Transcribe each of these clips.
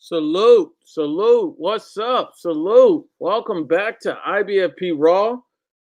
Salute, salute. What's up? Salute. Welcome back to IBFP Raw.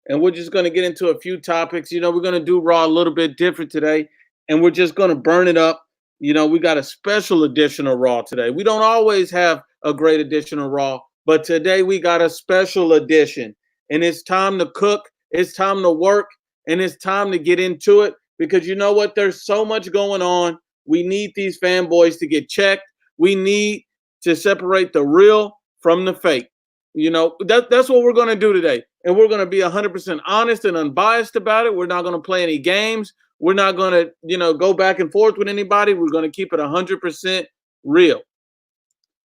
And we're just going to get into a few topics. We're going to do Raw a little bit different today. And we're just going to burn it up. We got a special edition of Raw today. We don't always have a great edition of Raw, but today we got a special edition. And it's time to cook, it's time to work, and it's time to get into it. Because you know what? There's so much going on. We need these fanboys to get checked. We need to separate the real from the fake. That's what we're going to do today. And we're going to be 100% honest and unbiased about it. We're not going to play any games. We're not going to, go back and forth with anybody. We're going to keep it 100% real.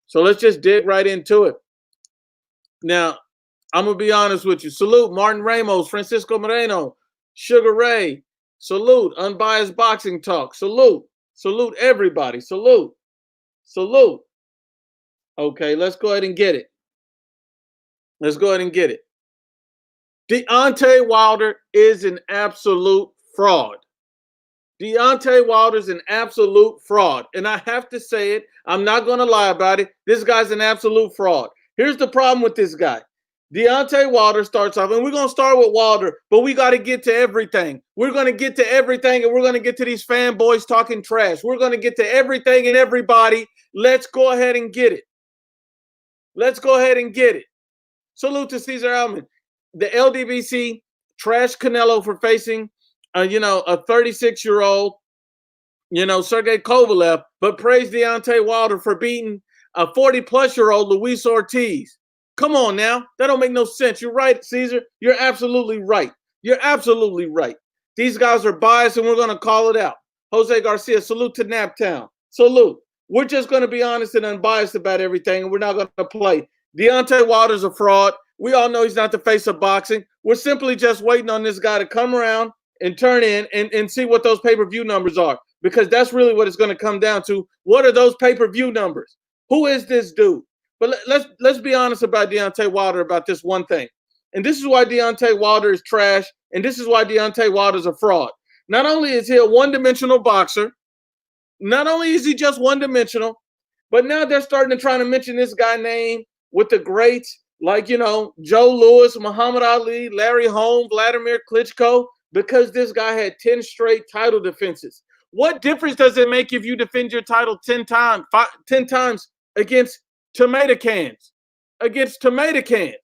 So let's just dig right into it. Now, I'm going to be honest with you. Salute Martin Ramos, Francisco Moreno, Sugar Ray. Salute Unbiased Boxing Talk. Salute. Salute everybody. Salute. Salute. Okay, let's go ahead and get it. Let's go ahead and get it. Deontay Wilder is an absolute fraud. Deontay Wilder is an absolute fraud. And I have to say it. I'm not going to lie about it. This guy's an absolute fraud. Here's the problem with this guy. Deontay Wilder starts off, and we're going to start with Wilder, but we got to get to everything. We're going to get to everything, and we're going to get to these fanboys talking trash. We're going to get to everything and everybody. Let's go ahead and get it. Let's go ahead and get it. Salute to Cesar Alman. The LDBC trashed Canelo for facing, a 36-year-old, Sergey Kovalev, but praised Deontay Wilder for beating a 40-plus-year-old Luis Ortiz. Come on now. That don't make no sense. You're right, Caesar. You're absolutely right. You're absolutely right. These guys are biased, and we're going to call it out. Jose Garcia, salute to Naptown. Salute. We're just going to be honest and unbiased about everything, and we're not going to play. Deontay Wilder's a fraud. We all know he's not the face of boxing. We're simply just waiting on this guy to come around and turn in and see what those pay-per-view numbers are, because that's really what it's going to come down to. What are those pay-per-view numbers? Who is this dude? But let's be honest about Deontay Wilder about this one thing. And this is why Deontay Wilder is trash, and this is why Deontay Wilder is a fraud. Not only is he a one-dimensional boxer, not only is he just one-dimensional, but now they're starting to try to mention this guy name with the greats like, Joe Louis, Muhammad Ali, Larry Holmes, Vladimir Klitschko, because this guy had 10 straight title defenses. What difference does it make if you defend your title 10 times against tomato cans? Against tomato cans.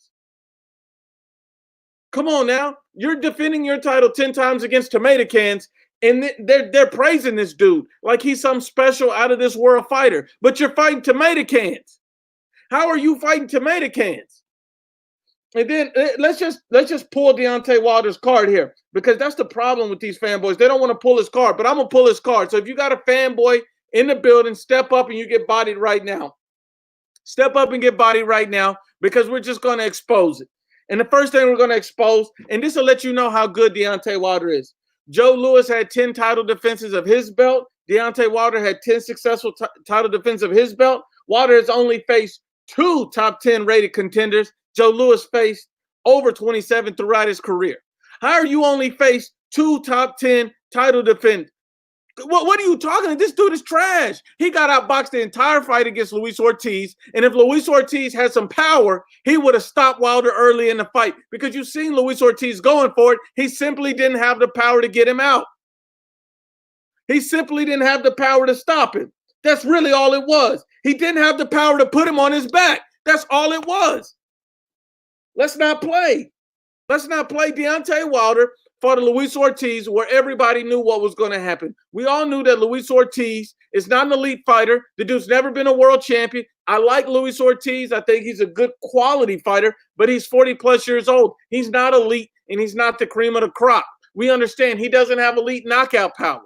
Come on now. You're defending your title 10 times against tomato cans, and they're praising this dude like he's some special out of this world fighter. But you're fighting tomato cans. How are you fighting tomato cans? And then let's just pull Deontay Wilder's card here, because that's the problem with these fanboys. They don't want to pull his card, but I'm going to pull his card. So if you got a fanboy in the building, step up and you get bodied right now. Step up and get bodied right now, because we're just going to expose it. And the first thing we're going to expose, and this will let you know how good Deontay Wilder is. Joe Louis had 10 title defenses of his belt. Deontay Wilder had 10 successful title defenses of his belt. Wilder has only faced 2 top 10 rated contenders. Joe Louis faced over 27 throughout his career. How are you only faced 2 top 10 title defenders? What are you talking about? This dude is trash. He got outboxed the entire fight against Luis Ortiz. And if Luis Ortiz had some power, he would have stopped Wilder early in the fight, because you've seen Luis Ortiz going for it. He simply didn't have the power to get him out. He simply didn't have the power to stop him. That's really all it was. He didn't have the power to put him on his back. That's all it was. Let's not play. Let's not play. Deontay Wilder fought Luis Ortiz where everybody knew what was going to happen. We all knew that Luis Ortiz is not an elite fighter. The dude's never been a world champion. I like Luis Ortiz. I think he's a good quality fighter, but he's 40-plus years old. He's not elite, and he's not the cream of the crop. We understand he doesn't have elite knockout power.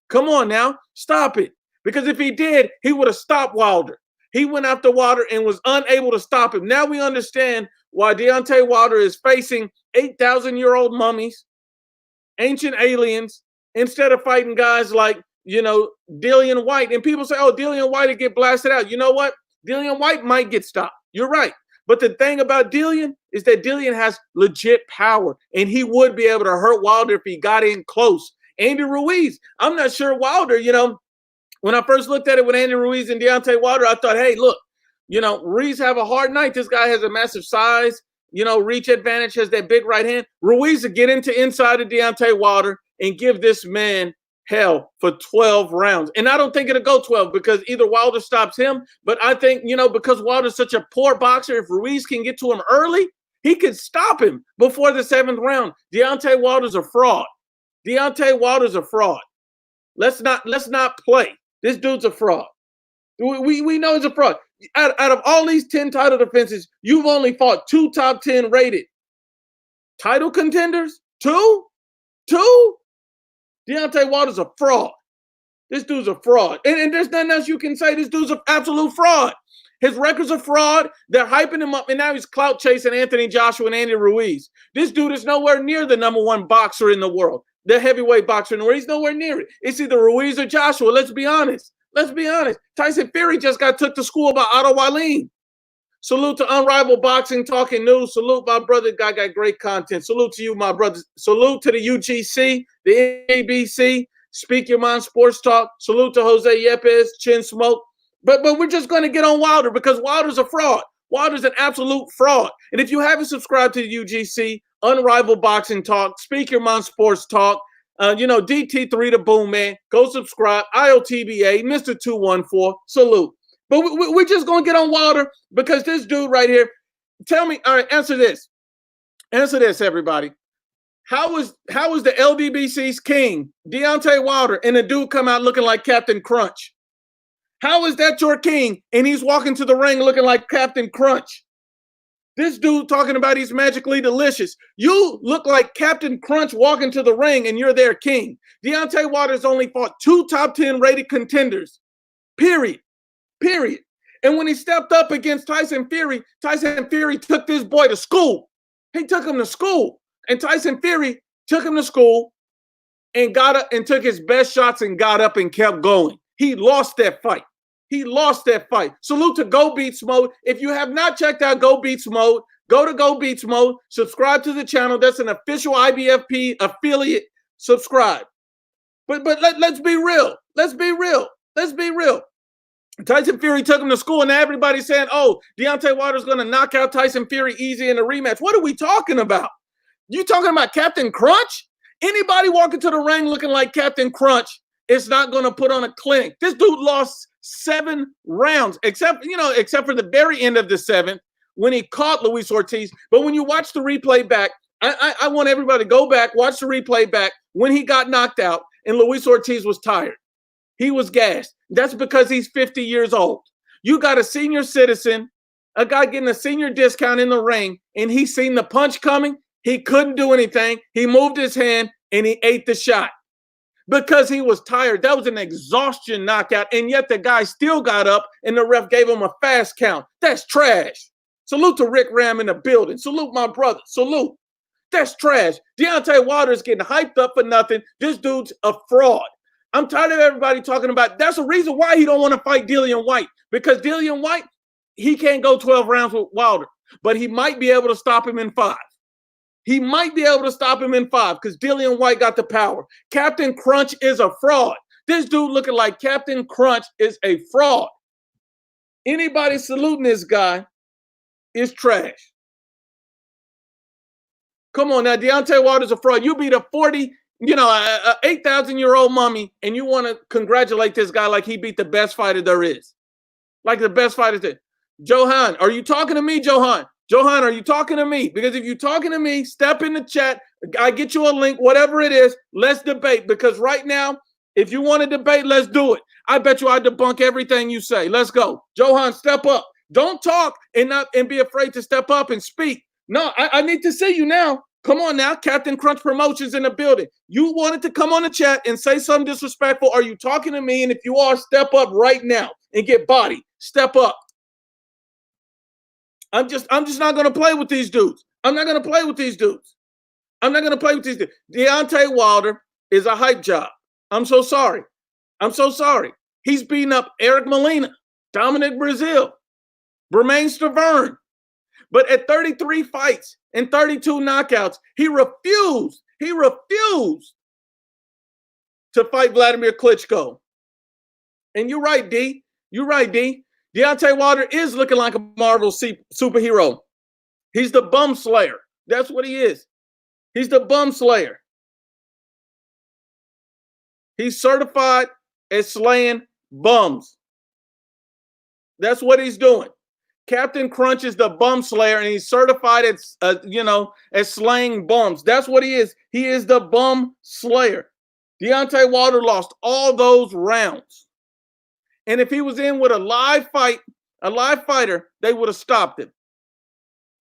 Come on now. Stop it. Because if he did, he would have stopped Wilder. He went after Wilder and was unable to stop him. Now we understand why Deontay Wilder is facing 8,000-year-old mummies, ancient aliens, instead of fighting guys like, Dillian White. And people say, oh, Dillian White will get blasted out. You know what? Dillian White might get stopped. You're right. But the thing about Dillian is that Dillian has legit power, and he would be able to hurt Wilder if he got in close. Andy Ruiz, I'm not sure Wilder, when I first looked at it with Andy Ruiz and Deontay Wilder, I thought, hey, look, Ruiz have a hard night. This guy has a massive size, reach advantage, has that big right hand. Ruiz to get into inside of Deontay Wilder and give this man hell for 12 rounds. And I don't think it'll go 12 because either Wilder stops him, but I think, because Wilder's such a poor boxer, if Ruiz can get to him early, he could stop him before the 7th round. Deontay Wilder's a fraud. Deontay Wilder's a fraud. Let's not play. This dude's a fraud. We know he's a fraud. Out of all these 10 title defenses, you've only fought 2 top 10 rated title contenders? 2? Deontay Wilder's a fraud. This dude's a fraud. And there's nothing else you can say. This dude's an absolute fraud. His record's a fraud. They're hyping him up, and now he's clout chasing Anthony Joshua and Andy Ruiz. This dude is nowhere near the #1 boxer in the world, the heavyweight boxer in the world. He's nowhere near it. It's either Ruiz or Joshua. Let's be honest. Tyson Fury just got took to school by Otto Wallin. Salute to Unrivaled Boxing Talking News. Salute my brother. Guy got great content. Salute to you, my brothers. Salute to the UGC, the ABC, Speak Your Mind Sports Talk. Salute to Jose Yepes, Chin Smoke. But we're just going to get on Wilder because Wilder's a fraud. Wilder's an absolute fraud. And if you haven't subscribed to the UGC, Unrivaled Boxing Talk, Speak Your Mind Sports Talk, DT3 the Boom Man, go subscribe. IOTBA, Mr. 214, salute. But we're just going to get on Wilder because this dude right here, tell me, all right, answer this. Answer this, everybody. How is the LDBC's king, Deontay Wilder, and a dude come out looking like Captain Crunch? How is that your king, and he's walking to the ring looking like Captain Crunch? This dude talking about he's magically delicious. You look like Captain Crunch walking to the ring, and you're their king. Deontay Wilder's only fought 2 top 10 rated contenders, period. And when he stepped up against Tyson Fury took this boy to school. He took him to school. And Tyson Fury took him to school and got up and took his best shots and got up and kept going. He lost that fight. Salute to Go Beats Mode. If you have not checked out Go Beats Mode, go to Go Beats Mode. Subscribe to the channel. That's an official IBFP affiliate. Subscribe. But let's be real. Let's be real. Tyson Fury took him to school, and everybody's saying, oh, Deontay Wilder's going to knock out Tyson Fury easy in a rematch. What are we talking about? You talking about Captain Crunch? Anybody walking to the ring looking like Captain Crunch is not going to put on a clinic. This dude lost 7 rounds, except for the very end of the 7th when he caught Luis Ortiz. But when you watch the replay back, I want everybody to go back, watch the replay back when he got knocked out and Luis Ortiz was tired. He was gassed. That's because he's 50 years old. You got a senior citizen, a guy getting a senior discount in the ring, and he seen the punch coming. He couldn't do anything. He moved his hand, and he ate the shot because he was tired. That was an exhaustion knockout, and yet the guy still got up, and the ref gave him a fast count. That's trash. Salute to Rick Ram in the building. Salute my brother. Salute. That's trash. Deontay Wilder's getting hyped up for nothing. This dude's a fraud. I'm tired of everybody talking about. That's the reason why he don't want to fight Dillian White, because Dillian White, he can't go 12 rounds with Wilder, but he might be able to stop him in 5. He might be able to stop him in 5 because Dillian White got the power. Captain Crunch is a fraud. This dude looking like Captain Crunch is a fraud. Anybody saluting this guy is trash. Come on now, Deontay Wilder's a fraud. You beat a 8,000-year-old mummy, and you want to congratulate this guy like he beat the best fighter there is. Like the best fighter there. Johan, are you talking to me, Johan? Johan, are you talking to me? Because if you're talking to me, step in the chat. I get you a link, whatever it is. Let's debate. Because right now, if you want to debate, let's do it. I bet you I debunk everything you say. Let's go. Johan, step up. Don't talk and be afraid to step up and speak. No, I need to see you now. Come on now, Captain Crunch Promotions in the building. You wanted to come on the chat and say something disrespectful. Are you talking to me? And if you are, step up right now and get body. Step up. I'm just not going to play with these dudes. I'm not going to play with these dudes. Deontay Wilder is a hype job. I'm so sorry. He's beating up Eric Molina, Dominic Brazil, Bermain Stavern. But at 33 fights and 32 knockouts, he refused to fight Vladimir Klitschko. And you're right, D. Deontay Wilder is looking like a Marvel superhero. He's the bum slayer. That's what he is. He's the bum slayer. He's certified as slaying bums. That's what he's doing. Captain Crunch is the bum slayer, and he's certified as, as slaying bums. That's what he is. He is the bum slayer. Deontay Wilder lost all those rounds. And if he was in with a live fighter, they would have stopped him.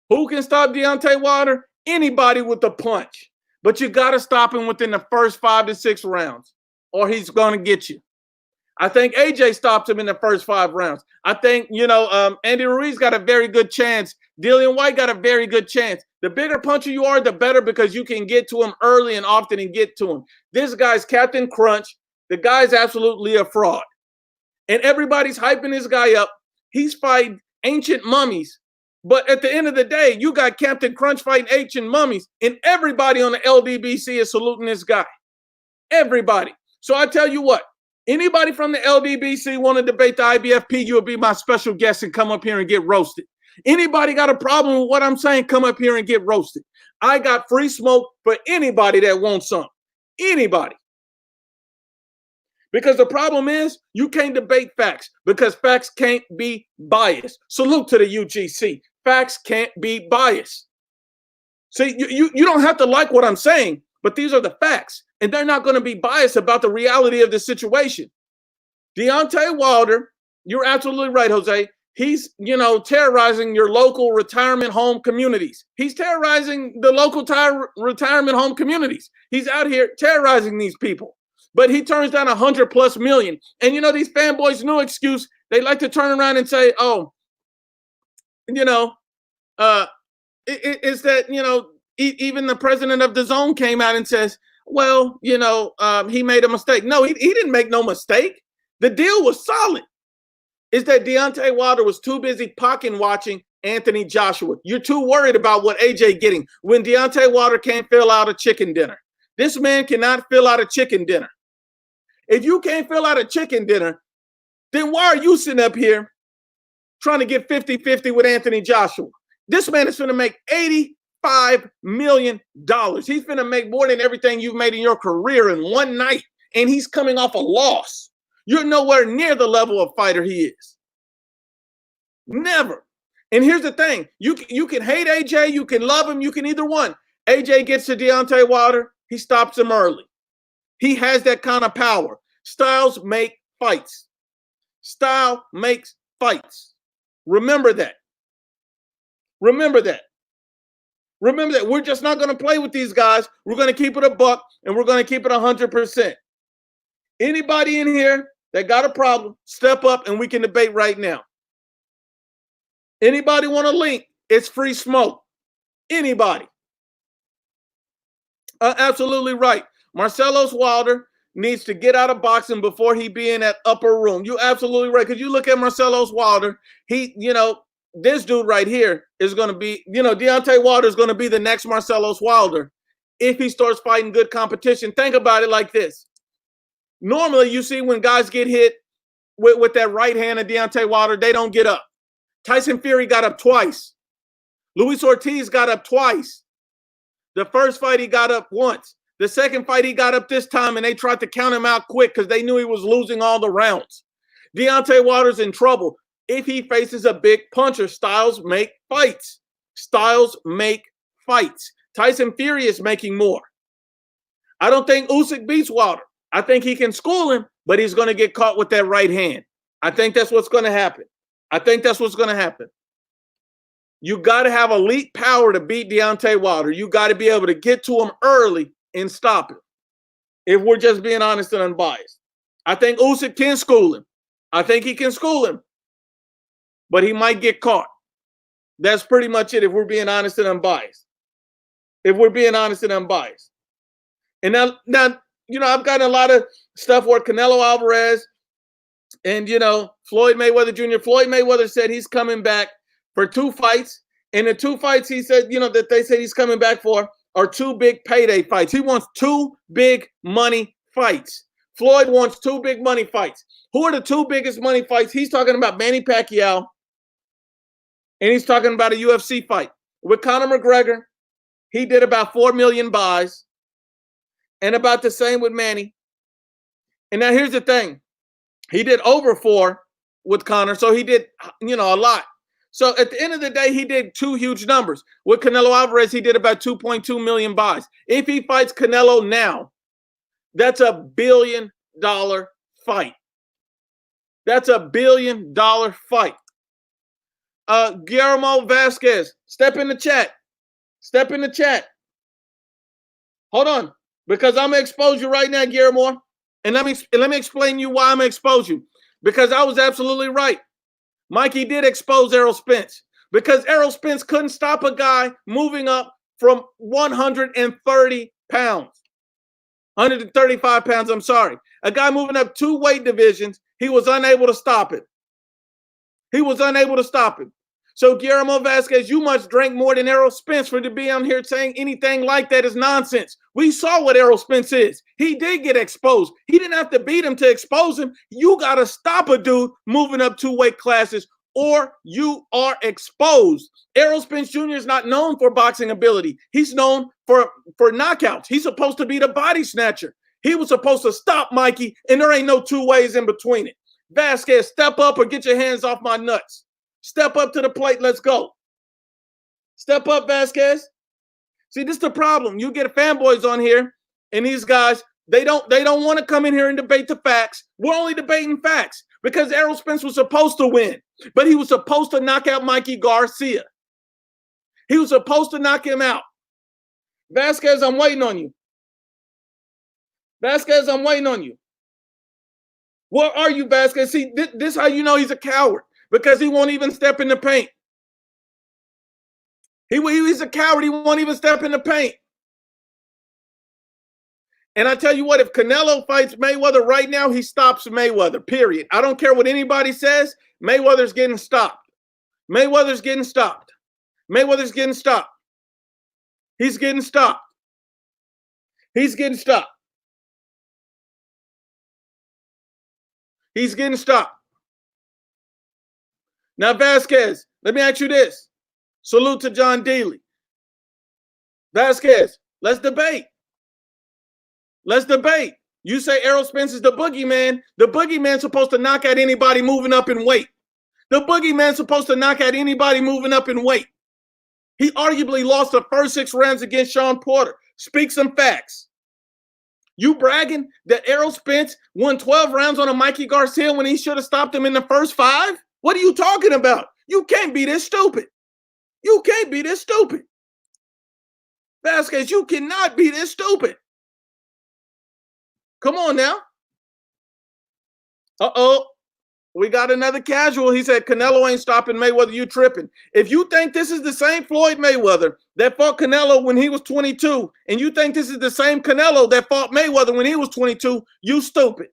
Who can stop Deontay Wilder? Anybody with a punch. But you got to stop him within the first 5 to 6 rounds, or he's going to get you. I think AJ stopped him in the first 5 rounds. I think, Andy Ruiz got a very good chance. Dillian White got a very good chance. The bigger puncher you are, the better, because you can get to him early and often and get to him. This guy's Captain Crunch. The guy's absolutely a fraud. And everybody's hyping this guy up. He's fighting ancient mummies. But at the end of the day, you got Captain Crunch fighting ancient mummies, and everybody on the LDBC is saluting this guy. Everybody. So I tell you what, anybody from the LDBC want to debate the IBFP, you'll be my special guest and come up here and get roasted. Anybody got a problem with what I'm saying, come up here and get roasted. I got free smoke for anybody that wants some. Anybody. Because the problem is, you can't debate facts, because facts can't be biased. Salute to the UGC. Facts can't be biased. See, you don't have to like what I'm saying, but these are the facts. And they're not going to be biased about the reality of the situation. Deontay Wilder, you're absolutely right, Jose. He's, terrorizing your local retirement home communities. He's terrorizing the local retirement home communities. He's out here terrorizing these people. But he turns down $100+ million. And these fanboys' new excuse, they like to turn around and say, it's that, even the president of DAZN came out and says, well, he made a mistake. No, he didn't make no mistake. The deal was solid. It's that Deontay Wilder was too busy pocket watching Anthony Joshua. You're too worried about what AJ getting when Deontay Wilder can't fill out a chicken dinner. This man cannot fill out a chicken dinner. If you can't fill out a chicken dinner, then why are you sitting up here trying to get 50-50 with Anthony Joshua? This man is going to make $85 million. He's going to make more than everything you've made in your career in one night, and he's coming off a loss. You're nowhere near the level of fighter he is. Never. And here's the thing. You can hate AJ. You can love him. You can either one. AJ gets to Deontay Wilder. He stops him early. He has that kind of power. Styles make fights. Style makes fights. Remember that. Remember that. Remember that. We're just not going to play with these guys. We're going to keep it a buck, and we're going to keep it 100%. Anybody in here that got a problem, step up and we can debate right now. Anybody want to link? It's free smoke. Anybody. Absolutely right. Marcellus Wilder needs to get out of boxing before he be in that upper room. You're absolutely right. Because you look at Marcellus Wilder, this dude right here is going to be, Deontay Wilder is going to be the next Marcellus Wilder if he starts fighting good competition. Think about it like this. Normally, you see when guys get hit with that right hand of Deontay Wilder, they don't get up. Tyson Fury got up twice. Luis Ortiz got up twice. The first fight, he got up once. The second fight, he got up this time, and they tried to count him out quick because they knew he was losing all the rounds. Deontay Wilder's in trouble. If he faces a big puncher, styles make fights. Styles make fights. Tyson Fury is making more. I don't think Usyk beats Wilder. I think he can school him, but he's going to get caught with that right hand. I think that's what's going to happen. I think that's what's going to happen. You got to have elite power to beat Deontay Wilder. You got to be able to get to him early and stop him. If we're just being honest and unbiased. I think Usyk can school him. I think he can school him. But he might get caught. That's pretty much it if we're being honest and unbiased. If we're being honest and unbiased. And now I've gotten a lot of stuff where Canelo Alvarez and, Floyd Mayweather Jr. Floyd Mayweather said he's coming back for 2 fights. And the 2 fights he said, that they said he's coming back for are 2 big payday fights. He wants 2 big money fights. Floyd wants 2 big money fights. Who are the 2 biggest money fights? He's talking about Manny Pacquiao, and he's talking about a UFC fight. With Conor McGregor, he did about 4 million buys, and about the same with Manny. And now here's the thing. He did over 4 with Conor, so he did, a lot. So at the end of the day, he did 2 huge numbers. With Canelo Alvarez, he did about 2.2 million buys. If he fights Canelo now, that's $1 billion fight. That's $1 billion fight. Guillermo Vasquez, step in the chat. Step in the chat. Hold on, because I'm gonna expose you right now, Guillermo. And let me explain to you why I'm gonna expose you. Because I was absolutely right. Mikey did expose Errol Spence, because Errol Spence couldn't stop a guy moving up from 130 pounds. 135 pounds, I'm sorry. A guy moving up 2 weight divisions, he was unable to stop it. He was unable to stop him. So Guillermo Vasquez, you must drink more than Errol Spence for to be on here saying anything like that is nonsense. We saw what Errol Spence is. He did get exposed. He didn't have to beat him to expose him. You got to stop a dude moving up 2 weight classes, or you are exposed. Errol Spence Jr. is not known for boxing ability. He's known for knockouts. He's supposed to be the body snatcher. He was supposed to stop Mikey, and there ain't no 2 ways in between it. Vasquez, step up or get your hands off my nuts. Step up to the plate. Let's go. Step up, Vasquez. See, this is the problem. You get fanboys on here, and these guys, they don't want to come in here and debate the facts. We're only debating facts because Errol Spence was supposed to win, but he was supposed to knock out Mikey Garcia. He was supposed to knock him out. Vasquez, I'm waiting on you. Vasquez, I'm waiting on you. Where are you, Vasquez? See, this is how you know he's a coward, because he won't even step in the paint. He's a coward. He won't even step in the paint. And I tell you what, if Canelo fights Mayweather right now, he stops Mayweather, period. I don't care what anybody says. Mayweather's getting stopped. Mayweather's getting stopped. Mayweather's getting stopped. He's getting stopped. He's getting stopped. He's getting stopped. Now, Vasquez, let me ask you this. Salute to John Dealey. Vasquez, let's debate. Let's debate. You say Errol Spence is the boogeyman. The boogeyman's supposed to knock out anybody moving up in weight. The boogeyman's supposed to knock out anybody moving up in weight. He arguably lost the first 6 rounds against Sean Porter. Speak some facts. You bragging that Errol Spence won 12 rounds on a Mikey Garcia when he should have stopped him in the first 5? What are you talking about? You can't be this stupid. You can't be this stupid. Vasquez, you cannot be this stupid. Come on now. Uh-oh. We got another casual. He said, Canelo ain't stopping Mayweather. You tripping. If you think this is the same Floyd Mayweather that fought Canelo when he was 22, and you think this is the same Canelo that fought Mayweather when he was 22, you stupid.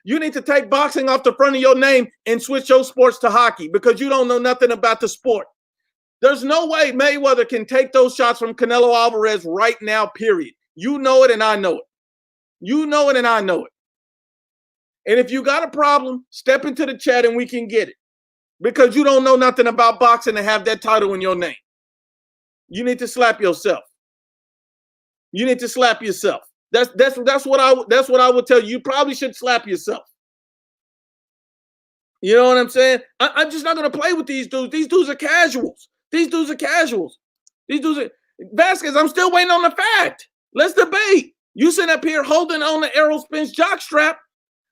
You need to take boxing off the front of your name and switch your sports to hockey, because you don't know nothing about the sport. There's no way Mayweather can take those shots from Canelo Alvarez right now, period. You know it and I know it. You know it and I know it. And if you got a problem, step into the chat and we can get it. Because you don't know nothing about boxing and have that title in your name. You need to slap yourself. You need to slap yourself. That's what I would tell you. You probably should slap yourself. You know what I'm saying? I'm just not going to play with these dudes. These dudes are casuals. These dudes are casuals. These dudes are Vasquez. I'm still waiting on the fact. Let's debate. You sit up here holding on the Errol Spence jockstrap.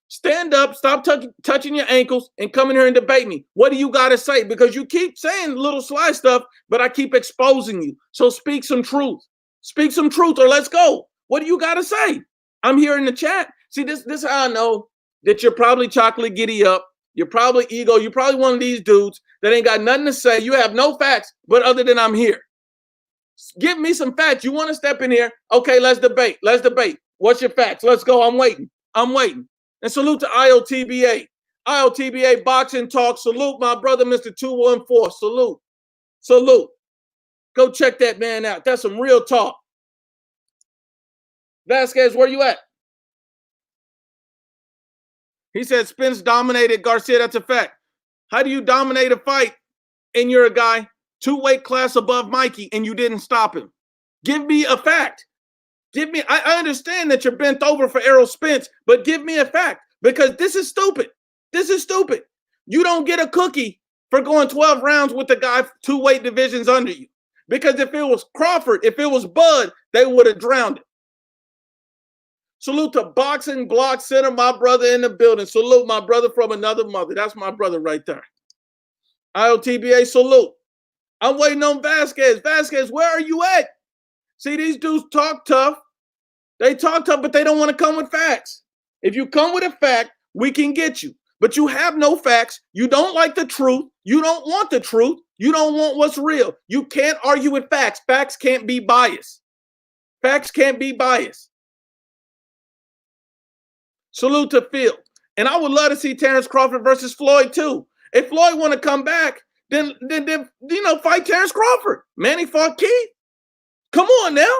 Stand up, stop touching your ankles, and come in here and debate me. What do you got to say? Because you keep saying little sly stuff, but I keep exposing you. So speak some truth. Speak some truth, or let's go. What do you got to say? I'm here in the chat. See, this is how I know that you're probably chocolate giddy up. You're probably ego. You're probably one of these dudes that ain't got nothing to say. You have no facts, but other than I'm here. Give me some facts. You want to step in here? Okay, let's debate. Let's debate. What's your facts? Let's go. I'm waiting. I'm waiting. And salute to IOTBA. IOTBA Boxing Talk. Salute my brother, Mr. 214. Salute. Salute. Go check that man out. That's some real talk. Vasquez, where you at? He said Spence dominated Garcia. That's a fact. How do you dominate a fight and you're a guy 2 weight class above Mikey and you didn't stop him? Give me a fact. Give me, I understand that you're bent over for Errol Spence, but give me a fact, because this is stupid. This is stupid. You don't get a cookie for going 12 rounds with the guy 2 weight divisions under you. Because if it was Crawford, if it was Bud, they would have drowned it. Salute to Boxing Block Center, my brother in the building. Salute my brother from another mother. That's my brother right there. IOTBA, salute. I'm waiting on Vasquez. Vasquez, where are you at? See, these dudes talk tough. They talk tough, but they don't want to come with facts. If you come with a fact, we can get you. But you have no facts. You don't like the truth. You don't want the truth. You don't want what's real. You can't argue with facts. Facts can't be biased. Facts can't be biased. Salute to Phil. And I would love to see Terrence Crawford versus Floyd too. If Floyd want to come back, then fight Terrence Crawford. Manny fought Keith. Come on now.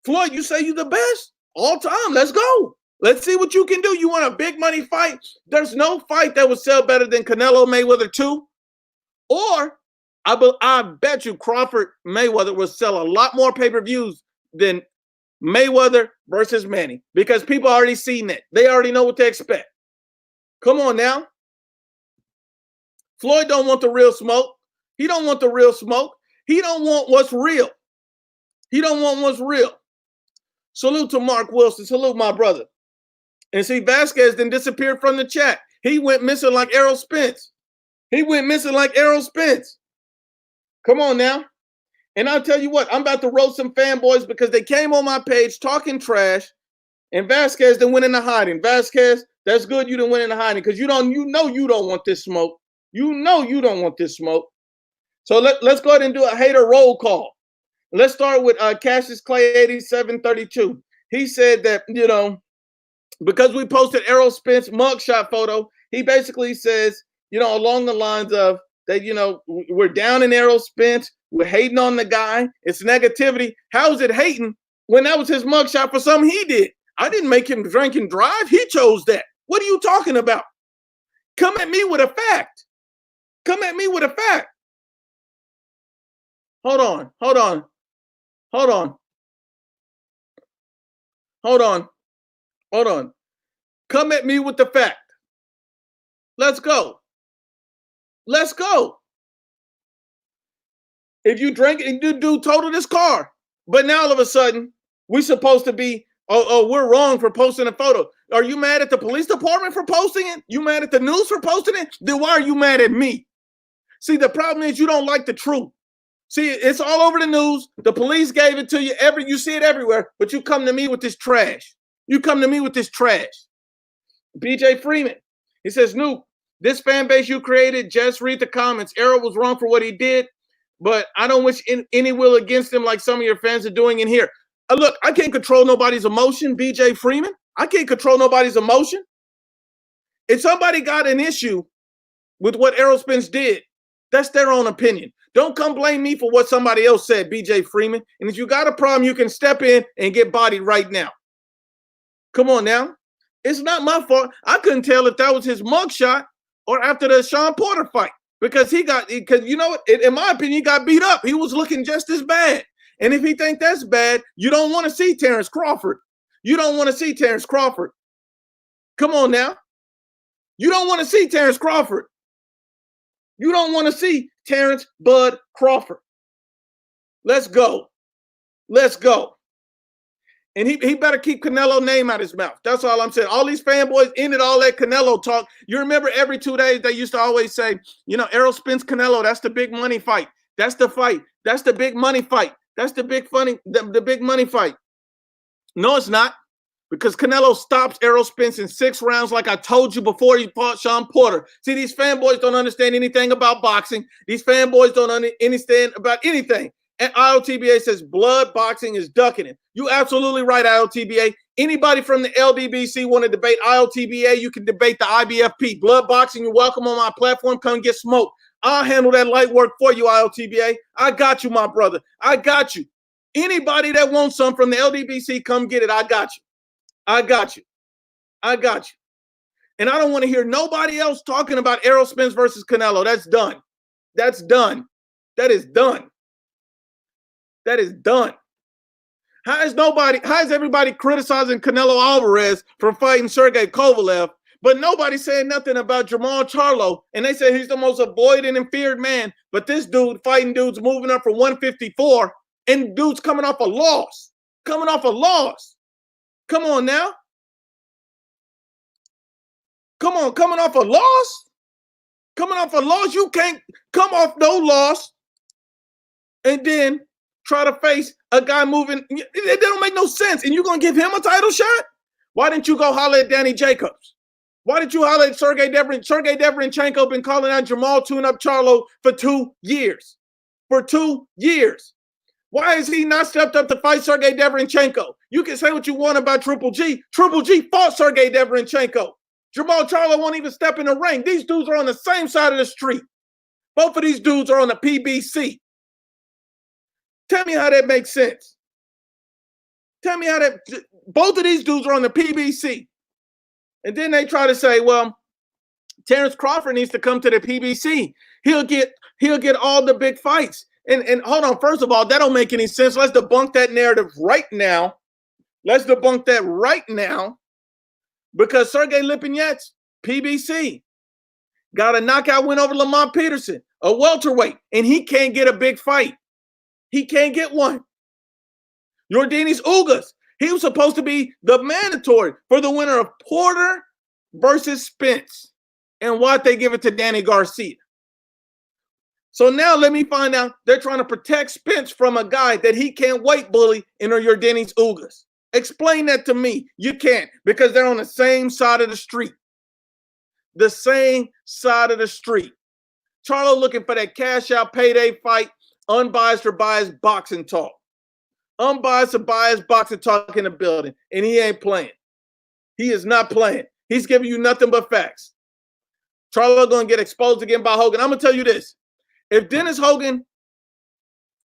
Floyd, you say you the best all time. Let's go. Let's see what you can do. You want a big money fight? There's no fight that would sell better than Canelo Mayweather 2. Or I bet you Crawford Mayweather will sell a lot more pay-per-views than Mayweather versus Manny, because people already seen that. They already know what to expect. Come on now. Floyd don't want the real smoke. He don't want the real smoke. He don't want what's real. He don't want what's real. Salute to Mark Wilson. Salute my brother. And see, Vasquez then disappeared from the chat. He went missing like Errol Spence. He went missing like Errol Spence. Come on now. And I'll tell you what, I'm about to roast some fanboys because they came on my page talking trash, and Vasquez then went into hiding. Vasquez, that's good you didn't went into hiding, because you know you don't want this smoke. You know you don't want this smoke. So let's go ahead and do a hater roll call. Let's start with Cassius Clay 8732. He said that, because we posted Errol Spence mugshot photo, he basically says, along the lines of that, we're down in Errol Spence. We're hating on the guy. It's negativity. How is it hating when that was his mugshot for something he did? I didn't make him drink and drive. He chose that. What are you talking about? Come at me with a fact. Come at me with a fact. Hold on. Come at me with the fact. Let's go. If you drink and you do total this car, but now all of a sudden we're supposed to be, we're wrong for posting a photo. Are you mad at the police department for posting it? You mad at the news for posting it? Then why are you mad at me? See, the problem is you don't like the truth. See, it's all over the news. The police gave it to you. You see it everywhere, but you come to me with this trash. BJ Freeman, he says, Nuke, this fan base you created, just read the comments. Errol was wrong for what he did, but I don't wish any will against him like some of your fans are doing in here. Look, I can't control nobody's emotion, BJ Freeman. I can't control nobody's emotion. If somebody got an issue with what Errol Spence did, that's their own opinion. Don't come blame me for what somebody else said, BJ Freeman. And if you got a problem, you can step in and get bodied right now. Come on now. It's not my fault. I couldn't tell if that was his mugshot or after the Sean Porter fight, because in my opinion, he got beat up. He was looking just as bad. And if he think that's bad, you don't want to see Terrence Crawford. Come on now. You don't want to see Terrence Crawford. You don't want to see Terrence Bud Crawford. Let's go. And he better keep Canelo name out his mouth. That's all I'm saying. All these fanboys ended all that Canelo talk. You remember every 2 days they used to always say, Errol Spence Canelo, that's the big money fight. That's the fight. That's the big money fight. That's the big money fight. No, it's not. Because Canelo stops Errol Spence in 6 rounds, like I told you before he fought Sean Porter. See, these fanboys don't understand anything about boxing. These fanboys don't understand about anything. And IOTBA says blood boxing is ducking it. You absolutely right, IOTBA. Anybody from the LDBC want to debate IOTBA, you can debate the IBFP. Blood boxing, you're welcome on my platform. Come get smoked. I'll handle that light work for you, IOTBA. I got you, my brother. I got you. Anybody that wants some from the LDBC, come get it. I got you. And I don't want to hear nobody else talking about Errol Spence versus Canelo. That's done. That's done. That is done. That is done. How is everybody criticizing Canelo Alvarez for fighting Sergey Kovalev, but nobody saying nothing about Jamal Charlo? And they say he's the most avoided and feared man. But this dude fighting dudes moving up from 154, and dudes coming off a loss. Coming off a loss. Come on now. Come on, coming off a loss? Coming off a loss, you can't come off no loss and then try to face a guy moving. It don't make no sense. And you're going to give him a title shot? Why didn't you go holler at Danny Jacobs? Why didn't you holler at Sergey Deverenchenko been calling out Jamal Tune-Up Charlo for 2 years? For 2 years. Why has he not stepped up to fight Sergey Deverenchenko? You can say what you want about Triple G. Triple G fought Sergey Deverenchenko. Jamal Charlo won't even step in the ring. These dudes are on the same side of the street. Both of these dudes are on the PBC. Tell me how that makes sense. Tell me how that, both of these dudes are on the PBC. And then they try to say, well, Terrence Crawford needs to come to the PBC. He'll get all the big fights. And hold on, first of all, that don't make any sense. Let's debunk that narrative right now. Let's debunk that right now. Because Sergey Lipinets, PBC, got a knockout win over Lamont Peterson, a welterweight, and he can't get a big fight. He can't get one. Yordenis Ugas, he was supposed to be the mandatory for the winner of Porter versus Spence. And why'd they give it to Danny Garcia? So now let me find out they're trying to protect Spence from a guy that he can't weight bully in Yordenis Ugas. Explain that to me. You can't, because they're on the same side of the street. The same side of the street. Charlo looking for that cash out payday fight, unbiased or biased boxing talk. Unbiased or biased boxing talk in the building, and he ain't playing. He is not playing. He's giving you nothing but facts. Charlo going to get exposed again by Hogan. I'm going to tell you this. If Dennis Hogan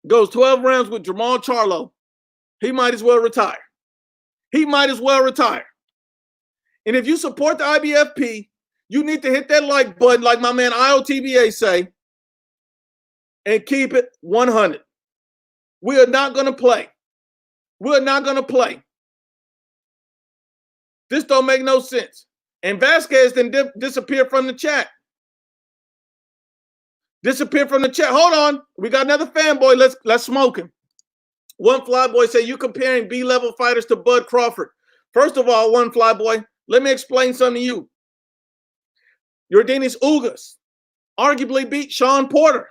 goes 12 rounds with Jamal Charlo, he might as well retire. He might as well retire. And if you support the IBFP, you need to hit that like button, like my man IOTBA say, and keep it 100. We are not going to play. We are not going to play. This don't make no sense. And Vasquez then disappeared from the chat. Disappeared from the chat. Hold on. We got another fanboy. Let's smoke him. One Flyboy say, you comparing B-level fighters to Bud Crawford. First of all, One Flyboy, let me explain something to you. Yordenis Ugas arguably beat Sean Porter.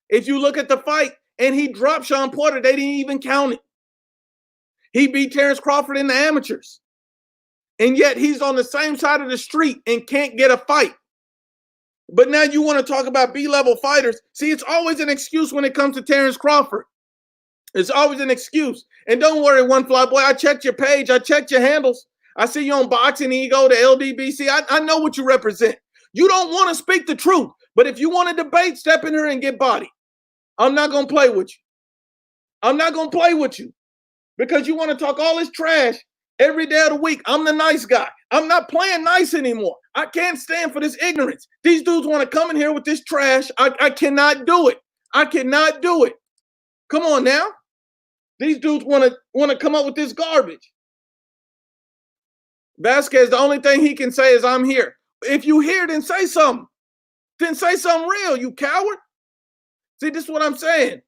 If you look at the fight, and he dropped Sean Porter, they didn't even count it. He beat Terrence Crawford in the amateurs. And yet he's on the same side of the street and can't get a fight. But now you want to talk about B-level fighters. See, it's always an excuse when it comes to Terrence Crawford. It's always an excuse. And don't worry, One Flyboy, I checked your page. I checked your handles. I see you on Boxing Ego, the LDBC. I know what you represent. You don't want to speak the truth. But if you want to debate, step in here and get bodied. I'm not going to play with you. I'm not going to play with you. Because you want to talk all this trash every day of the week. I'm the nice guy. I'm not playing nice anymore. I can't stand for this ignorance. These dudes want to come in here with this trash. I cannot do it. I cannot do it. Come on now. These dudes want to come up with this garbage. Vasquez, the only thing he can say is, I'm here. If you hear, then say something. Then say something real, you coward. See, this is what I'm saying.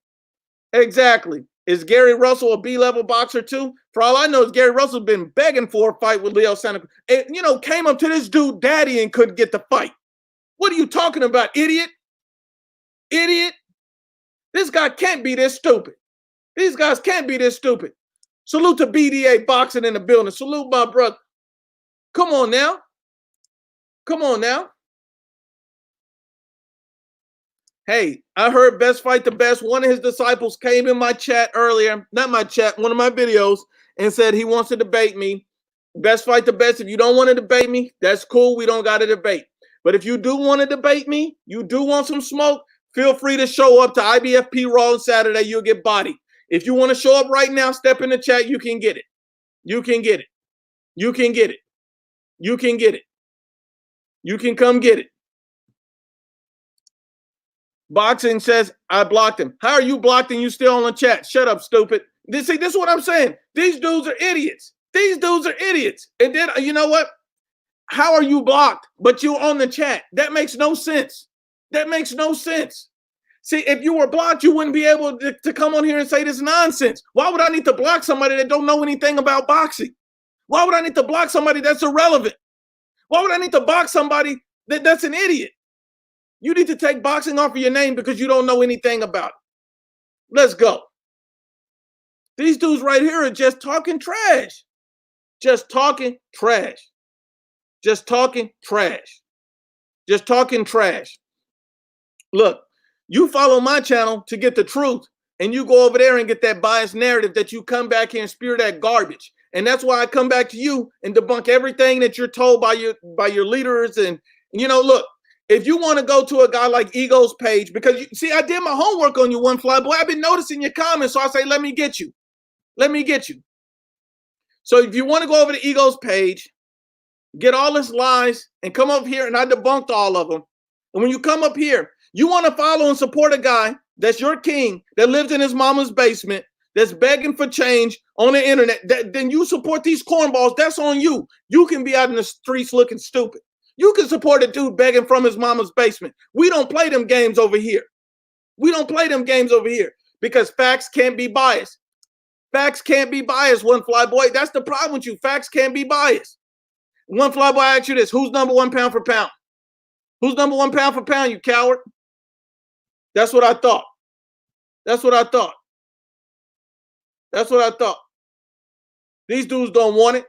Exactly. Is Gary Russell a B-level boxer too? For all I know, Gary Russell's been begging for a fight with Leo Santa Cruz. And, came up to this dude, daddy, and couldn't get the fight. What are you talking about, idiot? Idiot. This guy can't be this stupid. These guys can't be this stupid. Salute to BDA Boxing in the building. Salute my brother. Come on now. Come on now. Hey, I heard Best Fight the Best. One of his disciples came in my chat earlier, not my chat, one of my videos, and said he wants to debate me. Best Fight the Best. If you don't want to debate me, that's cool. We don't got to debate. But if you do want to debate me, you do want some smoke, feel free to show up to IBFP Raw on Saturday. You'll get bodied. If you want to show up right now, step in the chat. You can get it. You can get it. You can get it. You can get it. You can come get it. Boxing says, I blocked him. How are you blocked and you still on the chat? Shut up, stupid. This is what I'm saying. These dudes are idiots. These dudes are idiots. And then, you know what? How are you blocked, but you on the chat? That makes no sense. That makes no sense. See, if you were blocked, you wouldn't be able to come on here and say this nonsense. Why would I need to block somebody that don't know anything about boxing? Why would I need to block somebody that's irrelevant? Why would I need to block somebody that's an idiot? You need to take boxing off of your name because you don't know anything about it. Let's go. These dudes right here are just talking trash. Just talking trash. Just talking trash. Just talking trash. Look, you follow my channel to get the truth, and you go over there and get that biased narrative that you come back here and spew that garbage. And that's why I come back to you and debunk everything that you're told by your leaders. And you know, look, if you want to go to a guy like Ego's page, because you see, I did my homework on you, One Fly Boy. I've been noticing your comments, so I say, let me get you. Let me get you. So if you want to go over to Ego's page, get all his lies, and come up here, and I debunked all of them. And when you come up here, you want to follow and support a guy that's your king, that lives in his mama's basement, that's begging for change on the internet, then you support these cornballs. That's on you. You can be out in the streets looking stupid. You can support a dude begging from his mama's basement. We don't play them games over here. We don't play them games over here because facts can't be biased. Facts can't be biased, One Fly Boy. That's the problem with you. Facts can't be biased. One Fly Boy, I ask you this. Who's number one pound for pound? Who's number one pound for pound, you coward? That's what I thought. That's what I thought. That's what I thought. These dudes don't want it.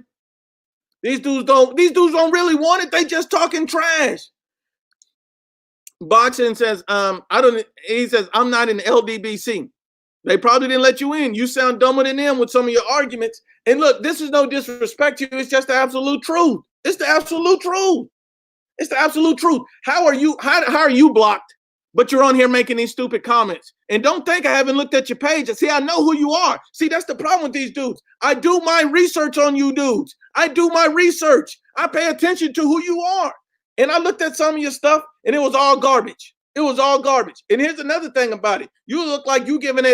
These dudes don't really want it. They just talking trash. Boxing says, he says, I'm not in LDBC. They probably didn't let you in. You sound dumber than them with some of your arguments. And look, this is no disrespect to you. It's just the absolute truth. It's the absolute truth. It's the absolute truth. How are you blocked, but you're on here making these stupid comments? And don't think I haven't looked at your page. See, I know who you are. See, that's the problem with these dudes. I do my research on you dudes. I do my research. I pay attention to who you are. And I looked at some of your stuff, and it was all garbage. It was all garbage. And here's another thing about it. You look like you giving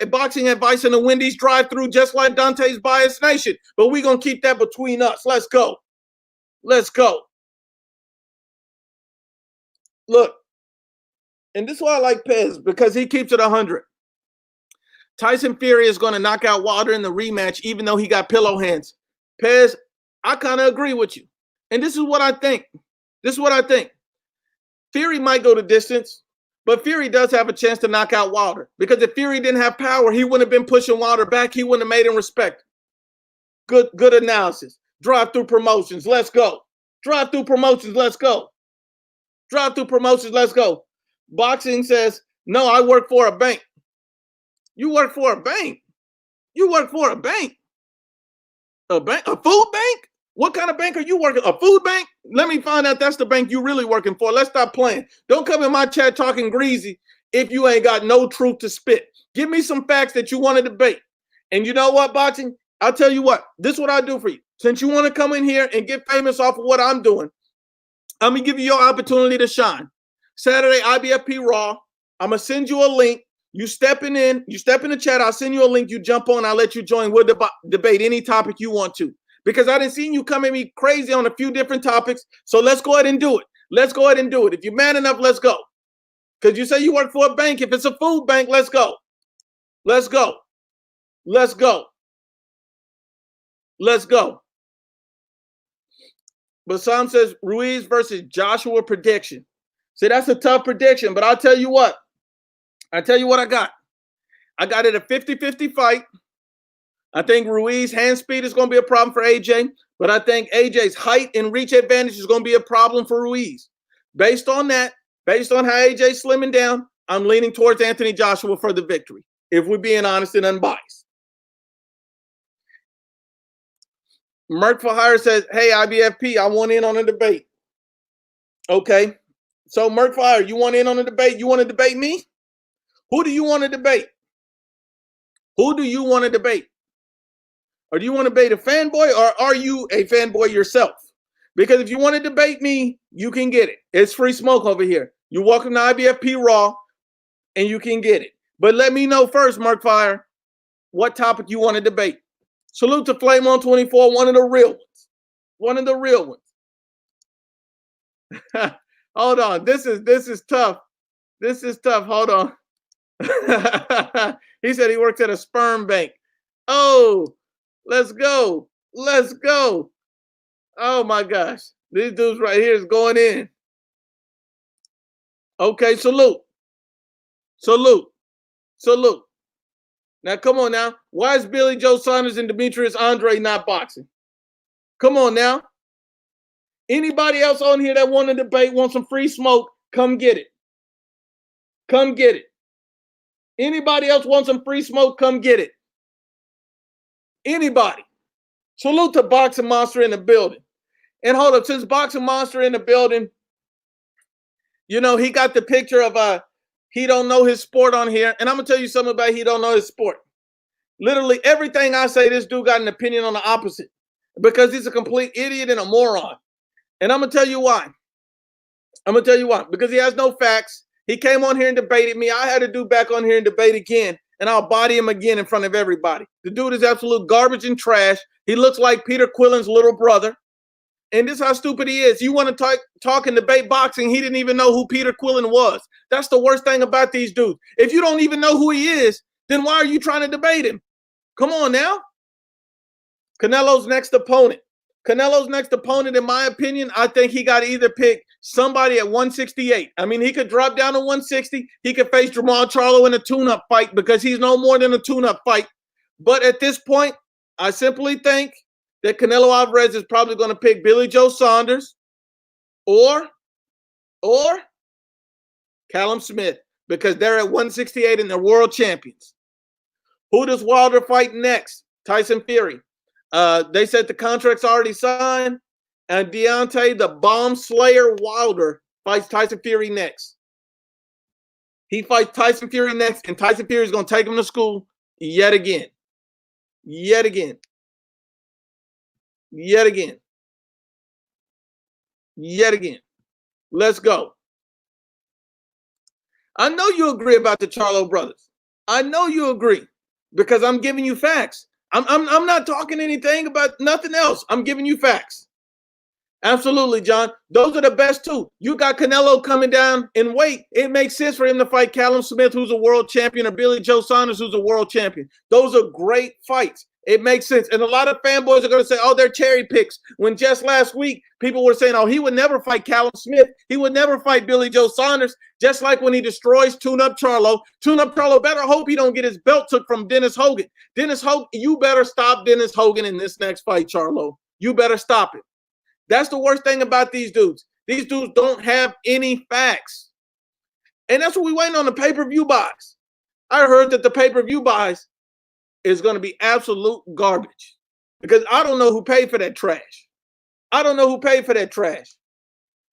boxing advice in the Wendy's drive-thru just like Dante's Bias Nation. But we're going to keep that between us. Let's go. Let's go. Look. And this is why I like Pez, because he keeps it 100. Tyson Fury is going to knock out Wilder in the rematch, even though he got pillow hands. Pez, I kind of agree with you. And this is what I think. This is what I think. Fury might go the distance, but Fury does have a chance to knock out Wilder. Because if Fury didn't have power, he wouldn't have been pushing Wilder back. He wouldn't have made him respect. Good analysis. Drive-through promotions. Let's go. Drive-through promotions. Let's go. Drive-through promotions. Let's go. Boxing says, no, I work for a bank. You work for a bank? You work for a bank? A bank? A food bank? What kind of bank are you working? A food bank? Let me find out that's the bank you really working for. Let's stop playing. Don't come in my chat talking greasy if you ain't got no truth to spit. Give me some facts that you want to debate. And you know what, Boxing? I'll tell you what. This is what I do for you. Since you want to come in here and get famous off of what I'm doing, I'm going to give you your opportunity to shine. Saturday, IBFP Raw. I'm going to send you a link. You step in the chat. I'll send you a link. You jump on. I'll let you join. We'll debate any topic you want to. Because I didn't see you come at me crazy on a few different topics. So let's go ahead and do it. Let's go ahead and do it. If you're man enough, let's go. Because you say you work for a bank. If it's a food bank, let's go. Let's go. Let's go. Let's go. But Sam says Ruiz versus Joshua prediction. See, that's a tough prediction, but I'll tell you what. I got. I got it a 50-50 fight. I think Ruiz's hand speed is going to be a problem for AJ, but I think AJ's height and reach advantage is going to be a problem for Ruiz. Based on that, based on how AJ's slimming down, I'm leaning towards Anthony Joshua for the victory, if we're being honest and unbiased. Merc for Hire says, hey, IBFP, I want in on a debate. Okay. So, Merc for Hire, you want in on a debate? You want to debate me? Who do you want to debate? Who do you want to debate? Or do you want to debate a fanboy, or are you a fanboy yourself? Because if you want to debate me, you can get it. It's free smoke over here. You're welcome to IBFP Raw, and you can get it. But let me know first, Mark Fire, what topic you want to debate. Salute to Flame on 24, one of the real ones. One of the real ones. Hold on. This is tough. This is tough. Hold on. He said he works at a sperm bank. Oh, let's go. Let's go. Oh my gosh. These dudes right here is going in. Okay, salute. Salute. Salute. Now, come on now. Why is Billy Joe Saunders and Demetrius Andre not boxing? Come on now. Anybody else on here that want to debate, want some free smoke, come get it. Come get it. Anybody else want some free smoke, come get it. Anybody. Salute to Boxing Monster in the building. And hold up, since Boxing Monster in the building, you know, he got the picture of he don't know his sport on here. And I'm going to tell you something about he don't know his sport. Literally everything I say, this dude got an opinion on the opposite because he's a complete idiot and a moron. And I'm going to tell you why. I'm going to tell you why. Because he has no facts. He came on here and debated me. I had to do back on here and debate again. And I'll body him again in front of everybody. The dude is absolute garbage and trash. He looks like Peter Quillen's little brother. And this is how stupid he is. You want to talk and debate boxing, he didn't even know who Peter Quillen was. That's the worst thing about these dudes. If you don't even know who he is, then why are you trying to debate him? Come on now. Canelo's next opponent. Canelo's next opponent, in my opinion, I think he got to either pick somebody at 168. I mean, he could drop down to 160. He could face Jamal Charlo in a tune-up fight because he's no more than a tune-up fight. But at this point, I simply think that Canelo Alvarez is probably going to pick Billy Joe Saunders or Callum Smith because they're at 168 and they're world champions. Who does Wilder fight next? Tyson Fury. They said the contract's already signed, and Deontay, the bomb slayer Wilder, fights Tyson Fury next. He fights Tyson Fury next, and Tyson Fury is going to take him to school yet again. Yet again. Yet again. Yet again. Let's go. I know you agree about the Charlo brothers. I know you agree because I'm giving you facts. I'm not talking anything about nothing else. I'm giving you facts. Absolutely, John. Those are the best two. You got Canelo coming down in weight. It makes sense for him to fight Callum Smith, who's a world champion, or Billy Joe Saunders, who's a world champion. Those are great fights. It makes sense. And a lot of fanboys are going to say, oh, they're cherry picks. When just last week, people were saying, oh, he would never fight Callum Smith. He would never fight Billy Joe Saunders. Just like when he destroys Tune-Up Charlo. Tune-Up Charlo better hope he don't get his belt took from Dennis Hogan. Dennis Hogan, you better stop Dennis Hogan in this next fight, Charlo. You better stop it. That's the worst thing about these dudes. These dudes don't have any facts. And that's what we waiting on the pay-per-view buys. I heard that the pay-per-view buys is going to be absolute garbage because I don't know who paid for that trash. I don't know who paid for that trash.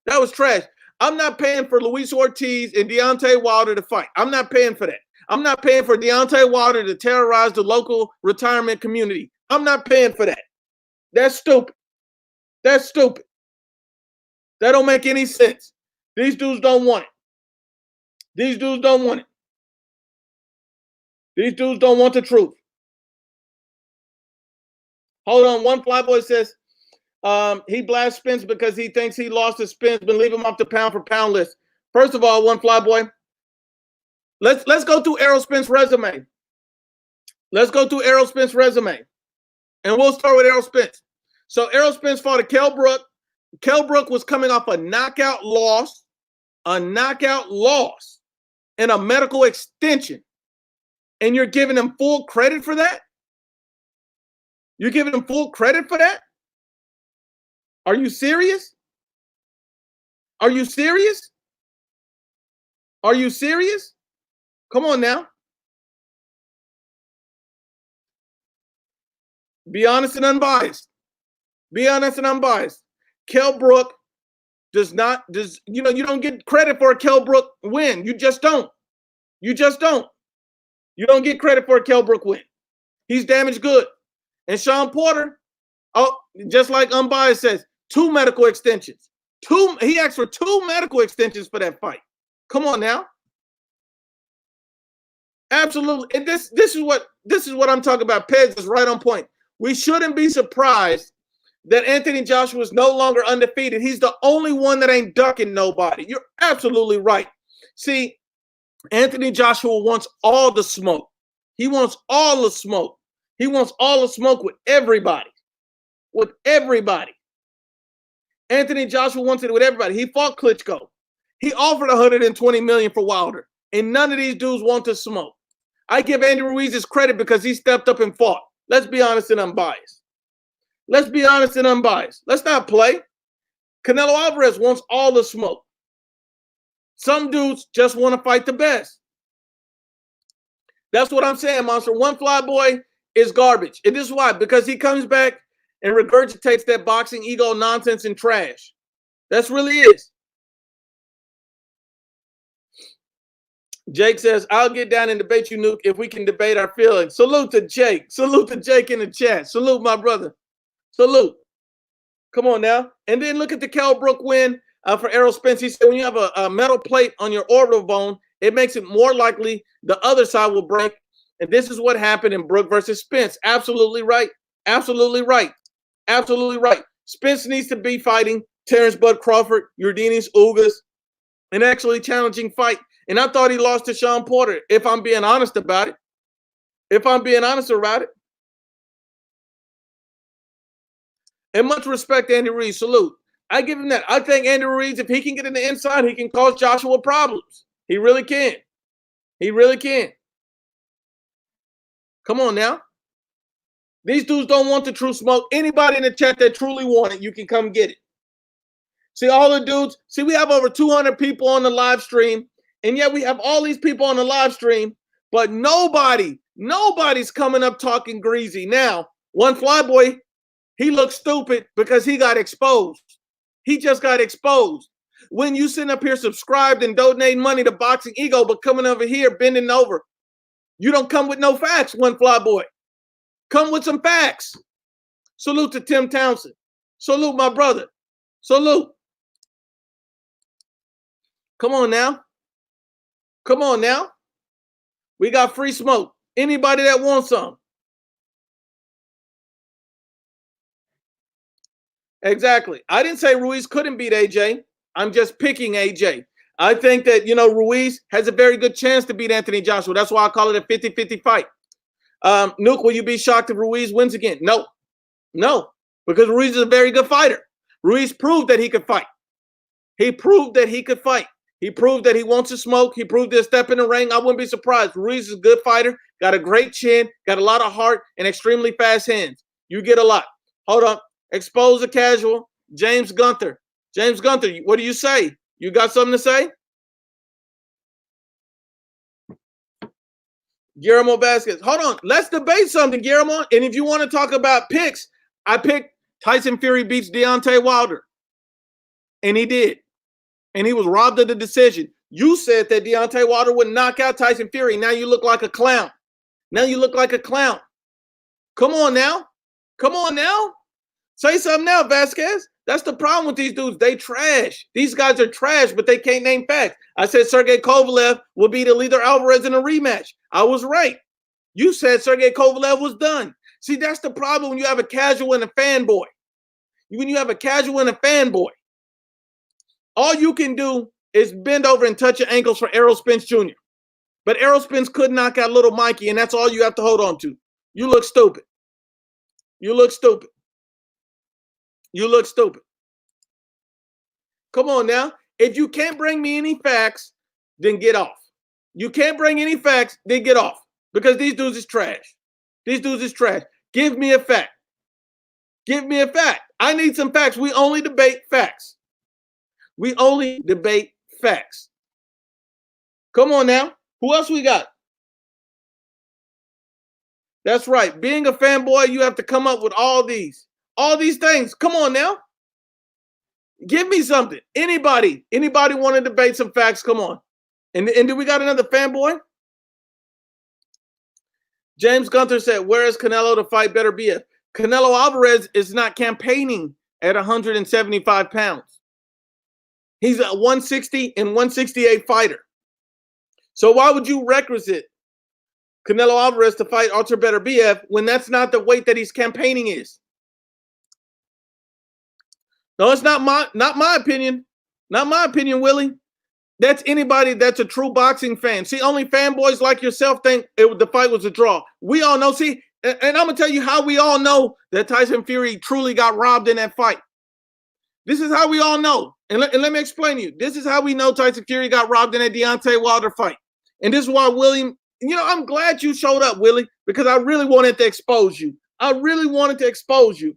That was trash. I'm not paying for Luis Ortiz and Deontay Wilder to fight. I'm not paying for that. I'm not paying for Deontay Wilder to terrorize the local retirement community. I'm not paying for that. That's stupid. That's stupid. That don't make any sense. These dudes don't want it. These dudes don't want it. These dudes don't want the truth. Hold on. One flyboy says he blasts Spence because he thinks he lost to Spence, but leave him off the pound for pound list. First of all, one flyboy, let's go through Errol Spence's resume. Let's go through Errol Spence's resume. And we'll start with Errol Spence. So Errol Spence fought a Kell Brook. Kell Brook was coming off a knockout loss, and a medical extension. And you're giving him full credit for that? You're giving him full credit for that? Are you serious? Are you serious? Are you serious? Come on now. Be honest and unbiased. Be honest and unbiased. Kell Brook you don't get credit for a Kell Brook win. You just don't. You just don't. You don't get credit for a Kell Brook win. He's damaged good. And Sean Porter, just like Unbiased says, 2 medical extensions. He asked for 2 medical extensions for that fight. Come on now. Absolutely. And this is what I'm talking about. Pez is right on point. We shouldn't be surprised that Anthony Joshua is no longer undefeated. He's the only one that ain't ducking nobody. You're absolutely right. See, Anthony Joshua wants all the smoke. He wants all the smoke. He wants all the smoke with everybody. With everybody. Anthony Joshua wants it with everybody. He fought Klitschko. He offered $120 million for Wilder. And none of these dudes want to smoke. I give Andy Ruiz his credit because he stepped up and fought. Let's be honest and unbiased. Let's be honest and unbiased. Let's not play. Canelo Alvarez wants all the smoke. Some dudes just want to fight the best. That's what I'm saying, Monster. One Fly Boy is garbage. And this is why. Because he comes back and regurgitates that boxing ego nonsense and trash. That's really is. Jake says, I'll get down and debate you, Nuke, if we can debate our feelings. Salute to Jake. Salute to Jake in the chat. Salute, my brother. Salute. Come on now. And then look at the Kell Brook win for Errol Spence. He said when you have a metal plate on your orbital bone, it makes it more likely the other side will break. And this is what happened in Brook versus Spence. Absolutely right. Absolutely right. Absolutely right. Spence needs to be fighting Terrence Bud Crawford, Yordenis Ugas, an actually challenging fight. And I thought he lost to Sean Porter, if I'm being honest about it. If I'm being honest about it. And much respect to Andy Ruiz. Salute. I give him that. I think Andy Ruiz, if he can get in the inside, he can cause Joshua problems. He really can. He really can. Come on now. These dudes don't want the true smoke. Anybody in the chat that truly want it, you can come get it. See, all the dudes. See, we have over 200 people on the live stream. And yet we have all these people on the live stream. But nobody's coming up talking greasy. Now, One Fly Boy, he looks stupid because he got exposed. He just got exposed. When you sitting up here subscribed and donating money to Boxing Ego, but coming over here bending over, you don't come with no facts, One Fly Boy. Come with some facts. Salute to Tim Townsend. Salute, my brother. Salute. Come on now. Come on now. We got free smoke. Anybody that wants some. Exactly. I didn't say Ruiz couldn't beat AJ. I'm just picking AJ. I think that, Ruiz has a very good chance to beat Anthony Joshua. That's why I call it a 50-50 fight. Nuke, will you be shocked if Ruiz wins again? No. No. Because Ruiz is a very good fighter. Ruiz proved that he could fight. He proved that he could fight. He proved that he wants to smoke. He proved he'll step in the ring. I wouldn't be surprised. Ruiz is a good fighter, got a great chin, got a lot of heart, and extremely fast hands. You get a lot. Hold on. Expose the casual. James Gunther. James Gunther, what do you say? You got something to say? Guillermo Vasquez. Hold on. Let's debate something, Guillermo. And if you want to talk about picks, I picked Tyson Fury beats Deontay Wilder. And he did. And he was robbed of the decision. You said that Deontay Wilder would knock out Tyson Fury. Now you look like a clown. Now you look like a clown. Come on now. Come on now. Say something now, Vasquez. That's the problem with these dudes. They trash. These guys are trash, but they can't name facts. I said Sergey Kovalev will beat Eliter Alvarez in a rematch. I was right. You said Sergey Kovalev was done. See, that's the problem when you have a casual and a fanboy. When you have a casual and a fanboy, all you can do is bend over and touch your ankles for Errol Spence Jr. But Errol Spence could knock out little Mikey, and that's all you have to hold on to. You look stupid. You look stupid. You look stupid. Come on now. If you can't bring me any facts, then get off. You can't bring any facts, then get off. Because these dudes is trash. These dudes is trash. Give me a fact. Give me a fact. I need some facts. We only debate facts. We only debate facts. Come on now. Who else we got? That's right. Being a fanboy, you have to come up with all these things. Come on now. Give me something. Anybody want to debate some facts? Come on. And do we got another fanboy? James Gunther said, where is Canelo to fight better be? Canelo Alvarez is not campaigning at 175 pounds. He's a 160 and 168 fighter. So why would you requisite Canelo Alvarez to fight Ultra Better BF when that's not the weight that he's campaigning is? No, it's not my opinion. Not my opinion, Willie. That's anybody that's a true boxing fan. See, only fanboys like yourself think the fight was a draw. We all know. See, and I'm going to tell you how we all know that Tyson Fury truly got robbed in that fight. This is how we all know. And let me explain to you. This is how we know Tyson Fury got robbed in that Deontay Wilder fight. And this is why William, I'm glad you showed up, Willie, because I really wanted to expose you. I really wanted to expose you.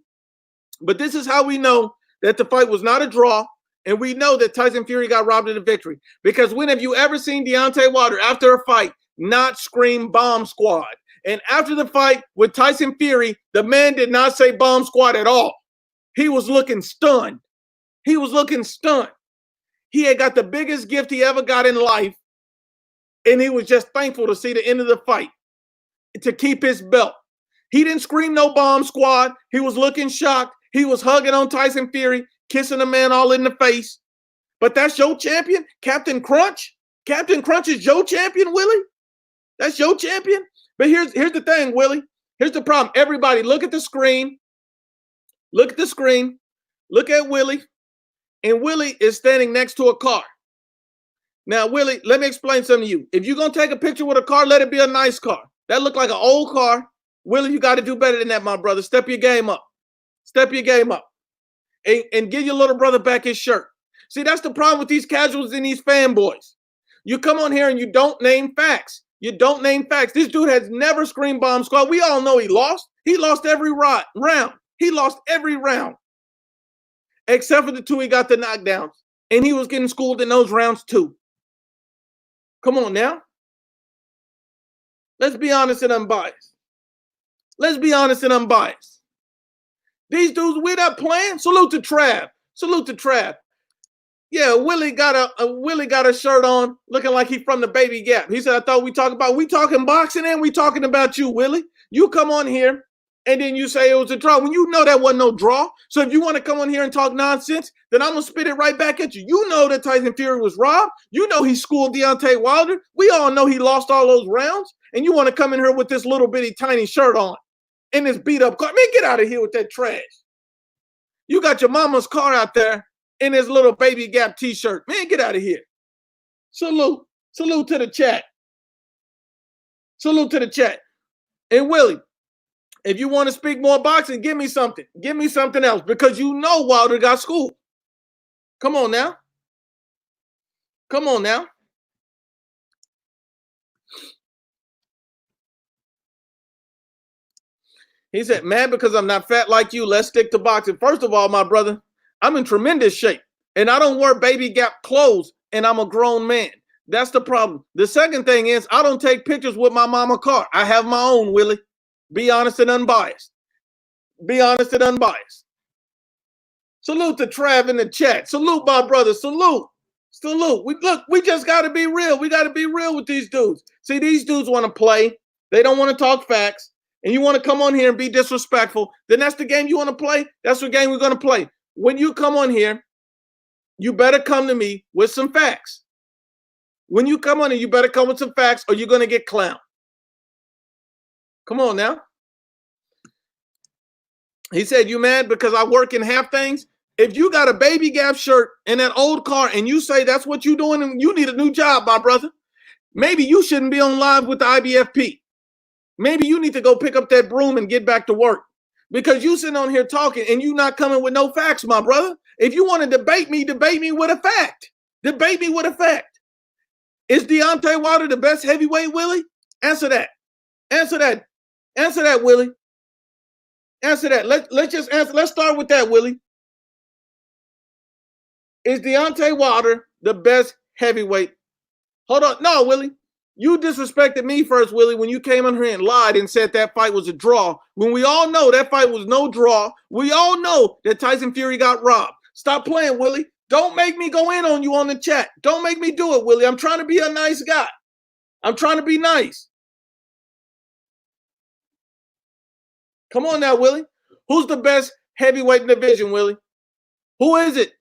But this is how we know that the fight was not a draw. And we know that Tyson Fury got robbed of the victory. Because when have you ever seen Deontay Wilder after a fight not scream bomb squad? And after the fight with Tyson Fury, the man did not say bomb squad at all. He was looking stunned. He was looking stunned. He had got the biggest gift he ever got in life. And he was just thankful to see the end of the fight, to keep his belt. He didn't scream no bomb squad. He was looking shocked. He was hugging on Tyson Fury, kissing the man all in the face. But that's your champion, Captain Crunch? Captain Crunch is your champion, Willie? That's your champion? But here's the thing, Willie. Here's the problem. Everybody, look at the screen. Look at the screen. Look at Willie. And Willie is standing next to a car. Now, Willie, let me explain something to you. If you're going to take a picture with a car, let it be a nice car. That looked like an old car. Willie, you got to do better than that, my brother. Step your game up. Step your game up. And give your little brother back his shirt. See, that's the problem with these casuals and these fanboys. You come on here and you don't name facts. You don't name facts. This dude has never screamed bomb squad. We all know he lost. He lost every round. He lost every round. Except for the two he got the knockdowns. And he was getting schooled in those rounds too. Come on now. Let's be honest and unbiased. Let's be honest and unbiased. These dudes, we're not playing. Salute to Trav. Salute to Trav. Yeah, Willie got a shirt on looking like he from the Baby Gap. He said, I thought we talking boxing and we talking about you, Willie. You come on here and then you say it was a draw when you know that wasn't no draw. So if you want to come on here and talk nonsense, then I'm going to spit it right back at you. You know that Tyson Fury was robbed. You know he schooled Deontay Wilder. We all know he lost all those rounds. And you want to come in here with this little bitty tiny shirt on and this beat up car. Man, get out of here with that trash. You got your mama's car out there in his little Baby Gap t-shirt. Man, get out of here. Salute. Salute to the chat. Salute to the chat. And Willie, if you want to speak more boxing, give me something. Give me something else because you know Wilder got schooled. Come on now. Come on now. He said, man, because I'm not fat like you, let's stick to boxing. First of all, my brother, I'm in tremendous shape. And I don't wear Baby Gap clothes, and I'm a grown man. That's the problem. The second thing is I don't take pictures with my mama car. I have my own, Willie. Be honest and unbiased. Be honest and unbiased. Salute to Trav in the chat. Salute, my brother. Salute. Salute. We just got to be real. We got to be real with these dudes. See, these dudes want to play. They don't want to talk facts. And you want to come on here and be disrespectful, then that's the game you want to play. That's the game we're going to play. When you come on here, you better come to me with some facts. When you come on here, you better come with some facts or you're going to get clowned. Come on now. He said, you mad because I work in half things? If you got a Baby Gap shirt and that old car and you say that's what you're doing and you need a new job, my brother, maybe you shouldn't be on live with the IBFP. Maybe you need to go pick up that broom and get back to work because you sitting on here talking and you not coming with no facts, my brother. If you want to debate me with a fact. Debate me with a fact. Is Deontay Wilder the best heavyweight, Willie? Answer that. Answer that. Answer that, Willie. Answer that. Let's just answer. Let's start with that, Willie. Is Deontay Wilder the best heavyweight? Hold on. No, Willie. You disrespected me first, Willie, when you came on here and lied and said that fight was a draw. When we all know that fight was no draw. We all know that Tyson Fury got robbed. Stop playing, Willie. Don't make me go in on you on the chat. Don't make me do it, Willie. I'm trying to be a nice guy. I'm trying to be nice. Come on now, Willie. Who's the best heavyweight in the division, Willie? Who is it?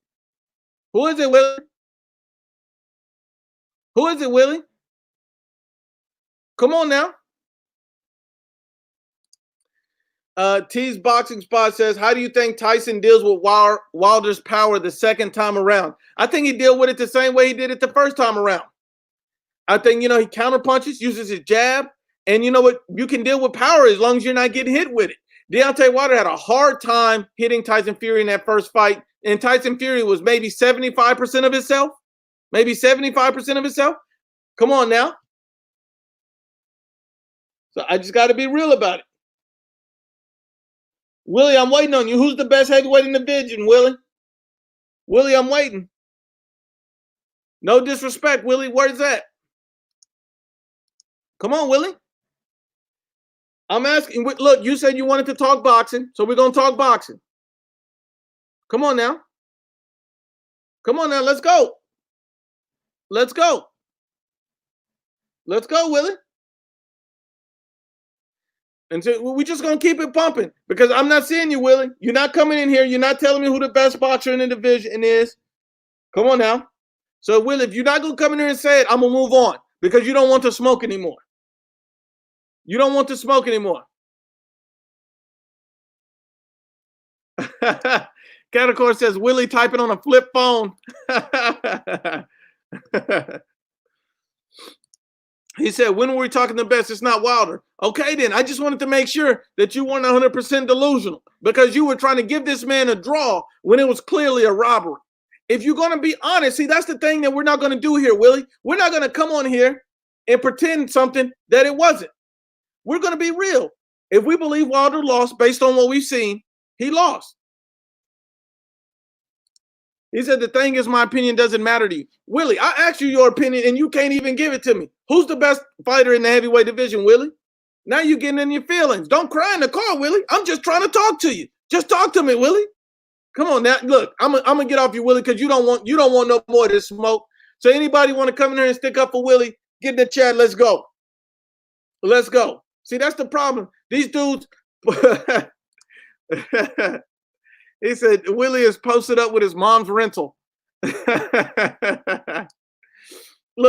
Who is it, Willie? Who is it, Willie? Come on now. T's Boxing Spot says, how do you think Tyson deals with Wilder's power the second time around? I think he dealt with it the same way he did it the first time around. I think, he counterpunches, uses his jab, and you know what? You can deal with power as long as you're not getting hit with it. Deontay Wilder had a hard time hitting Tyson Fury in that first fight, and Tyson Fury was maybe 75% of himself. Maybe 75% of himself. Come on now. So I just got to be real about it. Willie, I'm waiting on you. Who's the best heavyweight in the division, Willie? Willie, I'm waiting. No disrespect, Willie. Where's that? Come on, Willie. I'm asking. Look, you said you wanted to talk boxing, so we're going to talk boxing. Come on now. Come on now. Let's go. Let's go. Let's go, Willie. And so we're just going to keep it pumping because I'm not seeing you, Willie. You're not coming in here. You're not telling me who the best boxer in the division is. Come on now. So, Willie, if you're not going to come in here and say it, I'm going to move on because you don't want to smoke anymore. You don't want to smoke anymore. Catacor says, Willie typing on a flip phone. He said, when were we talking the best? It's not Wilder. Okay, then. I just wanted to make sure that you weren't 100% delusional because you were trying to give this man a draw when it was clearly a robbery. If you're going to be honest, see, that's the thing that we're not going to do here, Willie. We're not going to come on here and pretend something that it wasn't. We're going to be real. If we believe Wilder lost based on what we've seen, he lost. He said, the thing is, my opinion doesn't matter to you. Willie, I asked you your opinion, and you can't even give it to me. Who's the best fighter in the heavyweight division, Willie? Now you're getting in your feelings. Don't cry in the car, Willie. I'm just trying to talk to you. Just talk to me, Willie. Come on now. Look, I'm gonna get off you, Willie, because you don't want no more of this smoke. So anybody want to come in here and stick up for Willie, get in the chat. Let's go. Let's go. See, that's the problem. These dudes. He said Willie is posted up with his mom's rental. Look,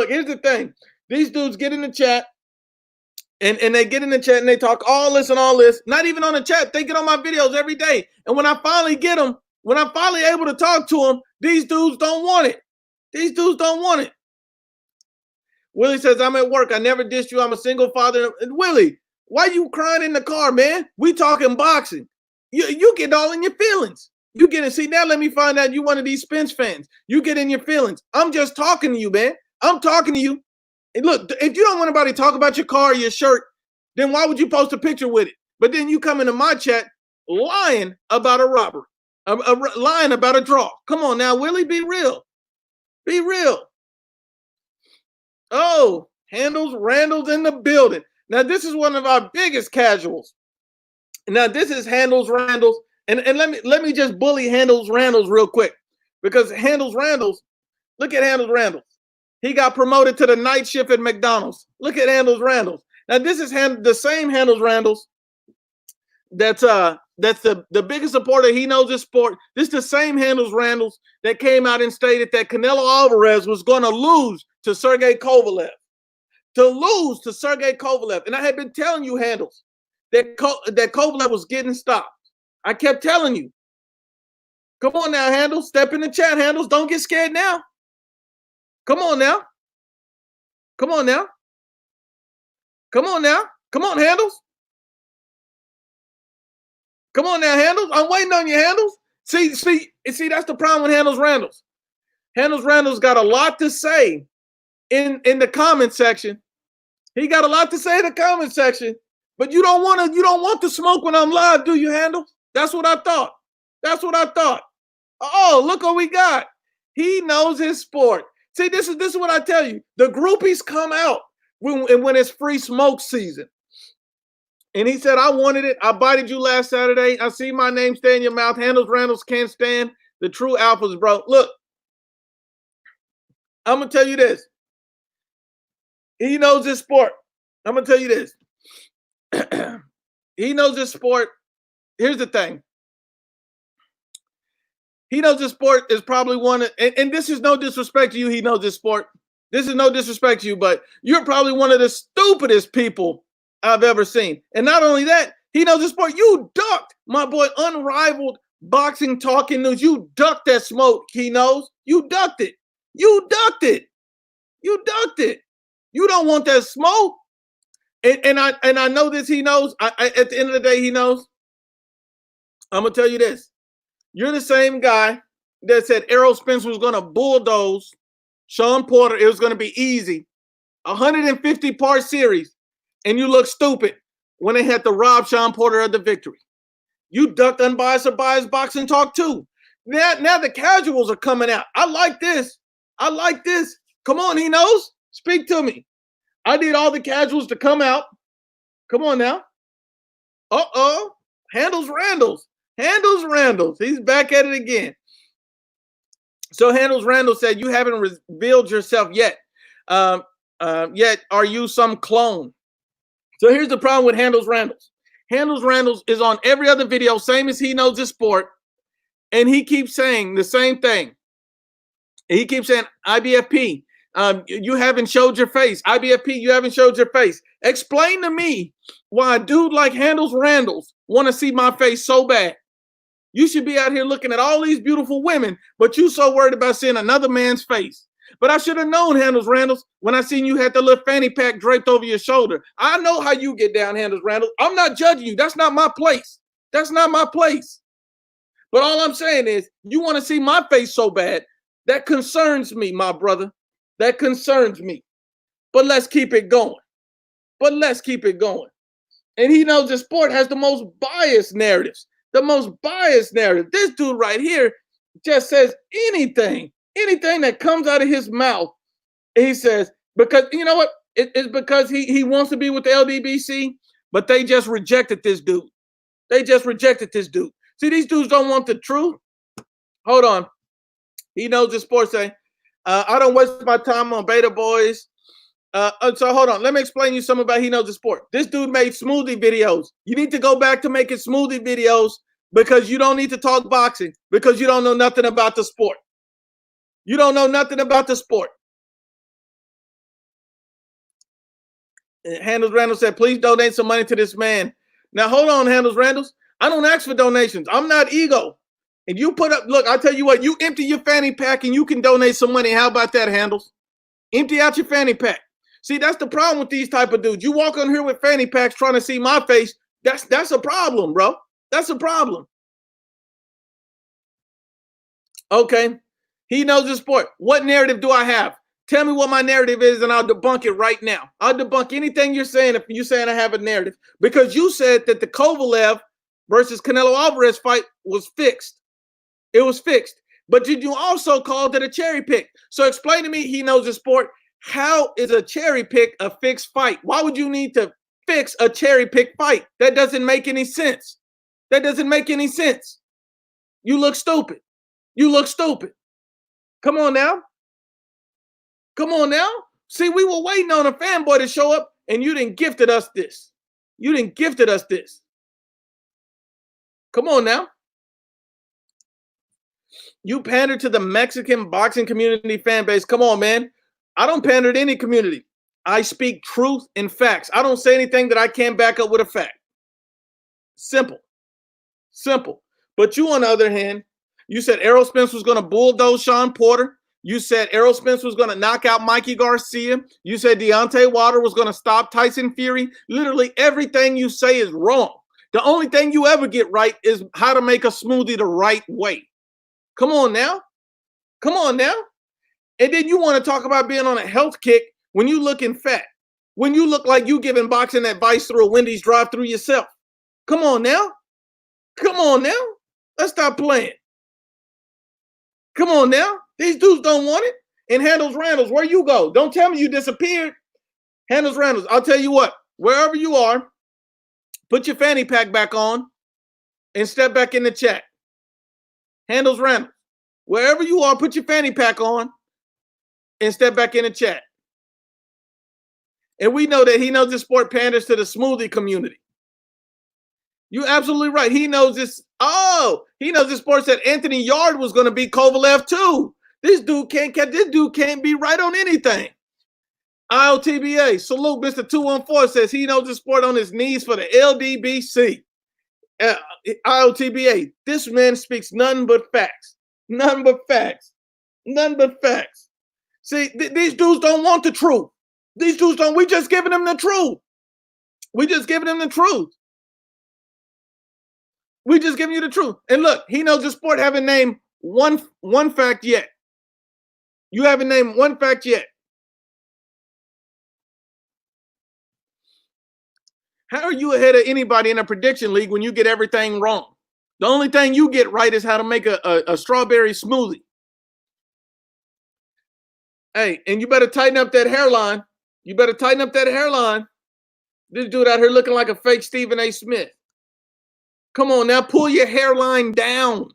here's the thing. These dudes get in the chat and they get in the chat and they talk all this and all this. Not even on the chat. They get on my videos every day. And when I finally get them, when I'm finally able to talk to them, these dudes don't want it. These dudes don't want it. Willie says, I'm at work. I never dissed you. I'm a single father. And Willie, why you crying in the car, man? We talking boxing. You get all in your feelings. You get see now. Let me find out you one of these Spence fans. You get in your feelings. I'm just talking to you, man. I'm talking to you. And look, if you don't want anybody to talk about your car or your shirt, then why would you post a picture with it? But then you come into my chat lying about a robbery, lying about a draw. Come on now, Willie, be real. Be real. Oh, Randall's in the building. Now, this is one of our biggest casuals. Now, this is Randall's. And let me just bully Randall's real quick. Because Randall's, look at Randall's. He got promoted to the night shift at McDonald's. Look at Randall's. Now, this is the same Randall's that's the biggest supporter. He knows this sport. This is the same Randall's that came out and stated that Canelo Alvarez was going to lose to Sergey Kovalev. To lose to Sergey Kovalev. And I had been telling you, Handles, that Kovalev was getting stopped. I kept telling you. Come on now, Handles. Step in the chat, Handles. Don't get scared now. Come on now. Come on now. Come on now. Come on, Handles. Come on now, Handles. I'm waiting on you, Handles. See, that's the problem with Randall's. Randall's got a lot to say in the comment section. He got a lot to say in the comment section, but you don't want to smoke when I'm live, do you, Handles? That's what I thought. That's what I thought. Oh, look what we got. He knows his sport. See, this is what I tell you. The groupies come out when it's free smoke season. And he said, I wanted it. I bited you last Saturday. I see my name stay in your mouth. Randall's can't stand the true alphas, bro. Look, I'm going to tell you this. He knows his sport. I'm going to tell you this. He knows his sport. Here's the thing. He knows this sport is probably one of, and this is no disrespect to you. He knows this sport. This is no disrespect to you, but you're probably one of the stupidest people I've ever seen. And not only that, he knows this sport. You ducked, my boy, unrivaled boxing talking news. You ducked that smoke. He knows. You ducked it. You ducked it. You ducked it. You don't want that smoke. And I know this. He knows. At the end of the day, he knows. I'm gonna tell you this. You're the same guy that said Errol Spence was gonna bulldoze Sean Porter. It was gonna be easy. 150-part series, and you look stupid when they had to rob Sean Porter of the victory. You ducked unbiased or biased boxing talk too. Now the casuals are coming out. I like this. I like this. Come on, he knows. Speak to me. I need all the casuals to come out. Come on now. Handles Randles. Handles Randles. He's back at it again. So Handles Randall said, you haven't revealed yourself yet. Yet are you some clone? So here's the problem with Handles Randles. Handles Randles is on every other video, same as he knows the sport. And he keeps saying the same thing. He keeps saying, IBFP, you haven't showed your face. IBFP, you haven't showed your face. Explain to me why a dude like Handles Randles want to see my face so bad. You should be out here looking at all these beautiful women, but you so worried about seeing another man's face. But I should have known, Handles Randles, when I seen you had the little fanny pack draped over your shoulder. I know how you get down, Handles Randles. I'm not judging you. That's not my place. That's not my place. But all I'm saying is, you want to see my face so bad. That concerns me, my brother. That concerns me. But let's keep it going. But let's keep it going. And he knows the sport has the most biased narratives. The most biased narrative. This dude right here just says anything that comes out of his mouth. He says, because you know what? It's because he wants to be with the LDBC, but they just rejected this dude. They just rejected this dude. See, these dudes don't want the truth. Hold on. He knows the sport say, I don't waste my time on beta boys. So hold on. Let me explain you something about he knows the sport. This dude made smoothie videos. You need to go back to making smoothie videos because you don't need to talk boxing because you don't know nothing about the sport. You don't know nothing about the sport. Handles Randall said, please donate some money to this man. Now, hold on, Handles Randall. I don't ask for donations. I'm not ego. And you put up, look, I'll tell you what, you empty your fanny pack and you can donate some money. How about that, Handles? Empty out your fanny pack. See, that's the problem with these type of dudes. You walk on here with fanny packs trying to see my face. That's a problem, bro. That's a problem. Okay. He knows the sport. What narrative do I have? Tell me what my narrative is and I'll debunk it right now. I'll debunk anything you're saying if you're saying I have a narrative. Because you said that the Kovalev versus Canelo Alvarez fight was fixed. It was fixed. But did you also call it a cherry pick? So explain to me, he knows the sport. How is a cherry pick a fixed fight? Why would you need to fix a cherry pick fight? That doesn't make any sense. That doesn't make any sense. You look stupid. You look stupid. Come on now. Come on now. See, we were waiting on a fanboy to show up and you didn't gifted us this. You didn't gifted us this. Come on now. You pander to the Mexican boxing community fan base. Come on, man. I don't pander to any community. I speak truth and facts. I don't say anything that I can't back up with a fact. Simple. Simple. But you, on the other hand, you said Errol Spence was going to bulldoze Sean Porter. You said Errol Spence was going to knock out Mikey Garcia. You said Deontay Wilder was going to stop Tyson Fury. Literally everything you say is wrong. The only thing you ever get right is how to make a smoothie the right way. Come on now. Come on now. And then you want to talk about being on a health kick when you looking fat. When you look like you giving boxing advice through a Wendy's drive-through yourself. Come on now. Come on now. Let's stop playing. Come on now. These dudes don't want it. And Handles Randles, where you go? Don't tell me you disappeared. Handles Randles, I'll tell you what. Wherever you are, put your fanny pack back on and step back in the chat. Handles Randles, wherever you are, put your fanny pack on and step back in the chat. And we know that he knows this sport panders to the smoothie community. You're absolutely right. He knows this. Oh, He knows the sport said Anthony Yard was going to beat Kovalev too. This dude can't catch. This dude can't be right on anything. IOTBA, salute Mr. 214 says he knows the sport on his knees for the LDBC. IOTBA, this man speaks none but facts. None but facts. None but facts. See, these dudes don't want the truth. These dudes don't. We just giving them the truth. We just giving them the truth. We just giving you the truth. And look, he knows the sport haven't named one fact yet. You haven't named one fact yet. How are you ahead of anybody in a prediction league when you get everything wrong? The only thing you get right is how to make a strawberry smoothie. Hey, and you better tighten up that hairline. You better tighten up that hairline. This dude out here looking like a fake Stephen A. Smith. Come on now, pull your hairline down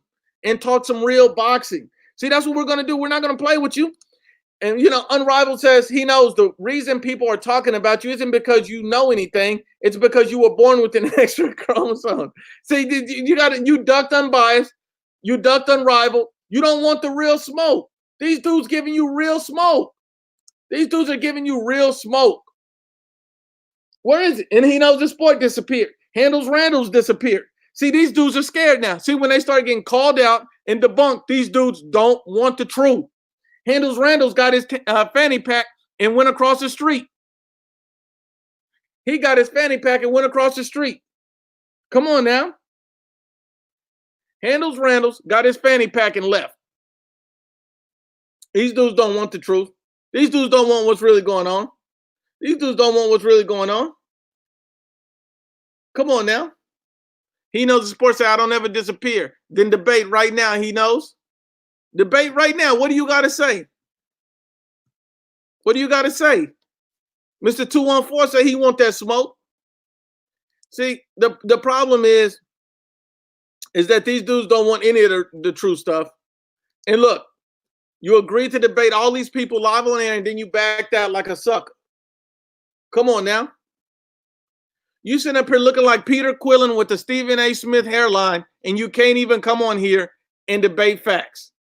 and talk some real boxing. See, that's what we're going to do. We're not going to play with you. And, you know, Unrivaled says he knows the reason people are talking about you isn't because you know anything. It's because you were born with an extra chromosome. See, you ducked Unbiased. You ducked Unrivaled. You don't want the real smoke. These dudes giving you real smoke. These dudes are giving you real smoke. Where is it? And he knows the sport disappeared. Randall's disappeared. See, these dudes are scared now. See, when they start getting called out and debunked, these dudes don't want the truth. Randall's got his fanny pack and went across the street. He got his fanny pack and went across the street. Come on now. Randall's got his fanny pack and left. These dudes don't want the truth. These dudes don't want what's really going on. These dudes don't want what's really going on. Come on now. He knows the sport say I don't ever disappear. Then debate right now. He knows. Debate right now. What do you got to say? What do you got to say? Mr. 214 say he want that smoke. See, the problem is that these dudes don't want any of the true stuff. And look, you agreed to debate all these people live on air and then you backed out like a sucker. Come on now. You sitting up here looking like Peter Quillen with the Stephen A. Smith hairline, and you can't even come on here and debate facts.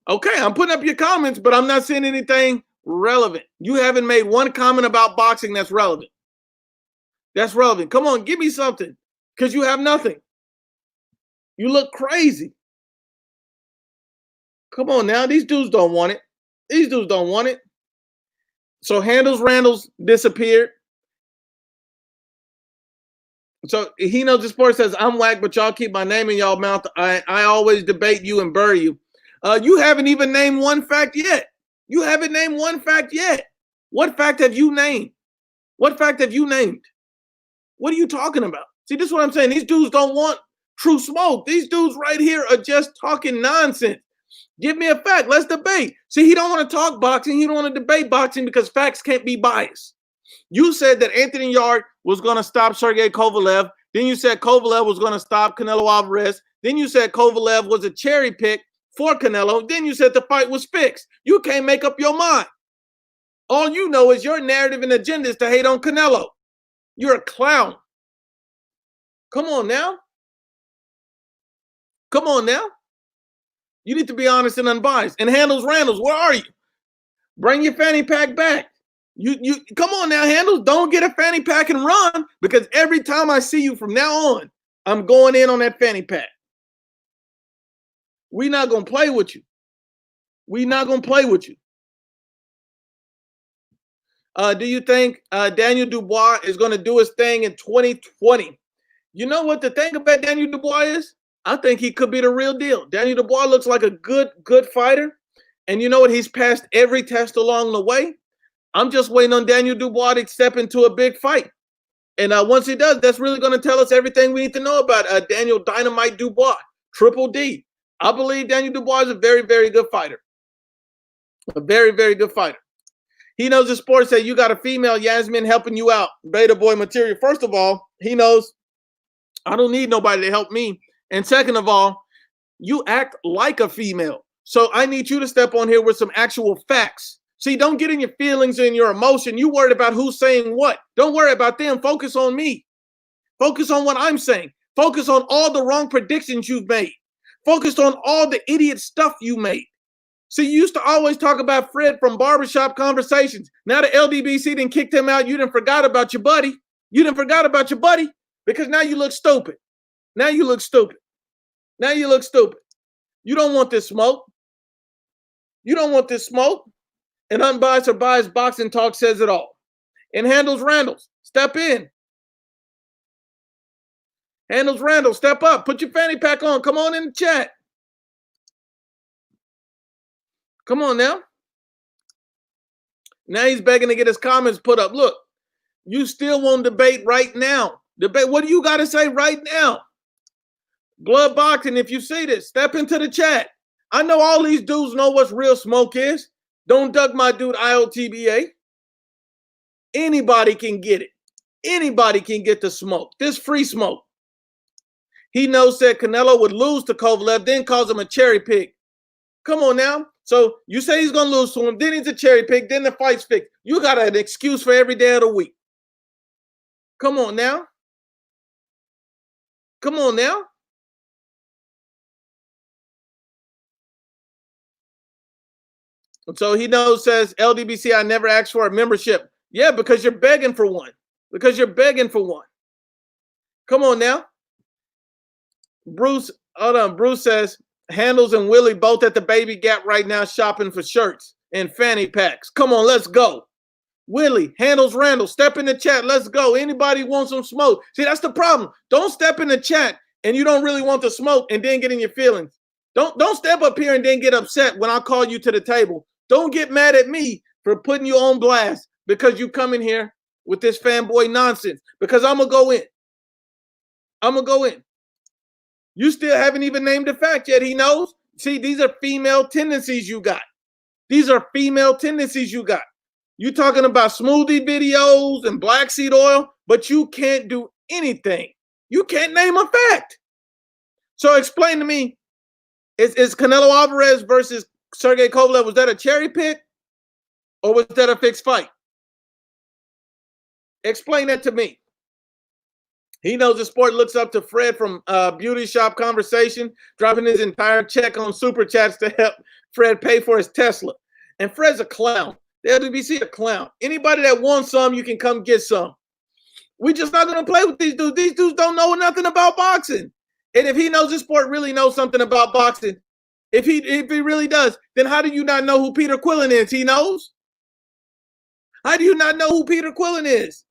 Okay, I'm putting up your comments, but I'm not saying anything relevant. You haven't made one comment about boxing that's relevant. That's relevant. Come on, give me something, because you have nothing. You look crazy. Come on now, these dudes don't want it. These dudes don't want it. So Randall's disappeared. So he knows the sport says I'm whack, but y'all keep my name in y'all mouth. I always debate you and bury you. You haven't even named one fact yet. You haven't named one fact yet. What fact have you named? What fact have you named? What are you talking about? See, this is what I'm saying. These dudes don't want true smoke. These dudes right here are just talking nonsense. Give me a fact. Let's debate. See, he don't want to talk boxing. He don't want to debate boxing because facts can't be biased. You said that Anthony Yard was going to stop Sergey Kovalev. Then you said Kovalev was going to stop Canelo Alvarez. Then you said Kovalev was a cherry pick for Canelo. Then you said the fight was fixed. You can't make up your mind. All you know is your narrative and agenda is to hate on Canelo. You're a clown. Come on now. Come on now. You need to be honest and unbiased. And Randall's, where are you? Bring your fanny pack back. You come on now, Handles. Don't get a fanny pack and run, because every time I see you from now on, I'm going in on that fanny pack. We're not gonna play with you. We're not gonna play with you. Do you think Daniel Dubois is gonna do his thing in 2020? You know what the thing about Daniel Dubois is? I think he could be the real deal. Daniel Dubois looks like a good fighter. And you know what? He's passed every test along the way. I'm just waiting on Daniel Dubois to step into a big fight. And once he does, that's really going to tell us everything we need to know about Daniel Dynamite Dubois, Triple D. I believe Daniel Dubois is a very, very good fighter. A very, very good fighter. He knows the sport say you got a female Yasmin helping you out. Beta boy material. First of all, he knows I don't need nobody to help me. And second of all, you act like a female. So I need you to step on here with some actual facts. See, don't get in your feelings and your emotion. You worried about who's saying what. Don't worry about them. Focus on me. Focus on what I'm saying. Focus on all the wrong predictions you've made. Focus on all the idiot stuff you made. See, you used to always talk about Fred from barbershop conversations. Now the LDBC done kicked him out. You done forgot about your buddy. You done forgot about your buddy because now you look stupid. Now you look stupid. Now you look stupid. You don't want this smoke. You don't want this smoke. And Unbiased or Biased Boxing Talk says it all. And Handles Randles, step in. Handles Randall, step up. Put your fanny pack on. Come on in the chat. Come on now. Now he's begging to get his comments put up. Look, you still won't debate right now. Debate. What do you got to say right now? Glove boxing, if you see this, step into the chat. I know all these dudes know what real smoke is. Don't duck my dude IOTBA. Anybody can get it. Anybody can get the smoke. This free smoke. He knows that Canelo would lose to Kovalev, then calls him a cherry pick. Come on now. So you say he's going to lose to him, then he's a cherry pick, then the fight's fixed. You got an excuse for every day of the week. Come on now. Come on now. So he knows, says, LDBC, I never asked for a membership. Yeah, because you're begging for one. Because you're begging for one. Come on now. Bruce, hold on. Bruce says, Handles and Willie both at the Baby Gap right now shopping for shirts and fanny packs. Come on, let's go. Willie, Handles, Randall, step in the chat. Let's go. Anybody want some smoke? See, that's the problem. Don't step in the chat and you don't really want the smoke and then get in your feelings. Don't step up here and then get upset when I call you to the table. Don't get mad at me for putting you on blast because you come in here with this fanboy nonsense. Because I'm going to go in. I'm going to go in. You still haven't even named the fact yet. He knows. See, these are female tendencies you got. These are female tendencies you got. You talking about smoothie videos and black seed oil, but you can't do anything. You can't name a fact. So explain to me, is Canelo Alvarez versus Sergey Kovalev, was that a cherry pick or was that a fixed fight? Explain that to me. He knows the sport, looks up to Fred from Beauty Shop Conversation, dropping his entire check on Super Chats to help Fred pay for his Tesla. And Fred's a clown. The LWBC a clown. Anybody that wants some, you can come get some. We're just not going to play with these dudes. These dudes don't know nothing about boxing. And if he knows this sport really knows something about boxing, if he really does, then how do you not know who Peter Quillen is? He knows? How do you not know who Peter Quillen is?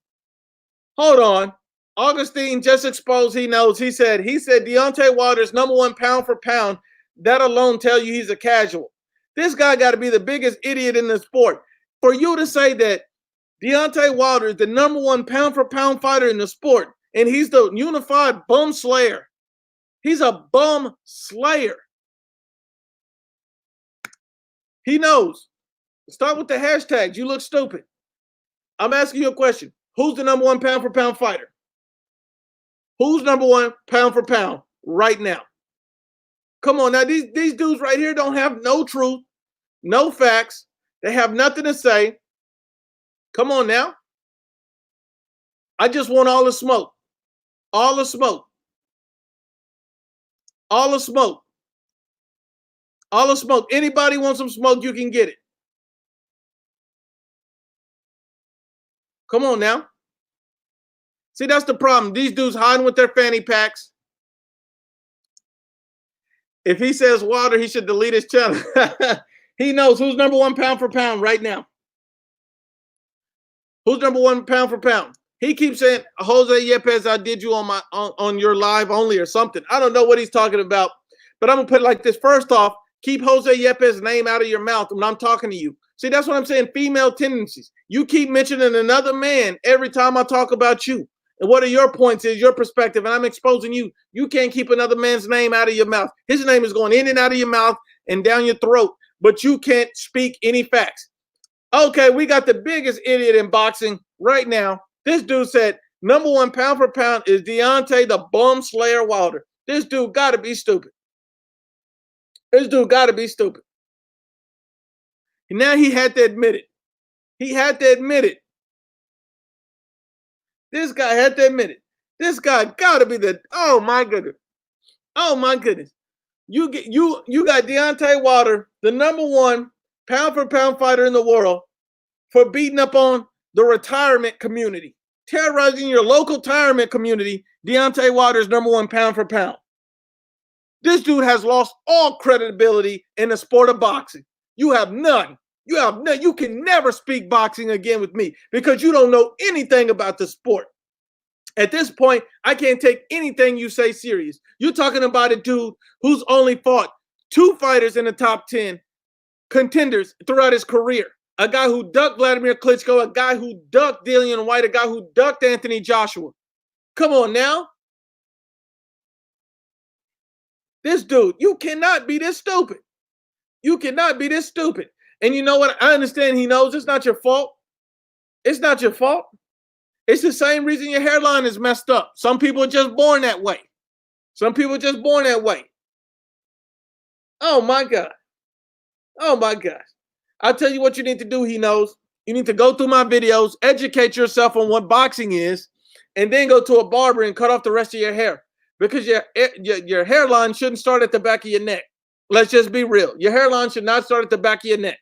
Hold on. Augustine just exposed he knows. He said Deontay Wilder's #1 pound for pound. That alone tell you he's a casual. This guy got to be the biggest idiot in the sport. For you to say that Deontay Wilder is the #1 pound for pound fighter in the sport, and he's the unified bum slayer. He's a bum slayer. He knows. Start with the hashtags. You look stupid. I'm asking you a question. Who's the #1 pound for pound fighter? Who's #1 pound for pound right now? Come on now, these dudes right here don't have no truth, no facts. They have nothing to say. Come on now. I just want all the smoke. All the smoke. All the smoke. All the smoke. Anybody want some smoke, you can get it. Come on now. See, that's the problem. These dudes hiding with their fanny packs. If he says Wilder, he should delete his channel. He knows who's #1 pound for pound right now. Who's #1 pound for pound? He keeps saying, Jose Yepes, I did you on your live only or something. I don't know what he's talking about, but I'm going to put it like this. First off, keep Jose Yepes' name out of your mouth when I'm talking to you. See, that's what I'm saying, female tendencies. You keep mentioning another man every time I talk about you. And what are your points is your perspective, and I'm exposing you. You can't keep another man's name out of your mouth. His name is going in and out of your mouth and down your throat, but you can't speak any facts. Okay, we got the biggest idiot in boxing right now. This dude said #1 pound for pound is Deontay the Bum Slayer Wilder. This dude got to be stupid. This dude got to be stupid. And now he had to admit it. He had to admit it. This guy had to admit it. This guy gotta be the, oh my goodness. Oh my goodness. You got Deontay Wilder, the #1 pound for pound fighter in the world, for beating up on the retirement community, terrorizing your local retirement community. Deontay Wilder is #1 pound for pound. This dude has lost all credibility in the sport of boxing. You have none. You have none. You can never speak boxing again with me because you don't know anything about the sport. At this point, I can't take anything you say serious. You're talking about a dude who's only fought 2 fighters in the top 10 contenders throughout his career. A guy who ducked Vladimir Klitschko, a guy who ducked Dillian White, a guy who ducked Anthony Joshua. Come on now. This dude, you cannot be this stupid. You cannot be this stupid. And you know what? I understand he knows it's not your fault. It's not your fault. It's the same reason your hairline is messed up. Some people are just born that way. Some people are just born that way. Oh my God. Oh my gosh. I'll tell you what you need to do, he knows. You need to go through my videos, educate yourself on what boxing is, and then go to a barber and cut off the rest of your hair. Because your hairline shouldn't start at the back of your neck. Let's just be real. Your hairline should not start at the back of your neck.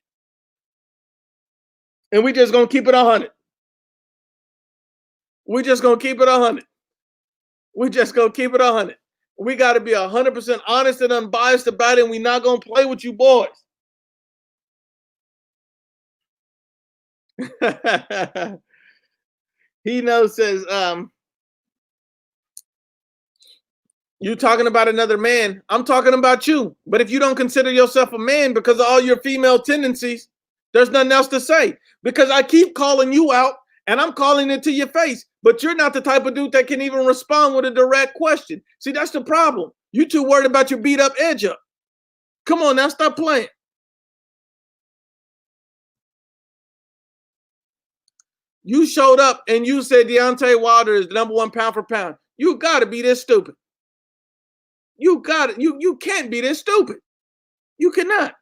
And we just going to keep it 100. We just going to keep it 100. We just going to keep it 100. We got to be 100% honest and unbiased about it, and we're not going to play with you boys. He knows, says, you talking about another man. I'm talking about you. But if you don't consider yourself a man because of all your female tendencies, there's nothing else to say. Because I keep calling you out and I'm calling it to your face. But you're not the type of dude that can even respond with a direct question. See, that's the problem. You too worried about your beat up edge up. Come on now, stop playing. You showed up and you said Deontay Wilder is the #1 pound for pound. You got to be this stupid. You got it. You can't be this stupid. You cannot.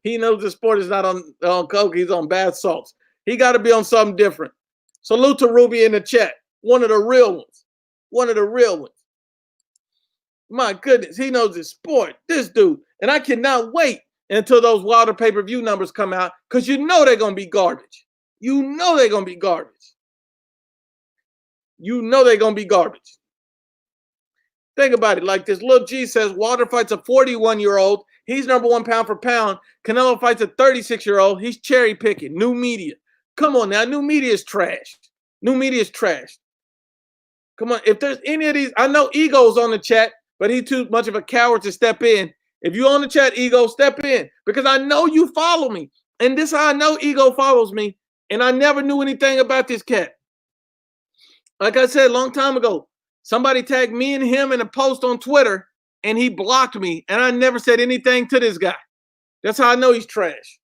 He knows the sport is not on coke. He's on bath salts. He got to be on something different. Salute to Ruby in the chat. One of the real ones. One of the real ones. My goodness, he knows his sport. This dude. And I cannot wait until those Wilder pay-per-view numbers come out because you know they're going to be garbage. You know they're going to be garbage. You know they're going to be garbage. Think about it like this. Lil G says Wilder fights a 41-year-old. He's #1 pound for pound. Canelo fights a 36-year-old. He's cherry picking. New media. Come on now. New media is trash. New media is trash. Come on. If there's any of these, I know Ego's on the chat, but he's too much of a coward to step in. If you're on the chat, Ego, step in because I know you follow me. And this is how I know Ego follows me. And I never knew anything about this cat. Like I said a long time ago, somebody tagged me and him in a post on Twitter and he blocked me. And I never said anything to this guy. That's how I know he's trash.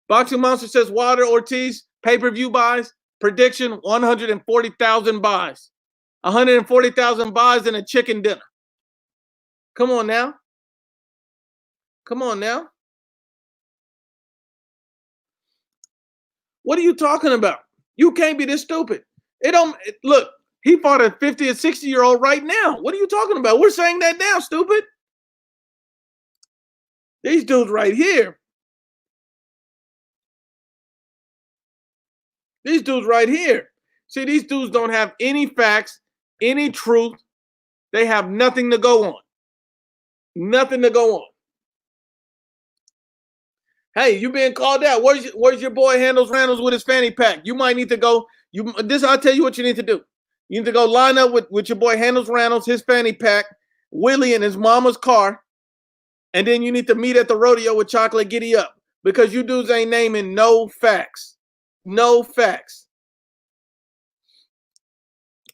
Boxing Monster says Wilder Ortiz pay-per-view buys. Prediction 140,000 buys. 140,000 buys and a chicken dinner. Come on now. Come on now. What are you talking about? You can't be this stupid. Look, he fought a 50 or 60-year-old right now. What are you talking about? We're saying that now, stupid. These dudes right here. These dudes right here. See, these dudes don't have any facts, any truth. They have nothing to go on. Nothing to go on. Hey, you being called out. Where's your boy Handles Randles with his fanny pack? You might need to go. I'll tell you what you need to do. You need to go line up with your boy Handles Randles, his fanny pack, Willie in his mama's car, and then you need to meet at the rodeo with Chocolate Giddy Up because you dudes ain't naming no facts. No facts.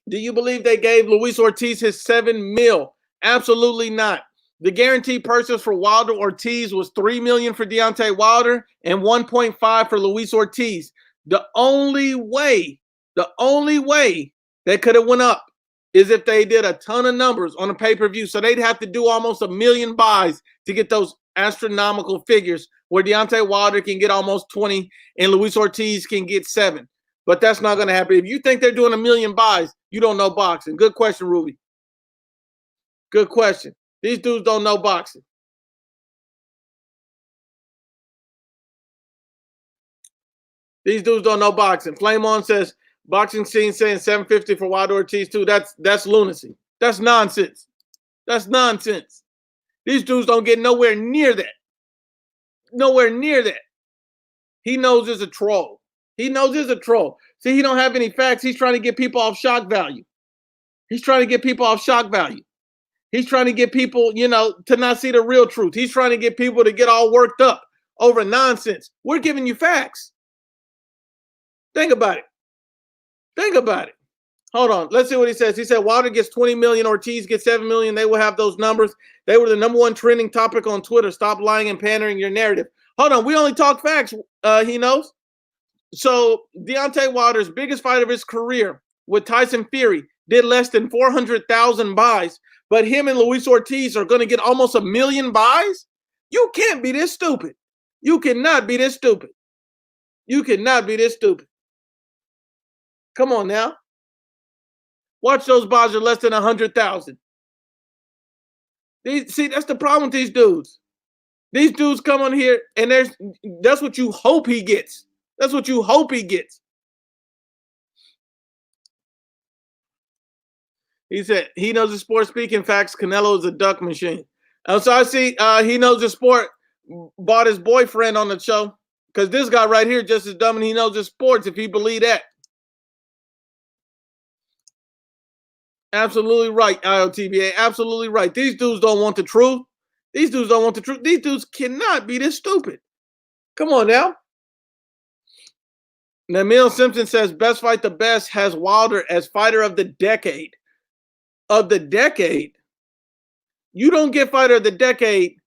Do you believe they gave Luis Ortiz his $7 million? Absolutely not. The guaranteed purchase for Wilder Ortiz was $3 million for Deontay Wilder and $1.5 million for Luis Ortiz. The only way they could have went up is if they did a ton of numbers on a pay-per-view. So they'd have to do almost 1 million buys to get those astronomical figures where Deontay Wilder can get almost 20 and Luis Ortiz can get 7. But that's not going to happen. If you think they're doing 1 million buys, you don't know boxing. Good question, Ruby. Good question. These dudes don't know boxing. These dudes don't know boxing. Flame On says, boxing scene saying 750 for Wilder Ortiz too. That's lunacy. That's nonsense. That's nonsense. These dudes don't get nowhere near that. Nowhere near that. He knows it's a troll. He knows it's a troll. See, he don't have any facts. He's trying to get people off shock value. He's trying to get people off shock value. He's trying to get people, to not see the real truth. He's trying to get people to get all worked up over nonsense. We're giving you facts. Think about it. Think about it. Hold on. Let's see what he says. He said Wilder gets 20 million, Ortiz gets 7 million. They will have those numbers. They were the #1 trending topic on Twitter. Stop lying and pandering your narrative. Hold on. We only talk facts, he knows. So Deontay Wilder's biggest fight of his career with Tyson Fury did less than 400,000 buys, but him and Luis Ortiz are going to get almost 1 million buys? You can't be this stupid. You cannot be this stupid. You cannot be this stupid. Come on now. Watch those buys are less than 100,000. See, that's the problem with these dudes. These dudes come on here and that's what you hope he gets. That's what you hope he gets. He said he knows the sport. Speaking facts, Canelo is a duck machine. So I see he knows the sport. Bought his boyfriend on the show because this guy right here just as dumb and he knows the sports if he believe that. Absolutely right, IOTVA. Absolutely right. These dudes don't want the truth. These dudes don't want the truth. These dudes cannot be this stupid. Come on now. Namil Simpson says, best fight the best has Wilder as fighter of the decade. Of the decade? You don't get fighter of the decade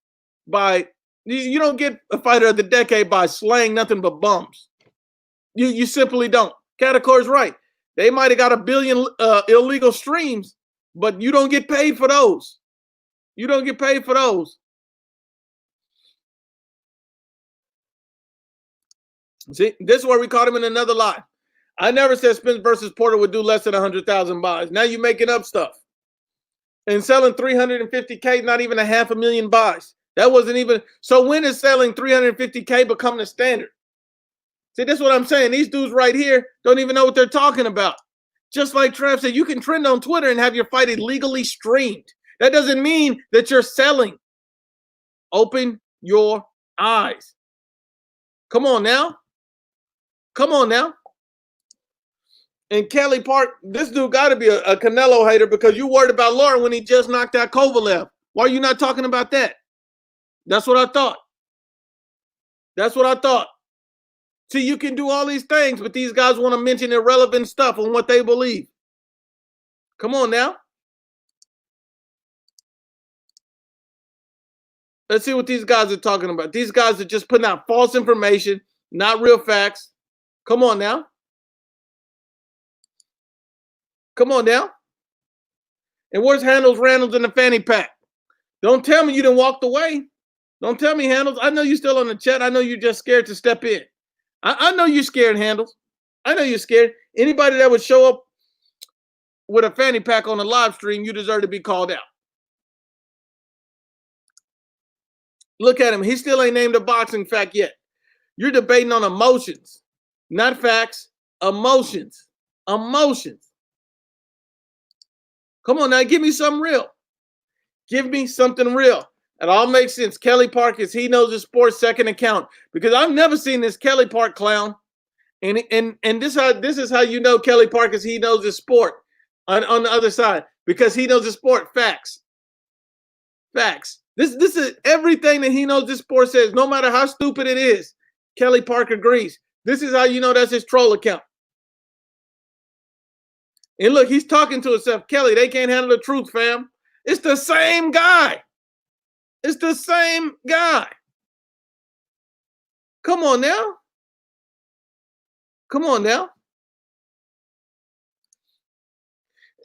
by, you don't get a fighter of the decade by slaying nothing but bums. You simply don't. Catacor's right. They might have got 1 billion illegal streams, but you don't get paid for those. You don't get paid for those. See, this is where we caught him in another lie. I never said Spence versus Porter would do less than 100,000 buys. Now you're making up stuff. And selling 350K, not even 500,000 buys. That wasn't even. So when is selling 350K become the standard? See, that's what I'm saying. These dudes right here don't even know what they're talking about. Just like Trav said, you can trend on Twitter and have your fight illegally streamed. That doesn't mean that you're selling. Open your eyes. Come on now. Come on now. And Kelly Park, this dude got to be a Canelo hater because you worried about Lauren when he just knocked out Kovalev. Why are you not talking about that? That's what I thought. That's what I thought. See, you can do all these things, but these guys want to mention irrelevant stuff on what they believe. Come on now. Let's see what these guys are talking about. These guys are just putting out false information, not real facts. Come on now. Come on now. And where's Handles, Randles, and the fanny pack? Don't tell me you done walked away. Don't tell me, Handles. I know you're still on the chat. I know you're just scared to step in. I know you're scared, Handles. I know you're scared. Anybody that would show up with a fanny pack on a live stream, you deserve to be called out. Look at him. He still ain't named a boxing fact yet. You're debating on emotions, not facts. Emotions. Emotions. Come on now, give me something real. Give me something real. It all makes sense. Kelly Park is he knows his sports second account because I've never seen this Kelly Park clown. And this is how you know Kelly Park is he knows his sport on the other side because he knows his sport. Facts. Facts. This is everything that he knows this sport says. No matter how stupid it is, Kelly Park agrees. This is how you know that's his troll account. And look, he's talking to himself. Kelly, they can't handle the truth, fam. It's the same guy. It's the same guy. Come on now. Come on now.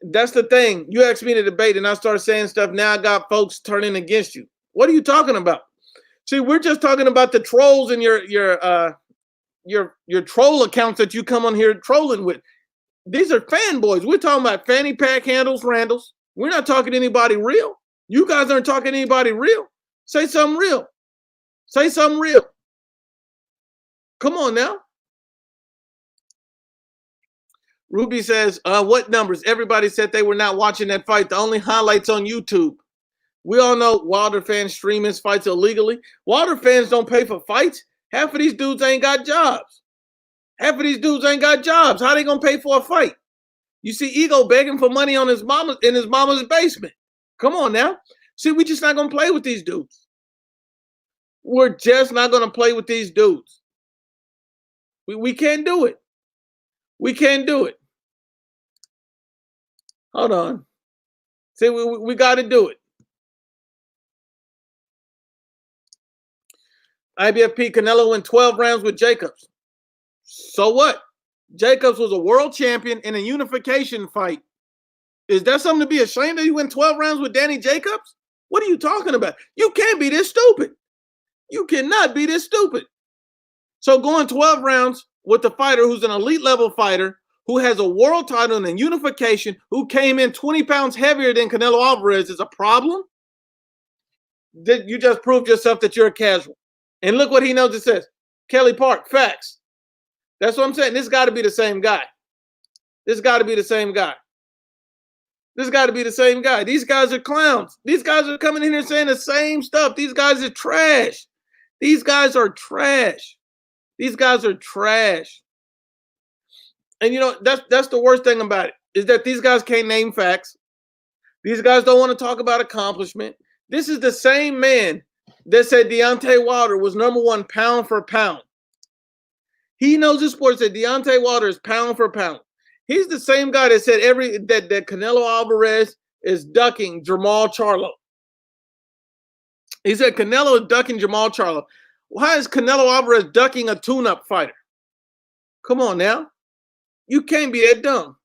That's the thing. You asked me to debate and I started saying stuff. Now I got folks turning against you. What are you talking about? See, we're just talking about the trolls and your troll accounts that you come on here trolling with. These are fanboys. We're talking about fanny pack handles, Randalls. We're not talking to anybody real. You guys aren't talking to anybody real. Say something real. Say something real. Come on now. Ruby says, what numbers? Everybody said they were not watching that fight. The only highlights on YouTube. We all know Wilder fans stream his fights illegally. Wilder fans don't pay for fights. Half of these dudes ain't got jobs. Half of these dudes ain't got jobs. How they gonna pay for a fight? You see Ego begging for money on his mama in his mama's basement. Come on now. See, we just not gonna play with these dudes. We're just not gonna play with these dudes. We can't do it. We can't do it. Hold on. See, we got to do it. IBFP Canelo went 12 rounds with Jacobs. So what? Jacobs was a world champion in a unification fight. Is that something to be ashamed of? You went 12 rounds with Danny Jacobs? What are you talking about? You can't be this stupid. You cannot be this stupid. So going 12 rounds with the fighter who's an elite level fighter, who has a world title in unification, who came in 20 pounds heavier than Canelo Alvarez is a problem? You just proved yourself that you're a casual. And look what he knows it says. Kelly Park, facts. That's what I'm saying. This got to be the same guy. This got to be the same guy. This got to be the same guy. These guys are clowns. These guys are coming in here saying the same stuff. These guys are trash. These guys are trash. These guys are trash. And you know, that's the worst thing about it, is that these guys can't name facts. These guys don't want to talk about accomplishment. This is the same man that said Deontay Wilder was #1 pound for pound. He knows his sport, said Deontay Wilder is pound for pound. He's the same guy that said that Canelo Alvarez is ducking Jamal Charlo. He said Canelo is ducking Jamal Charlo. Why is Canelo Alvarez ducking a tune-up fighter? Come on now. You can't be that dumb.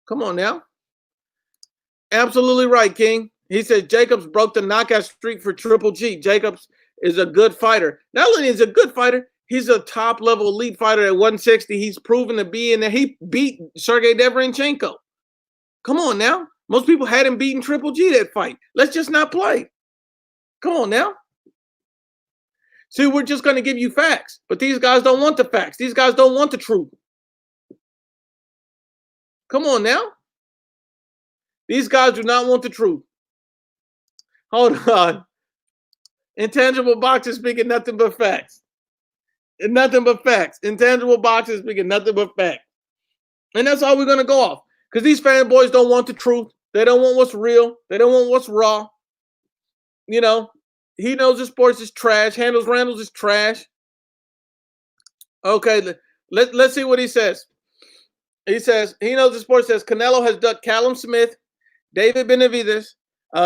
Come on now. Absolutely right, King. He said Jacobs broke the knockout streak for Triple G. Jacobs is a good fighter. Not only is he a good fighter, he's a top-level elite fighter at 160. He's proven to be in there. He beat Sergey Deverenchenko. Come on now. Most people had him beating Triple G that fight. Let's just not play. Come on now. See, we're just going to give you facts, but these guys don't want the facts. These guys don't want the truth. Come on now. These guys do not want the truth. Hold on. Intangible boxers speaking nothing but facts. And nothing but facts. Intangible boxers speaking nothing but facts. And that's all we're going to go off. Because these fanboys don't want the truth. They don't want what's real. They don't want what's raw. You know, he knows the sports is trash. Randalls is trash. Okay, let's see what he says. He says, he knows the sports says Canelo has ducked Callum Smith, David Benavidez,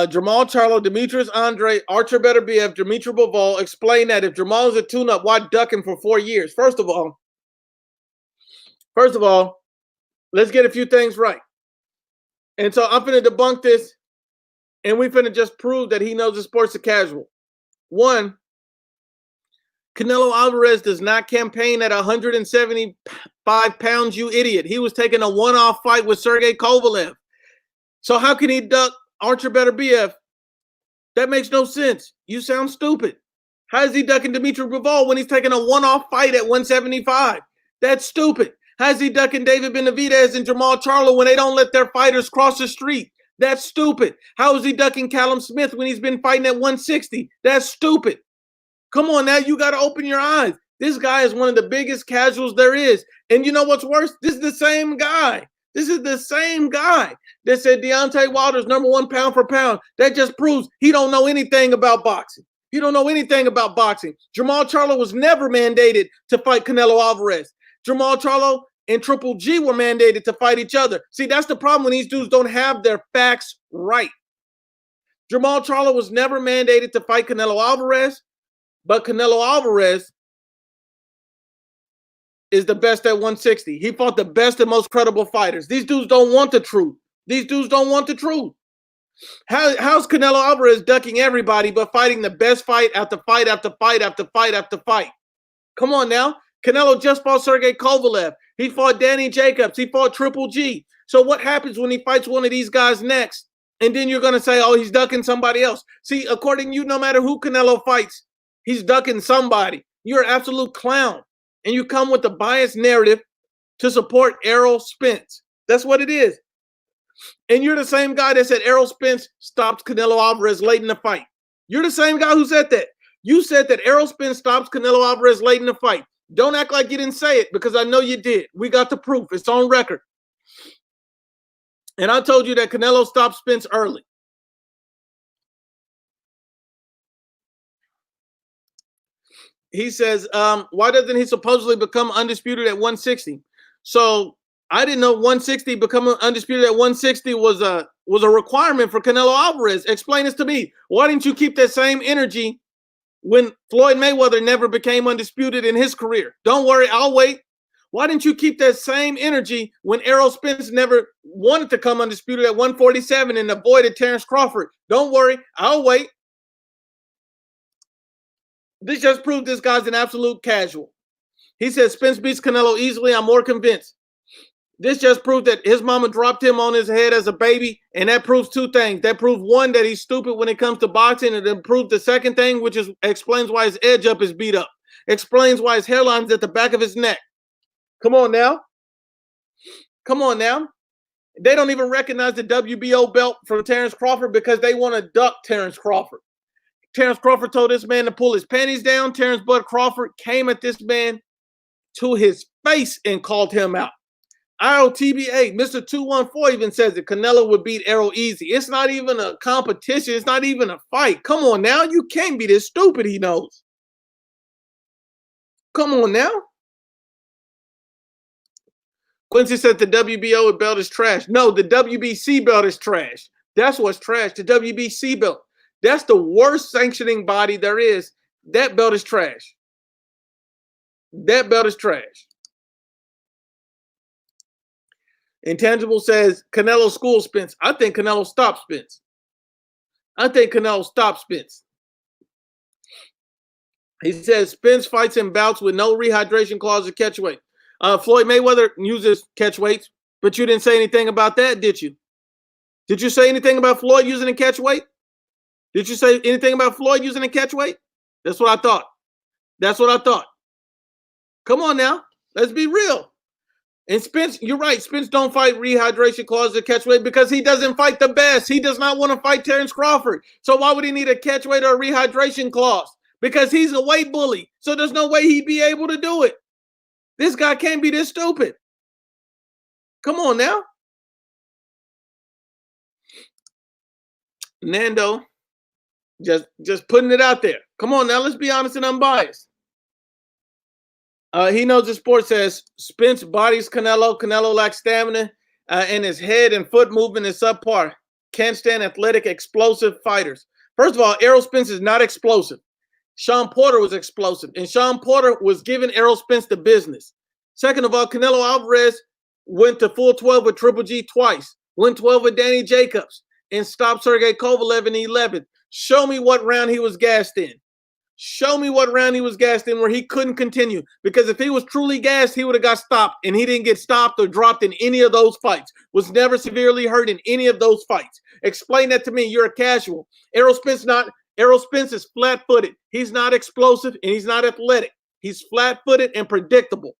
Jamal Charlo, Demetrius Andre, Archer Beterbiev, Dimitri Bivol. Explain that. If Jamal is a tune-up, why duck him for 4 years? First of all, let's get a few things right. And so I'm finna debunk this, and we finna just prove that he knows the sports are casual. One, Canelo Alvarez does not campaign at 175 pounds, you idiot. He was taking a one-off fight with Sergey Kovalev. So how can he duck Archer Beterbiev? That makes no sense. You sound stupid. How is he ducking Dimitri Bivol when he's taking a one-off fight at 175? That's stupid. How is he ducking David Benavidez and Jamal Charlo when they don't let their fighters cross the street? That's stupid. How is he ducking Callum Smith when he's been fighting at 160? That's stupid. Come on now, you got to open your eyes. This guy is one of the biggest casuals there is. And you know what's worse? This is the same guy. This is the same guy that said Deontay Wilder's #1 pound for pound. That just proves he don't know anything about boxing. He don't know anything about boxing. Jamal Charlo was never mandated to fight Canelo Alvarez. Jamal Charlo and Triple G were mandated to fight each other. See, that's the problem when these dudes don't have their facts right. Jamal Charlo was never mandated to fight Canelo Alvarez, but Canelo Alvarez is the best at 160. He fought the best and most credible fighters. These dudes don't want the truth. These dudes don't want the truth. How's Canelo Alvarez ducking everybody but fighting the best fight after fight after fight after fight after fight? Come on now. Canelo just fought Sergey Kovalev. He fought Danny Jacobs. He fought Triple G. So what happens when he fights one of these guys next? And then you're going to say, oh, he's ducking somebody else. See, according to you, no matter who Canelo fights, he's ducking somebody. You're an absolute clown. And you come with a biased narrative to support Errol Spence. That's what it is. And you're the same guy that said Errol Spence stopped Canelo Alvarez late in the fight. You're the same guy who said that. You said that Errol Spence stops Canelo Alvarez late in the fight. Don't act like you didn't say it, because I know you did. We got the proof. It's on record. And I told you that Canelo stopped Spence early. He says, why doesn't he supposedly become undisputed at 160? So I didn't know 160 becoming undisputed at 160 was a requirement for Canelo Alvarez. Explain this to me. Why didn't you keep that same energy when Floyd Mayweather never became undisputed in his career? Don't worry, I'll wait. Why didn't you keep that same energy when Errol Spence never wanted to come undisputed at 147 and avoided Terrence Crawford? Don't worry, I'll wait. This just proved this guy's an absolute casual. He says Spence beats Canelo easily. I'm more convinced. This just proved that his mama dropped him on his head as a baby, and that proves two things. That proves, one, that he's stupid when it comes to boxing, and then proved the second thing, which is explains why his edge up is beat up. Explains why his hairline's at the back of his neck. Come on now. Come on now. They don't even recognize the WBO belt from Terrence Crawford because they want to duck Terrence Crawford. Terrence Crawford told this man to pull his panties down. Terrence Bud Crawford came at this man to his face and called him out. IOTBA, Mr. 214 even says that Canelo would beat Errol easy. It's not even a competition. It's not even a fight. Come on now. You can't be this stupid, he knows. Come on now. Quincy said the WBO belt is trash. No, the WBC belt is trash. That's what's trash. The WBC belt. That's the worst sanctioning body there is. That belt is trash. That belt is trash. Intangible says Canelo school Spence. I think Canelo stopped Spence. I think Canelo stopped Spence. He says Spence fights in bouts with no rehydration clause or catch weight. Floyd Mayweather uses catch weights, but you didn't say anything about that, did you? Did you say anything about Floyd using a catch weight? Did you say anything about Floyd using a catch weight? That's what I thought. That's what I thought. Come on now. Let's be real. And Spence, you're right. Spence don't fight rehydration clause or catch weight because he doesn't fight the best. He does not want to fight Terrence Crawford. So why would he need a catch weight or a rehydration clause? Because he's a weight bully. So there's no way he'd be able to do it. This guy can't be this stupid. Come on now. Nando, just putting it out there. Come on now, let's be honest and unbiased. He knows the sport says Spence bodies Canelo. Canelo lacks stamina, and his head and foot movement is subpar. Can't stand athletic, explosive fighters. First of all, Errol Spence is not explosive. Sean Porter was explosive, and Sean Porter was giving Errol Spence the business. Second of all, Canelo Alvarez went to full 12 with Triple G twice, went 12 with Danny Jacobs, and stopped Sergey Kovalev in the 11th. Show me what round he was gassed in. Show me what round he was gassed in where he couldn't continue. Because if he was truly gassed, he would have got stopped, and he didn't get stopped or dropped in any of those fights. Was never severely hurt in any of those fights. Explain that to me. You're a casual. Errol Spence is flat-footed. He's not explosive, and he's not athletic. He's flat-footed and predictable.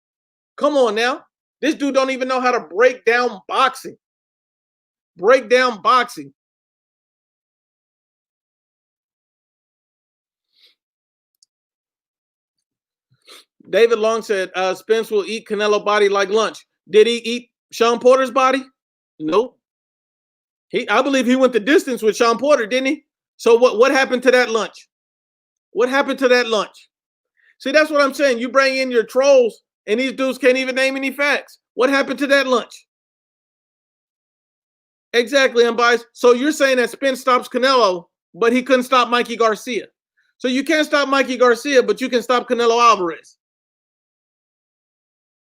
Come on now. This dude don't even know how to break down boxing. Break down boxing. David Long said, Spence will eat Canelo body like lunch. Did he eat Sean Porter's body? Nope. I believe he went the distance with Sean Porter, didn't he? So what happened to that lunch? What happened to that lunch? See, that's what I'm saying. You bring in your trolls, and these dudes can't even name any facts. What happened to that lunch? Exactly, Unbiased. So you're saying that Spence stops Canelo, but he couldn't stop Mikey Garcia. So you can't stop Mikey Garcia, but you can stop Canelo Alvarez.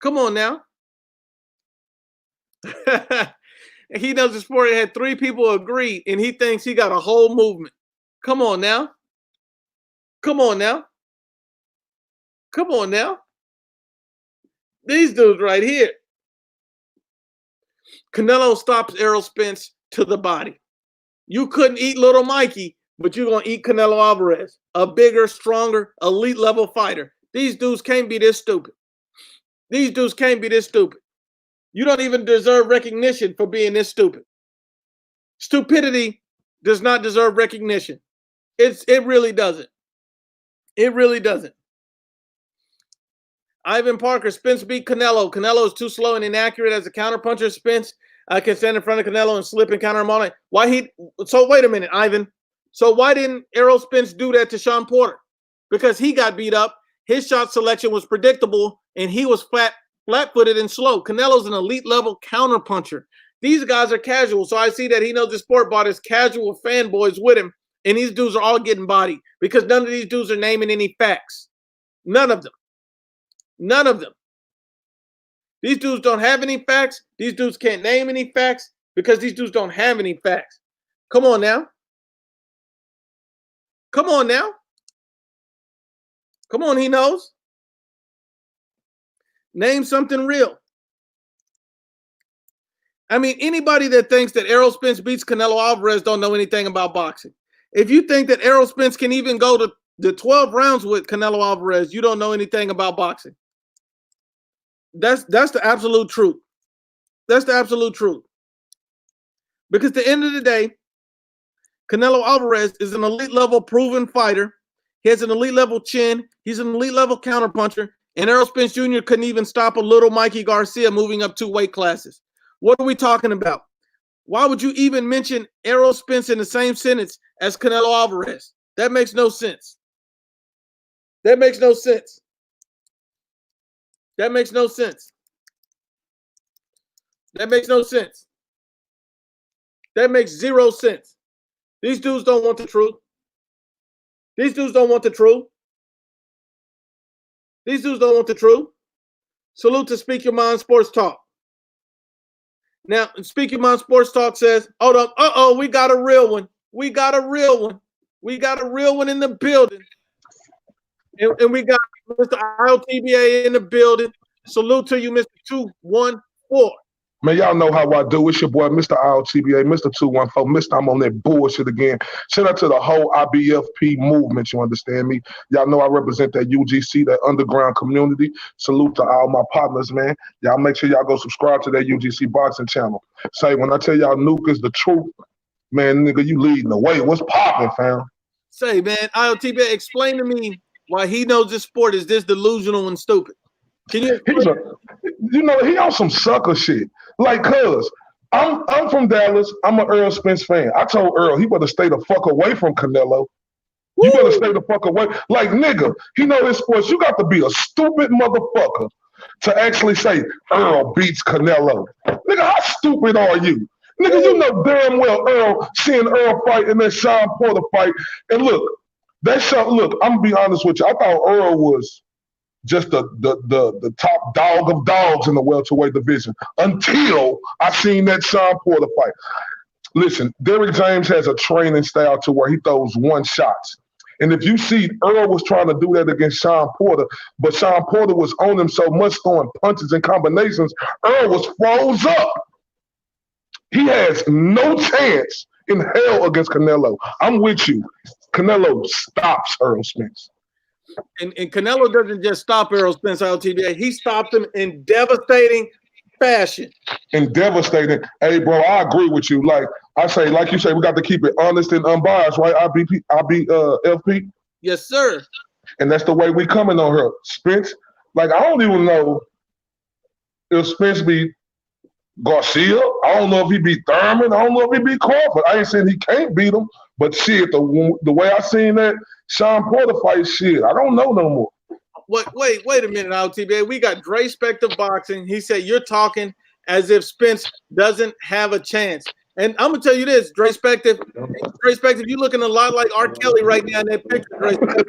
Come on now. And he knows the sport had 3 people agree, and he thinks he got a whole movement. Come on now. Come on now. Come on now. These dudes right here. Canelo stops Errol Spence to the body. You couldn't eat little Mikey, but you're going to eat Canelo Alvarez, a bigger, stronger, elite level fighter. These dudes can't be this stupid. These dudes can't be this stupid. You don't even deserve recognition for being this stupid. Stupidity does not deserve recognition. It really doesn't. It really doesn't. Ivan Parker, Spence beat Canelo. Canelo is too slow and inaccurate as a counterpuncher. Spence can stand in front of Canelo and slip and counter him all night. So wait a minute, Ivan. So why didn't Errol Spence do that to Sean Porter? Because he got beat up. His shot selection was predictable, and he was flat-footed and slow. Canelo's an elite level counterpuncher. These guys are casual, so I see that he knows the sport, brought his casual fanboys with him, and these dudes are all getting bodied because none of these dudes are naming any facts. None of them. None of them. These dudes don't have any facts. These dudes can't name any facts because these dudes don't have any facts. Come on now. Come on now. Come on, he knows. Name something real. I mean, anybody that thinks that Errol Spence beats Canelo Alvarez don't know anything about boxing. If you think that Errol Spence can even go to the 12 rounds with Canelo Alvarez, you don't know anything about boxing. That's the absolute truth. That's the absolute truth. Because at the end of the day, Canelo Alvarez is an elite level proven fighter. He has an elite level chin. He's an elite level counterpuncher. And Errol Spence Jr. couldn't even stop a little Mikey Garcia moving up 2 weight classes. What are we talking about? Why would you even mention Errol Spence in the same sentence as Canelo Alvarez? That makes no sense. That makes no sense. That makes no sense. That makes no sense. That makes 0 sense. These dudes don't want the truth. These dudes don't want the truth. These dudes don't want the truth. Salute to Speak Your Mind Sports Talk. Now, Speak Your Mind Sports Talk says, hold up, we got a real one. We got a real one. We got a real one in the building. And we got Mr. ILTBA in the building. Salute to you, Mr. 214. Man, y'all know how I do. It's your boy, Mr. ILTBA, Mr. 214. Mr. I'm on that bullshit again. Shout out to the whole IBFP movement, you understand me? Y'all know I represent that UGC, that underground community. Salute to all my partners, man. Y'all make sure y'all go subscribe to that UGC boxing channel. Say, when I tell y'all Nuke is the truth, man, nigga, you leading the way. What's popping, fam? Say, man, ILTBA, explain to me why he knows this sport is this delusional and stupid. Can you explain? He on some sucker shit. Like, cuz, I'm from Dallas. I'm an Errol Spence fan. I told Earl he better stay the fuck away from Canelo. You better stay the fuck away. Like, nigga, he know this sports. You got to be a stupid motherfucker to actually say Earl beats Canelo. Nigga, how stupid are you? Nigga, you know damn well seeing Earl fight and that Sean Porter fight. And look, look, I'm gonna be honest with you. I thought Earl was just the top dog of dogs in the welterweight division until I seen that Sean Porter fight. Listen, Derrick James has a training style to where he throws one shots. And if you see, Earl was trying to do that against Sean Porter, but Sean Porter was on him so much, throwing punches and combinations, Earl was froze up. He has no chance in hell against Canelo. I'm with you. Canelo stops Errol Spence. And Canelo doesn't just stop Errol Spence, LTBA. He stopped him in devastating fashion. In devastating. Hey, bro, I agree with you. Like you say, we got to keep it honest and unbiased, right? IBFP? Yes, sir. And that's the way we coming on her. Spence, like, I don't even know if Spence beat Garcia. I don't know if he beat Thurman. I don't know if he beat Crawford. I ain't saying he can't beat him. But shit, the way I seen that Sean Porter fight, shit, I don't know no more. Wait a minute, LTBA. We got Dre Spector boxing. He said you're talking as if Spence doesn't have a chance. And I'm gonna tell you this, Dre Spector, you're looking a lot like R. Kelly right now in that picture, Dre Spector.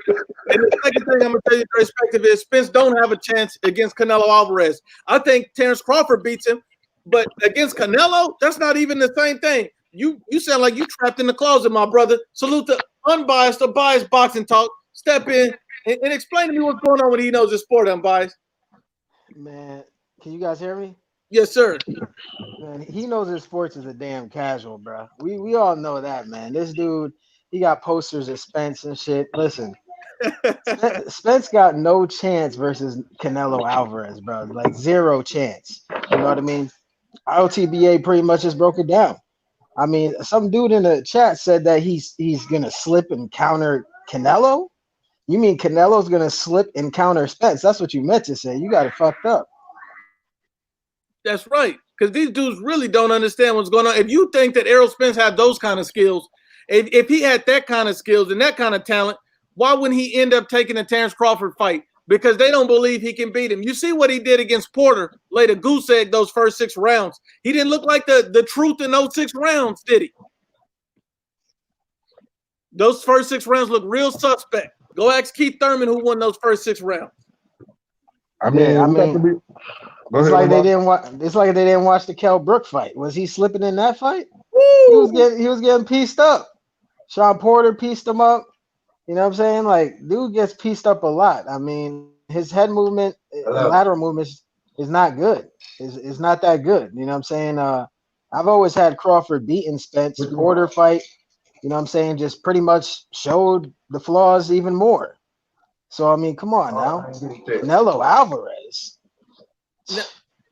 And the second thing I'm gonna tell you, Dre Spector, is Spence don't have a chance against Canelo Alvarez. I think Terrence Crawford beats him. But against Canelo, that's not even the same thing. You sound like you trapped in the closet, my brother. Salute to Unbiased or Biased Boxing Talk. Step in and explain to me what's going on when he knows his sport, Unbiased. Man, can you guys hear me? Yes, sir. Man, he knows his sports is a damn casual, bro. We all know that, man. This dude, he got posters of Spence and shit. Listen, Spence got no chance versus Canelo Alvarez, bro. Like zero chance. You know what I mean? LTBA pretty much just broke it down. I mean, some dude in the chat said that he's gonna slip and counter Canelo. You mean Canelo's gonna slip and counter Spence? That's what you meant to say. You got it fucked up. That's right. Because these dudes really don't understand what's going on. If you think that Errol Spence had those kind of skills, if he had that kind of skills and that kind of talent, why wouldn't he end up taking the Terrence Crawford fight? Because they don't believe he can beat him. You see what he did against Porter, laid a goose egg those first 6 rounds. He didn't look like the truth in those 6 rounds, did he? Those first 6 rounds look real suspect. Go ask Keith Thurman who won those first 6 rounds. It's like they didn't watch. It's like they didn't watch the Kell Brook fight. Was he slipping in that fight? Woo! He was getting pieced up. Sean Porter pieced him up. You know what I'm saying? Like, dude gets pieced up a lot. I mean, his head movement, lateral movement is not good. It's not that good. You know what I'm saying? I've always had Crawford beating Spence. Porter fight, you know what I'm saying, just pretty much showed the flaws even more. So, I mean, come on now. Canelo Alvarez.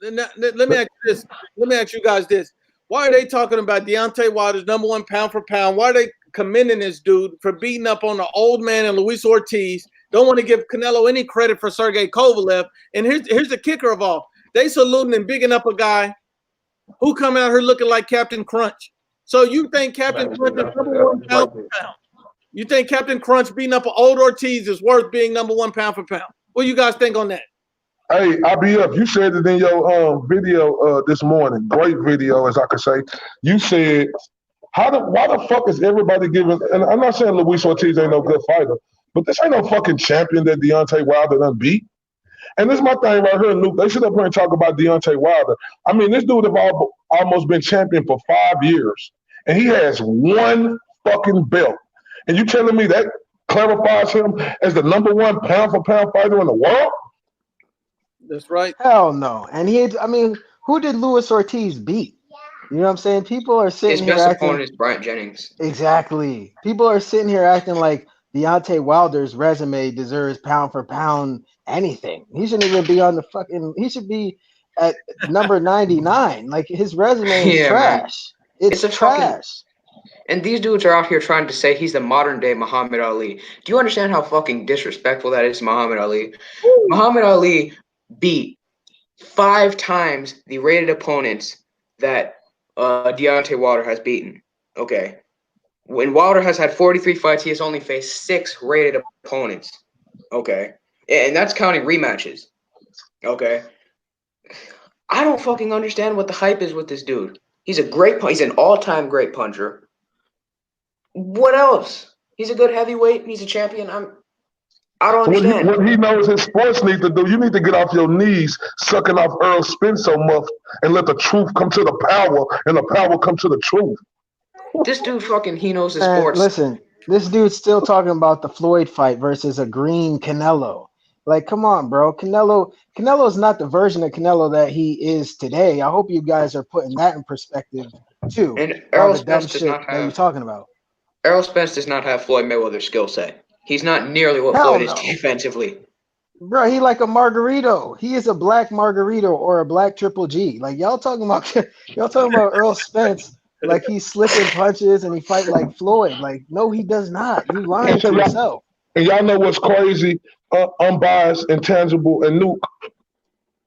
Now, let me ask you this. Let me ask you guys this. Why are they talking about Deontay Wilder's #1 pound for pound? Why are they commending this dude for beating up on the old man and Luis Ortiz? Don't want to give Canelo any credit for Sergey Kovalev. And here's the kicker of all. They saluting and bigging up a guy who come out here looking like Captain Crunch. So you think Captain Crunch is #1 pound for pound? You think Captain Crunch beating up an old Ortiz is worth being #1 pound for pound? What do you guys think on that? Hey, IBF, you said it in your video this morning. Great video, as I could say. You said, why the fuck is everybody giving, and I'm not saying Luis Ortiz ain't no good fighter, but this ain't no fucking champion that Deontay Wilder done beat. And this is my thing right here, Luke. They should up here and talk about Deontay Wilder. I mean, this dude have almost been champion for 5 years, and he has 1 fucking belt. And you telling me that clarifies him as the #1 pound for pound fighter in the world? That's right. Hell no. And who did Luis Ortiz beat? You know what I'm saying? People are sitting here his best acting. opponent is Bryant Jennings. Exactly. People are sitting here acting like Deontay Wilder's resume deserves pound for pound anything. He shouldn't even be on the fucking. He should be at number 99. Like, his resume is trash. Man. It's trash. And these dudes are out here trying to say he's the modern day Muhammad Ali. Do you understand how fucking disrespectful that is to Muhammad Ali? Ooh. Muhammad Ali beat 5 times the rated opponents that Deontay Wilder has beaten. Okay. When Wilder has had 43 fights, he has only faced 6 rated opponents. Okay. And that's counting rematches. Okay. I don't fucking understand what the hype is with this dude. He's he's an all-time great puncher. What else? He's a good heavyweight. He's a champion. I don't understand. What he knows his sports need to do, you need to get off your knees sucking off Errol Spence so much and let the truth come to the power and the power come to the truth. This dude he knows his sports. Listen, this dude's still talking about the Floyd fight versus a green Canelo. Like, come on, bro. Canelo is not the version of Canelo that he is today. I hope you guys are putting that in perspective too. And Errol Spence does not that you're talking about. Errol Spence does not have Floyd Mayweather's skill set. He's not nearly what Floyd is defensively. Bro, he like a Margarito. He is a black Margarito or a black Triple G. Like, y'all talking about Errol Spence like he's slipping punches and he fight like Floyd. Like, no, he does not. You lying to yourself. And y'all know what's crazy? Unbiased, intangible, and Nuke.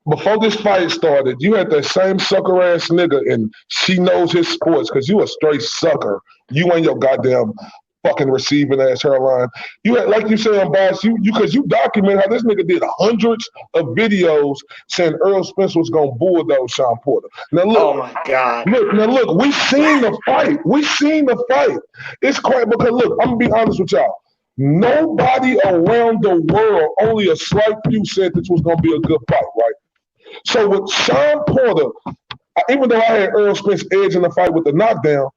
Before this fight started, you had that same sucker ass nigga, and she knows his sports because you a straight sucker. You and your goddamn fucking receiving ass hairline. You had, like you said, Unbiased, because you document how this nigga did hundreds of videos saying Errol Spence was gonna bulldoze Sean Porter. Now look, oh my God. Look, we seen the fight. It's crazy because look, I'm gonna be honest with y'all. Nobody around the world, only a slight few said this was gonna be a good fight, right? So with Sean Porter, even though I had Errol Spence edge in the fight with the knockdown,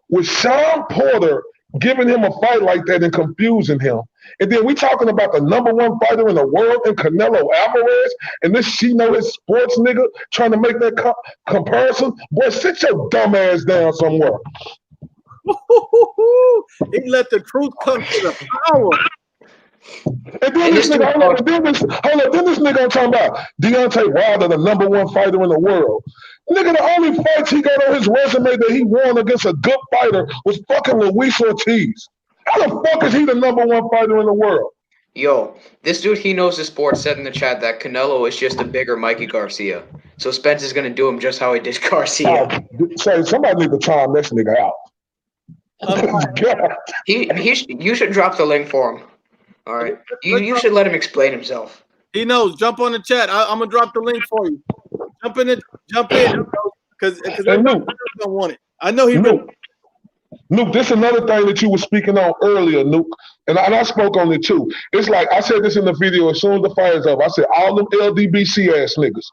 with Sean Porter giving him a fight like that and confusing him. And then we talking about the #1 fighter in the world in Canelo Alvarez, and this she know his sports nigga trying to make that comparison. Boy, sit your dumb ass down somewhere. He let the truth come to the power. And then this nigga, hold up, then this nigga I'm talking about Deontay Wilder, the #1 fighter in the world. Nigga, the only fights he got on his resume that he won against a good fighter was fucking Luis Ortiz. How the fuck is he the #1 fighter in the world? Yo, this dude, he knows the sport, said in the chat that Canelo is just a bigger Mikey Garcia. So Spence is going to do him just how he did Garcia. Say, somebody need to time this nigga out. You should drop the link for him. All right. You should let him explain himself. He knows. Jump on the chat. I'm going to drop the link for you. Jump in. Because everybody don't want it. I know he will. Nuke, this is another thing that you were speaking on earlier, Nuke, and I spoke on it too. It's like, I said this in the video as soon as the fire's up. I said, all them LDBC ass niggas,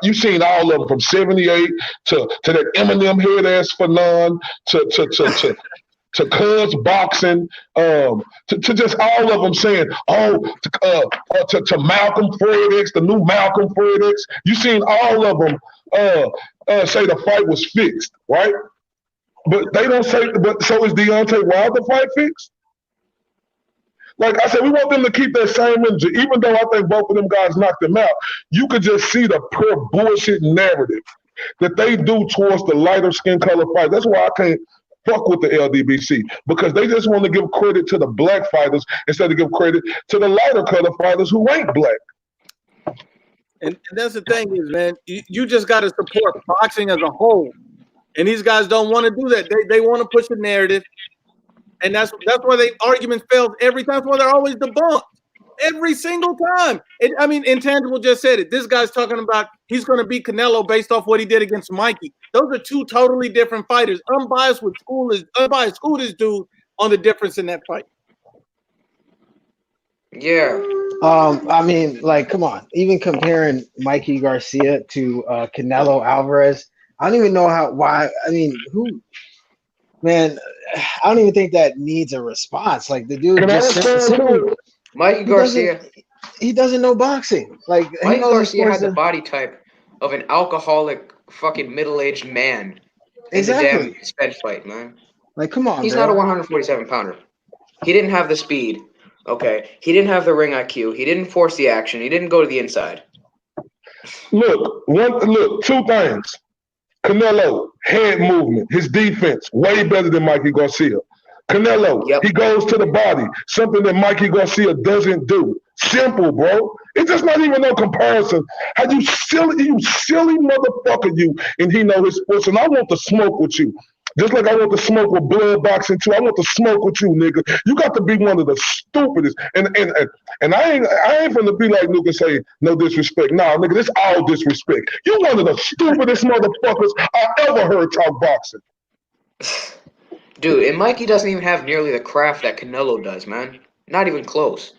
you seen all of them from 78 to that Eminem head ass Fanon to Cuz boxing, to just all of them saying, to Malcolm Fred X, the new Malcolm Fred X. You seen all of them say the fight was fixed, right? But they don't say, but so is Deontay Wilder fight fixed? Like I said, we want them to keep that same energy. Even though I think both of them guys knocked them out, you could just see the pure bullshit narrative that they do towards the lighter skin color fight. That's why I can't fuck with the LDBC, because they just want to give credit to the black fighters instead of give credit to the lighter color fighters who ain't black. And that's the thing is, man, you just got to support boxing as a whole. And these guys don't want to do that. They want to push the narrative. And that's why the argument fails every time. That's why they're always debunked. Every single time. Intangible just said it. This guy's talking about he's going to beat Canelo based off what he did against Mikey. Those are two totally different fighters. Unbiased school this dude on the difference in that fight. Yeah. Come on. Even comparing Mikey Garcia to Canelo Alvarez, I don't even know man, I don't even think that needs a response. Like the dude Mikey Garcia. He doesn't know boxing. Like Mikey Garcia had the body type of an alcoholic fucking middle-aged man. Exactly. In the damn Spence fight, man. Like, come on. He's not a 147 pounder. He didn't have the speed. Okay. He didn't have the ring IQ. He didn't force the action. He didn't go to the inside. Look, two things. Canelo, head movement, his defense, way better than Mikey Garcia. Canelo, he goes to the body, something that Mikey Garcia doesn't do. Simple, bro. It's just not even no comparison. How you silly motherfucker, you, and he know his sports, and I want to smoke with you. Just like I want to smoke with blood boxing too. I want to smoke with you, nigga. You got to be one of the stupidest. And I ain't finna be like Luke and say no disrespect. Nah, nigga, this all disrespect. You one of the stupidest motherfuckers I ever heard talk boxing. Dude, and Mikey doesn't even have nearly the craft that Canelo does, man. Not even close.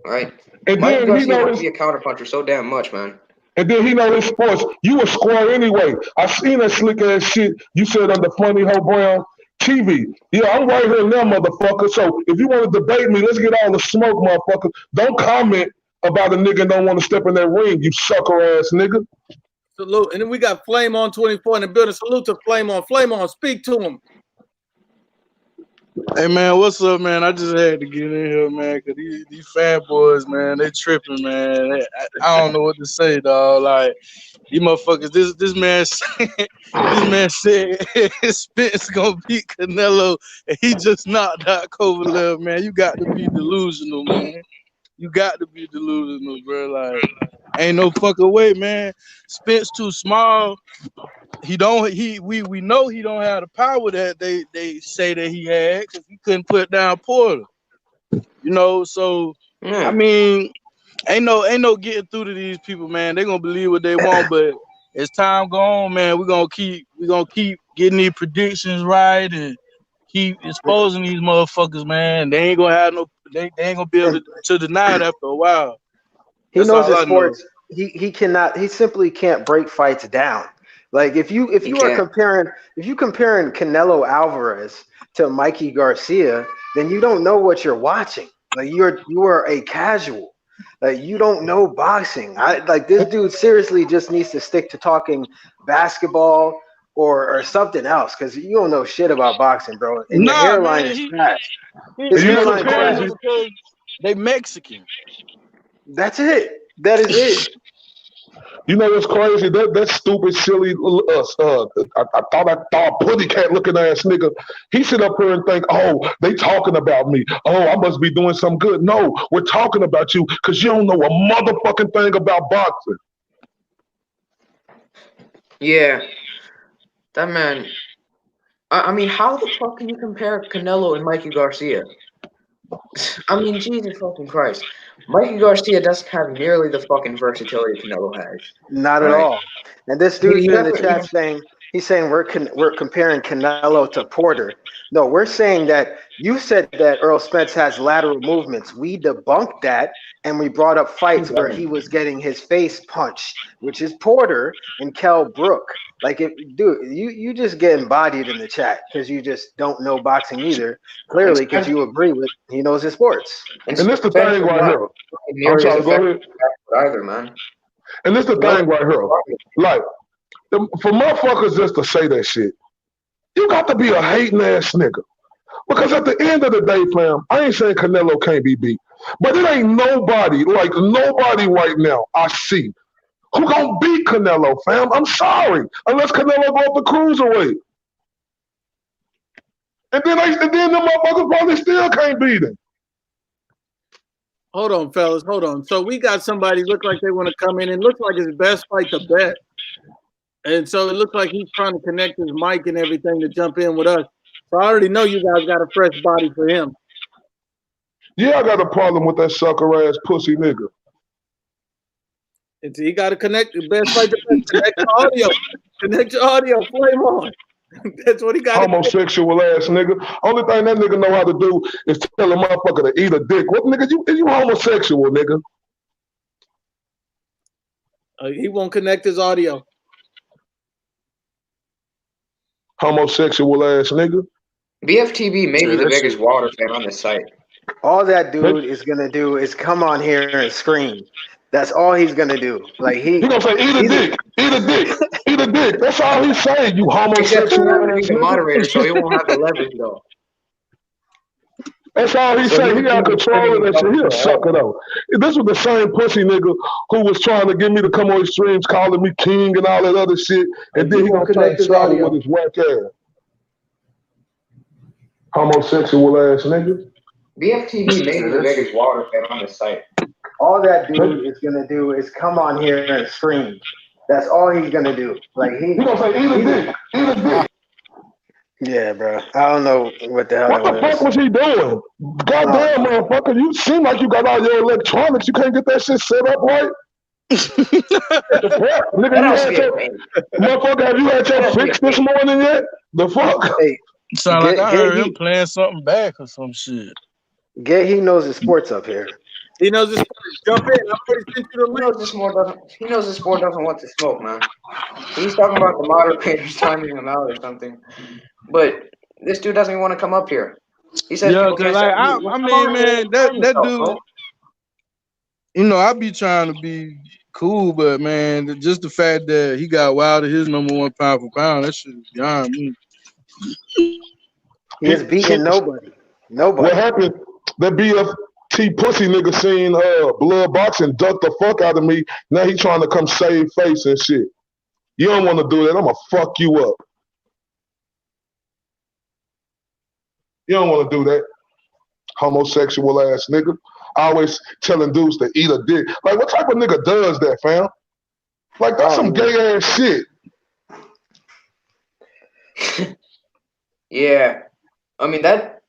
All right. And Mikey then Garcia wants to be a counterpuncher so damn much, man. And then he know his sports. You a square anyway. I seen that slick ass shit you said on the Funny Ho Brown TV. Yeah, I'm right here now, motherfucker. So if you want to debate me, let's get all the smoke, motherfucker. Don't comment about a nigga don't want to step in that ring, you sucker ass nigga. Salute. And then we got Flame on 24 in the building. Salute to Flame on. Flame on. Speak to him. Hey man, what's up, man? I just had to get in here, man, because these fanboys, man, they tripping, man. I don't know what to say, dog. Like, these motherfuckers, this man said Spence gonna beat Canelo, and he just knocked out Kovalev, man. You got to be delusional, man. You got to be delusional, bro. Like, ain't no fucking way, man. Spence too small. We know he don't have the power that they say that he had, because he couldn't put down Porter. You know, so I mean, ain't no getting through to these people, man. They gonna believe what they want, but as time go on, man, we're gonna keep getting these predictions right and keep exposing these motherfuckers, man. They ain't gonna have they ain't gonna be able to deny it after a while. He knows his sports. He simply can't break fights down. Like if you are comparing Canelo Alvarez to Mikey Garcia, then you don't know what you're watching. Like you are a casual. Like you don't know boxing. Like this dude seriously just needs to stick to talking basketball or something else because you don't know shit about boxing, bro. And your hairline is trash. His hairline trash. Because they Mexican. That's it. That is it. You know what's crazy? That stupid, silly, I thought putty cat looking ass nigga. He sit up here and think, oh, they talking about me. Oh, I must be doing some good. No, we're talking about you because you don't know a motherfucking thing about boxing. Yeah, that man. I mean, how the fuck can you compare Canelo and Mikey Garcia? I mean, Jesus fucking Christ. Mikey Garcia doesn't have nearly the fucking versatility Canelo has. Not at all. And this dude here in the chat saying we're comparing Canelo to Porter. No, we're saying that you said that Errol Spence has lateral movements. We debunked that and we brought up fights where he was getting his face punched, which is Porter and Kell Brook. Like, you just getting bodied in the chat because you just don't know boxing either. Clearly, because you agree with he knows his sports. And this the thing right here. I'm sorry, go ahead. Either, man. And this the thing right here. Like, for motherfuckers just to say that shit, you got to be a hating ass nigga. Because at the end of the day, fam, I ain't saying Canelo can't be beat. But it ain't nobody right now I see who gonna beat Canelo, fam. I'm sorry. Unless Canelo go up the cruiserweight. And then the motherfuckers probably still can't beat him. Hold on, fellas. Hold on. So we got somebody look like they want to come in and look like his best fight to bet. And so it looks like he's trying to connect his mic and everything to jump in with us. So I already know you guys got a fresh body for him. Yeah, I got a problem with that sucker ass pussy nigga. He got to connect the best fight to bet. Connect your audio. Connect your audio. Flame on. That's what he got. Homosexual ass nigga. Only thing that nigga know how to do is tell a motherfucker to eat a dick. What nigga? You homosexual, nigga. He won't connect his audio. Homosexual ass nigga. BFTB may be the biggest Wilder fan on this site. All that dude is gonna do is come on here and scream. That's all he's gonna do. Like he gonna say, eat a dick, eat a dick, eat a dick. That's all he's saying. You homosexual. He's a moderator, so he won't have the leverage though. That's all he's saying. He got control of that shit. He a sucker though. This was the same pussy nigga who was trying to get me to come on his streams, calling me king and all that other shit, and then he gonna connect his audio with his whack ass. Homosexual ass nigga. BFTB may be the biggest Wilder fan on this site. All that dude is gonna do is come on here and scream. That's all he's gonna do. Like he gonna say, eat a dick, eat a dick. Yeah, bro. I don't know what the hell. What the fuck was he doing? Goddamn, motherfucker! You seem like you got all your electronics. You can't get that shit set up right. The fuck, nigga? Motherfucker, have you had your fix this morning yet? The fuck? Hey, sound like I heard him playing something back or some shit. He knows his sports up here. He knows his sports. Jump in. I'm pretty sent you the link. He knows the sport doesn't want to smoke, man. He's talking about the moderators timing him out or something. But this dude doesn't even want to come up here. He says, yeah, cause like I mean, man, that dude. You know, I be trying to be cool, but man, just the fact that he got Wilder his number one pound for pound, that shit is beyond me. He has beaten nobody. What happened? That BFT pussy nigga seen blood boxing duck the fuck out of me. Now he trying to come save face and shit. You don't want to do that. I'm gonna fuck you up. You don't want to do that. Homosexual ass nigga. Always telling dudes to eat a dick. Like, what type of nigga does that, fam? Like, that's some gay ass shit. Yeah. I mean, that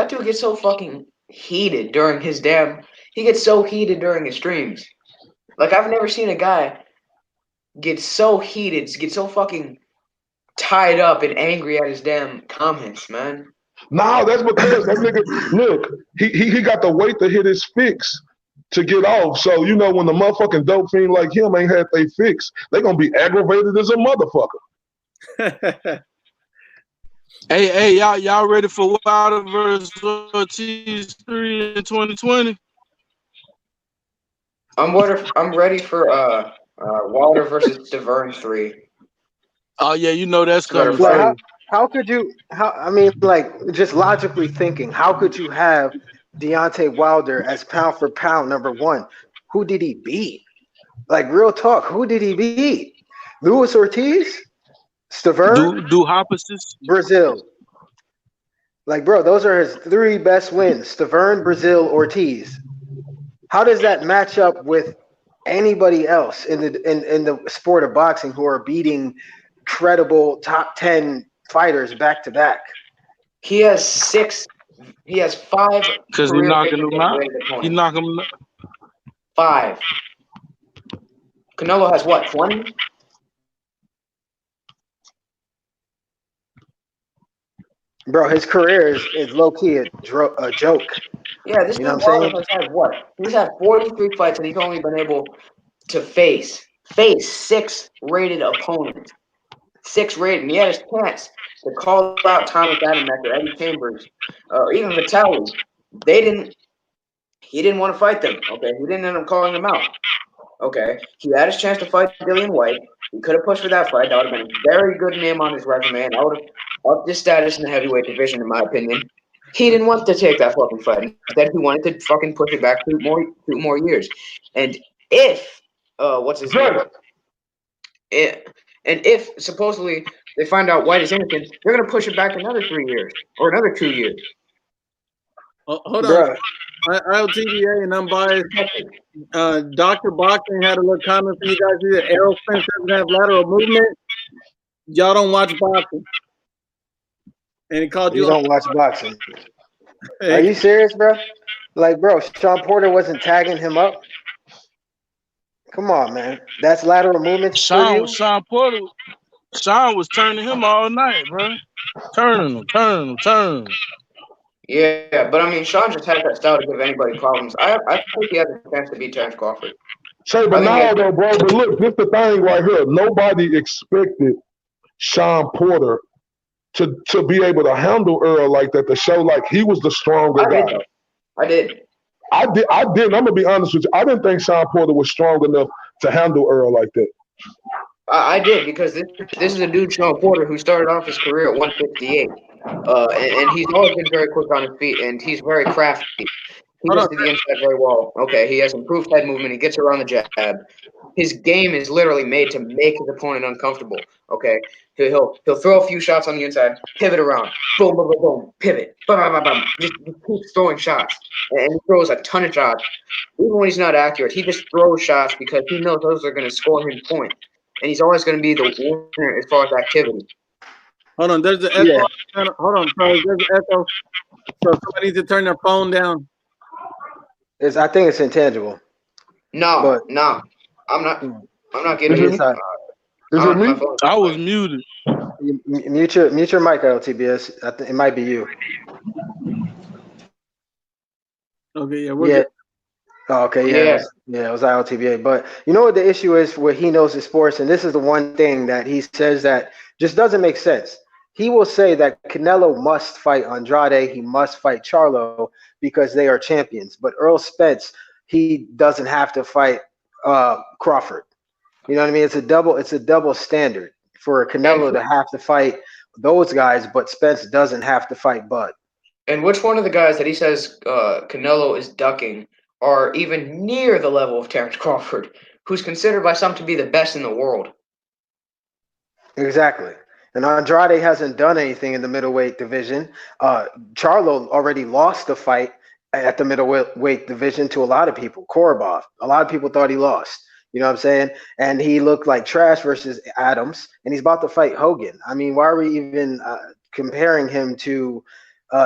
dude gets so fucking heated during his he gets so heated during his streams. Like, I've never seen a guy get so heated, get so fucking tied up and angry at his damn comments, man. No, that's because that nigga, look, he got the weight to hit his fix. to get off. So, you know, when the motherfucking dope fiend like him ain't had they fix, they gonna be aggravated as a motherfucker. Hey, y'all ready for Wilder versus Ortiz 3 in 2020? I'm ready for Wilder versus Severn 3. Oh yeah, you know that's coming Like first. how could you I mean, like, just logically thinking, how could you have Deontay Wilder as pound for pound number one? Who did he beat? Like, real talk, who did he beat? Luis Ortiz? Stavern? Do opposites. Brazil. Like, bro, those are his 3 best wins. Stavern, Brazil, Ortiz. How does that match up with anybody else in the sport of boxing who are beating credible top 10 fighters back to back? He has 5 Because he knocking them out. He knocking them out. 5. Canelo has what, 20? Bro, his career is low-key a joke. Yeah, this You know dude what I'm Wilder has had what? He's had 43 fights and he's only been able to face 6 rated opponents. 6 rated. And he had his chance to call out Thomas Adamek, Eddie Chambers, or even Vitaly. He didn't want to fight them. Okay, he didn't end up calling them out. Okay, he had his chance to fight Dillian White. He could have pushed for that fight. That would have been a very good name on his resume, and that would have upped his status in the heavyweight division, in my opinion. He didn't want to take that fucking fight. Instead, he wanted to fucking push it back 2 more years. And if what's his name? And if supposedly they find out White is innocent, they're gonna push it back another 3 years or another 2 years. Hold on. LTBA and Unbiased. Dr. Boxing had a little comment for you guys. He said Errol Spence doesn't have lateral movement. Y'all don't watch boxing. And he called you. You don't watch boxing. Are you serious, bro? Like, bro, Sean Porter wasn't tagging him up. Come on, man. That's lateral movement. Sean was turning him all night, bro. Turning him. Yeah, but I mean, Sean just had that style to give anybody problems. I think he has a chance to beat Terrence Crawford. Say, but now though, bro, but look, this the thing right here. Nobody expected Sean Porter to be able to handle Earl like that, to show like he was the stronger guy. I did. I'm gonna be honest with you. I didn't think Sean Porter was strong enough to handle Earl like that. I did, because this is a dude, Sean Porter, who started off his career at 158. And he's always been very quick on his feet, and he's very crafty. He gets to the inside very well. Okay, he has improved head movement. He gets around the jab. His game is literally made to make his opponent uncomfortable. Okay, he'll throw a few shots on the inside, pivot around, boom, boom, boom, boom, pivot, bam, bam, bam, bam. Just keeps throwing shots, and he throws a ton of shots. Even when he's not accurate, he just throws shots because he knows those are going to score him points, and he's always going to be the winner as far as activity. Hold on, there's an echo. Yeah. Hold on, fellas, there's an echo. So somebody needs to turn their phone down. I think it's intangible. No, I'm not getting it. Is it me? I was muted. Mute your mic, LTBS. I think it might be you. Okay, yeah, we're good. Oh, okay, yeah. It was LTBA. But you know what the issue is where he knows his sports, and this is the one thing that he says that just doesn't make sense. He will say that Canelo must fight Andrade, he must fight Charlo because they are champions. But Errol Spence, he doesn't have to fight Crawford. You know what I mean? It's a double standard for Canelo to have to fight those guys, but Spence doesn't have to fight Bud. And which one of the guys that he says Canelo is ducking are even near the level of Terrence Crawford, who's considered by some to be the best in the world? Exactly. And Andrade hasn't done anything in the middleweight division. Charlo already lost the fight at the middleweight division to a lot of people. Korobov, a lot of people thought he lost. You know what I'm saying? And he looked like trash versus Adams, and he's about to fight Hogan. I mean, why are we even comparing him to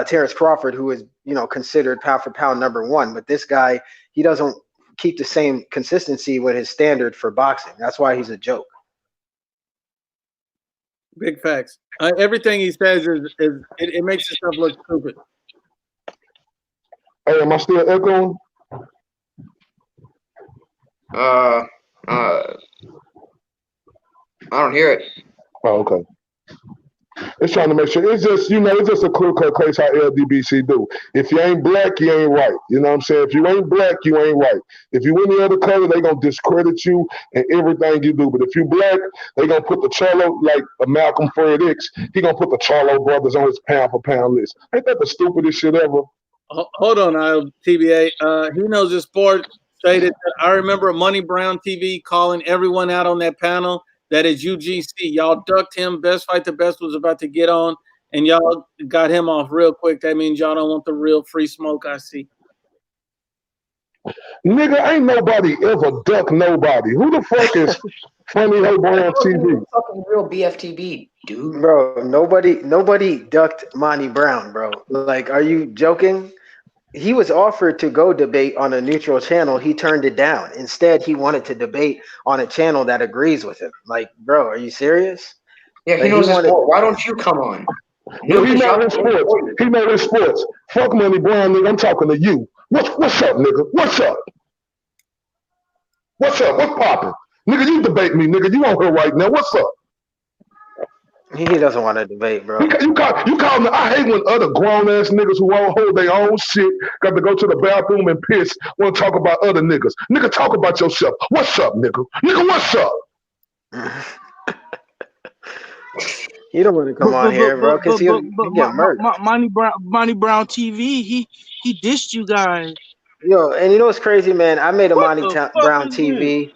Terrence Crawford, who is, considered pound for pound number one? But this guy, he doesn't keep the same consistency with his standard for boxing. That's why he's a joke. Big facts. Everything he says it makes himself look stupid. Hey, am I still echoing? I don't hear it. Oh, okay. It's trying to make sure. It's just, it's just a clear-cut case how LDBC do. If you ain't black, you ain't right. You know what I'm saying? If you ain't black, you ain't right. If you any other color, they going to discredit you and everything you do. But if you black, they going to put the Charlo, like Malcolm Fred X, he going to put the Charlo brothers on his pound-for-pound list. Ain't that the stupidest shit ever? Hold on, TBA. He knows his sport. Stated that I remember Money Brown TV calling everyone out on that panel. That is UGC. Y'all ducked him. Best Fight the Best was about to get on, and y'all got him off real quick. That means y'all don't want the real free smoke, I see. Nigga, ain't nobody ever ducked nobody. Who the fuck is Funny Ho Brown TV? Fucking real BFTB, dude. Bro, nobody ducked Monty Brown, bro. Like, are you joking? He was offered to go debate on a neutral channel. He turned it down. Instead, he wanted to debate on a channel that agrees with him. Like, bro, are you serious? Yeah, he knows his sport. Why don't you come on? No, he knows his sports. He knows his sports. Fuck Money Brown, nigga. I'm talking to you. What's up, nigga? What's up? What's up? What's poppin'? Nigga, you debate me, nigga. You on here right now. What's up? He doesn't want to debate, bro. You call me. I hate when other grown ass niggas who won't hold their own shit got to go to the bathroom and piss. Want to talk about other niggas? Nigga, talk about yourself. What's up, nigga? Nigga, what's up? You don't want to come on here, bro, because he'll get murdered. Money Brown TV, he dissed you guys. Yo, and you know what's crazy, man? I made a Monty Brown TV.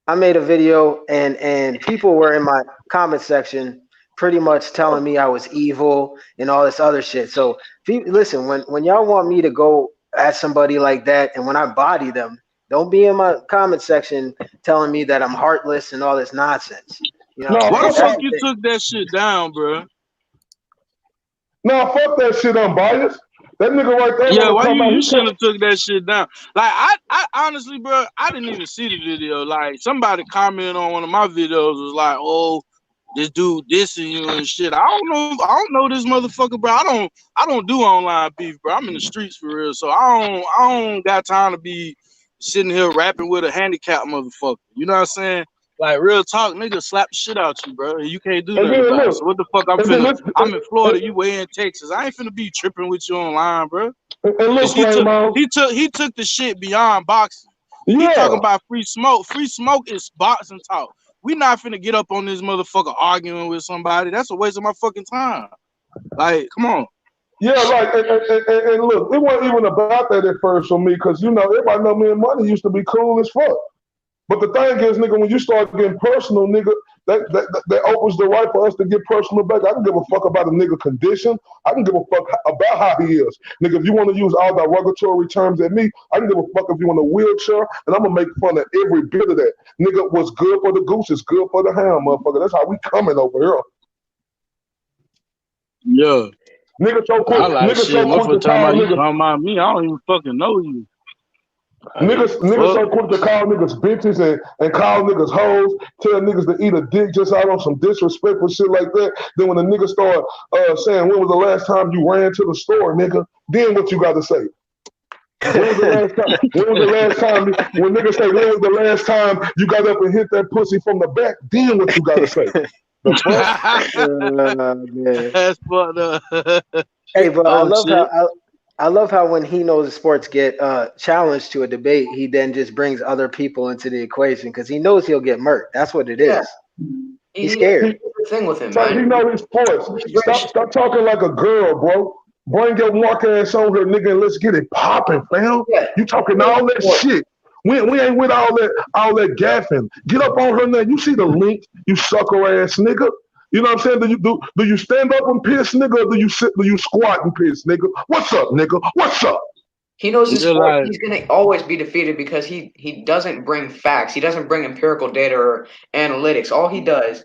I made a video, and people were in my comment section pretty much telling me I was evil and all this other shit. So, listen, when y'all want me to go at somebody like that, and when I body them, don't be in my comment section telling me that I'm heartless and all this nonsense. You know, why the fuck you took that shit down, bro? No, fuck that shit, Unbiased. That nigga right there. Yeah, why you shouldn't have took that shit down? Like, I honestly, bro, I didn't even see the video. Like, somebody commented on one of my videos was like, "Oh, this dude dissing you and shit." I don't know this motherfucker, bro. I don't do online beef, bro. I'm in the streets for real, so I don't got time to be sitting here rapping with a handicapped motherfucker. You know what I'm saying? Like, real talk, nigga, slap the shit out you, bro. You can't do nothing about it. So what the fuck? I'm in Florida, you way in Texas. I ain't finna be tripping with you online, bro. He took the shit beyond boxing. Yeah. He talking about free smoke. Free smoke is boxing talk. We not finna get up on this motherfucker arguing with somebody. That's a waste of my fucking time. Like, come on. Yeah, like, and look, it wasn't even about that at first for me, because, everybody know me and Money used to be cool as fuck. But the thing is, nigga, when you start getting personal, nigga, that opens the right for us to get personal back. I can give a fuck about a nigga condition. I can give a fuck about how he is. Nigga, if you want to use all derogatory terms at me, I can give a fuck if you want a wheelchair, and I'm going to make fun of every bit of that. Nigga, what's good for the goose is good for the hound, motherfucker. That's how we coming over here. Yeah. Nigga so quick. I like nigga shit. so quick to call niggas. Talking about me, I don't even fucking know you. Niggas so quick to call niggas bitches and call niggas hoes, tell niggas to eat a dick just out on some disrespectful shit like that. Then when the niggas start saying, when was the last time you ran to the store, nigga? Then what you got to say? When was the last time? When niggas say, when was the last time you got up and hit that pussy from the back? Then what you got to say? That's fucked up. Hey, but I love how when he knows sports get challenged to a debate, he then just brings other people into the equation because he knows he'll get murked. That's what it is. He's scared. Thing with him, man. He knows his sports. Stop talking like a girl, bro. Bring your mark ass on here, nigga, and let's get it popping, fam. Yeah. You talking all that shit. We ain't with all that gaffing. Get up on her now. You see the link, you sucker ass nigga. You know what I'm saying? Do you stand up and piss, nigga, or do you squat and piss, nigga? What's up, nigga? What's up? He knows his sport. He's gonna always be defeated because he doesn't bring facts. He doesn't bring empirical data or analytics. All he does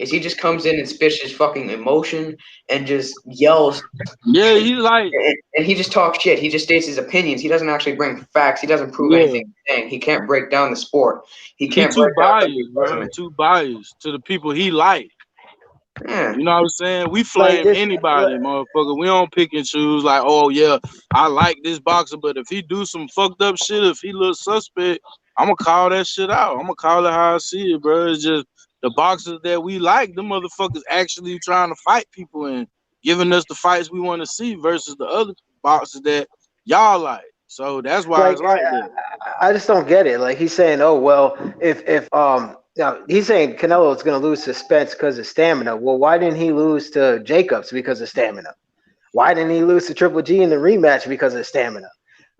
is he just comes in and spits his fucking emotion and just yells. Yeah, he's like, and he just talks shit. He just states his opinions. He doesn't actually bring facts. He doesn't prove anything he's saying. He can't break down the sport. He's too biased, bro. Too biased to the people he like. Yeah. You know what I'm saying? We flame anybody, motherfucker. We don't pick and choose like, oh yeah, I like this boxer, but if he do some fucked up shit, if he looks suspect, I'm gonna call that shit out. I'm gonna call it how I see it, bro. It's just the boxers that we like, them motherfuckers actually trying to fight people and giving us the fights we want to see versus the other boxers that y'all like. So that's why it's like that. I just don't get it. Like he's saying, oh well, if now he's saying Canelo is going to lose to Spence because of stamina. Well, why didn't he lose to Jacobs because of stamina? Why didn't he lose to Triple G in the rematch because of stamina?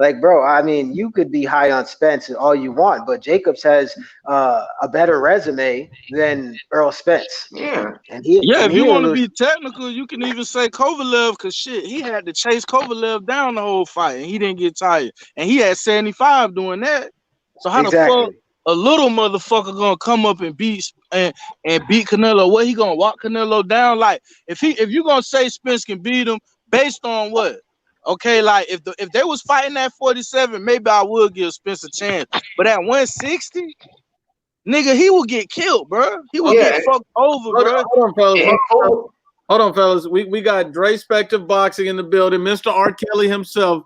Like, bro, I mean, you could be high on Spence all you want, but Jacobs has a better resume than Errol Spence. Yeah. And if you want to lose. be technical, you can even say Kovalev, because shit, he had to chase Kovalev down the whole fight, and he didn't get tired. And he had 75 doing that. So how the fuck a little motherfucker gonna come up and beat Canelo? What, he gonna walk Canelo down? Like, if you gonna say Spence can beat him based on what? Okay, like if they was fighting at 47, maybe I would give Spence a chance. But at 160, nigga, he will get killed, bro. He will get fucked over, bro. Hold on, fellas. We got Dre Spector Boxing in the building, Mr. R. Kelly himself.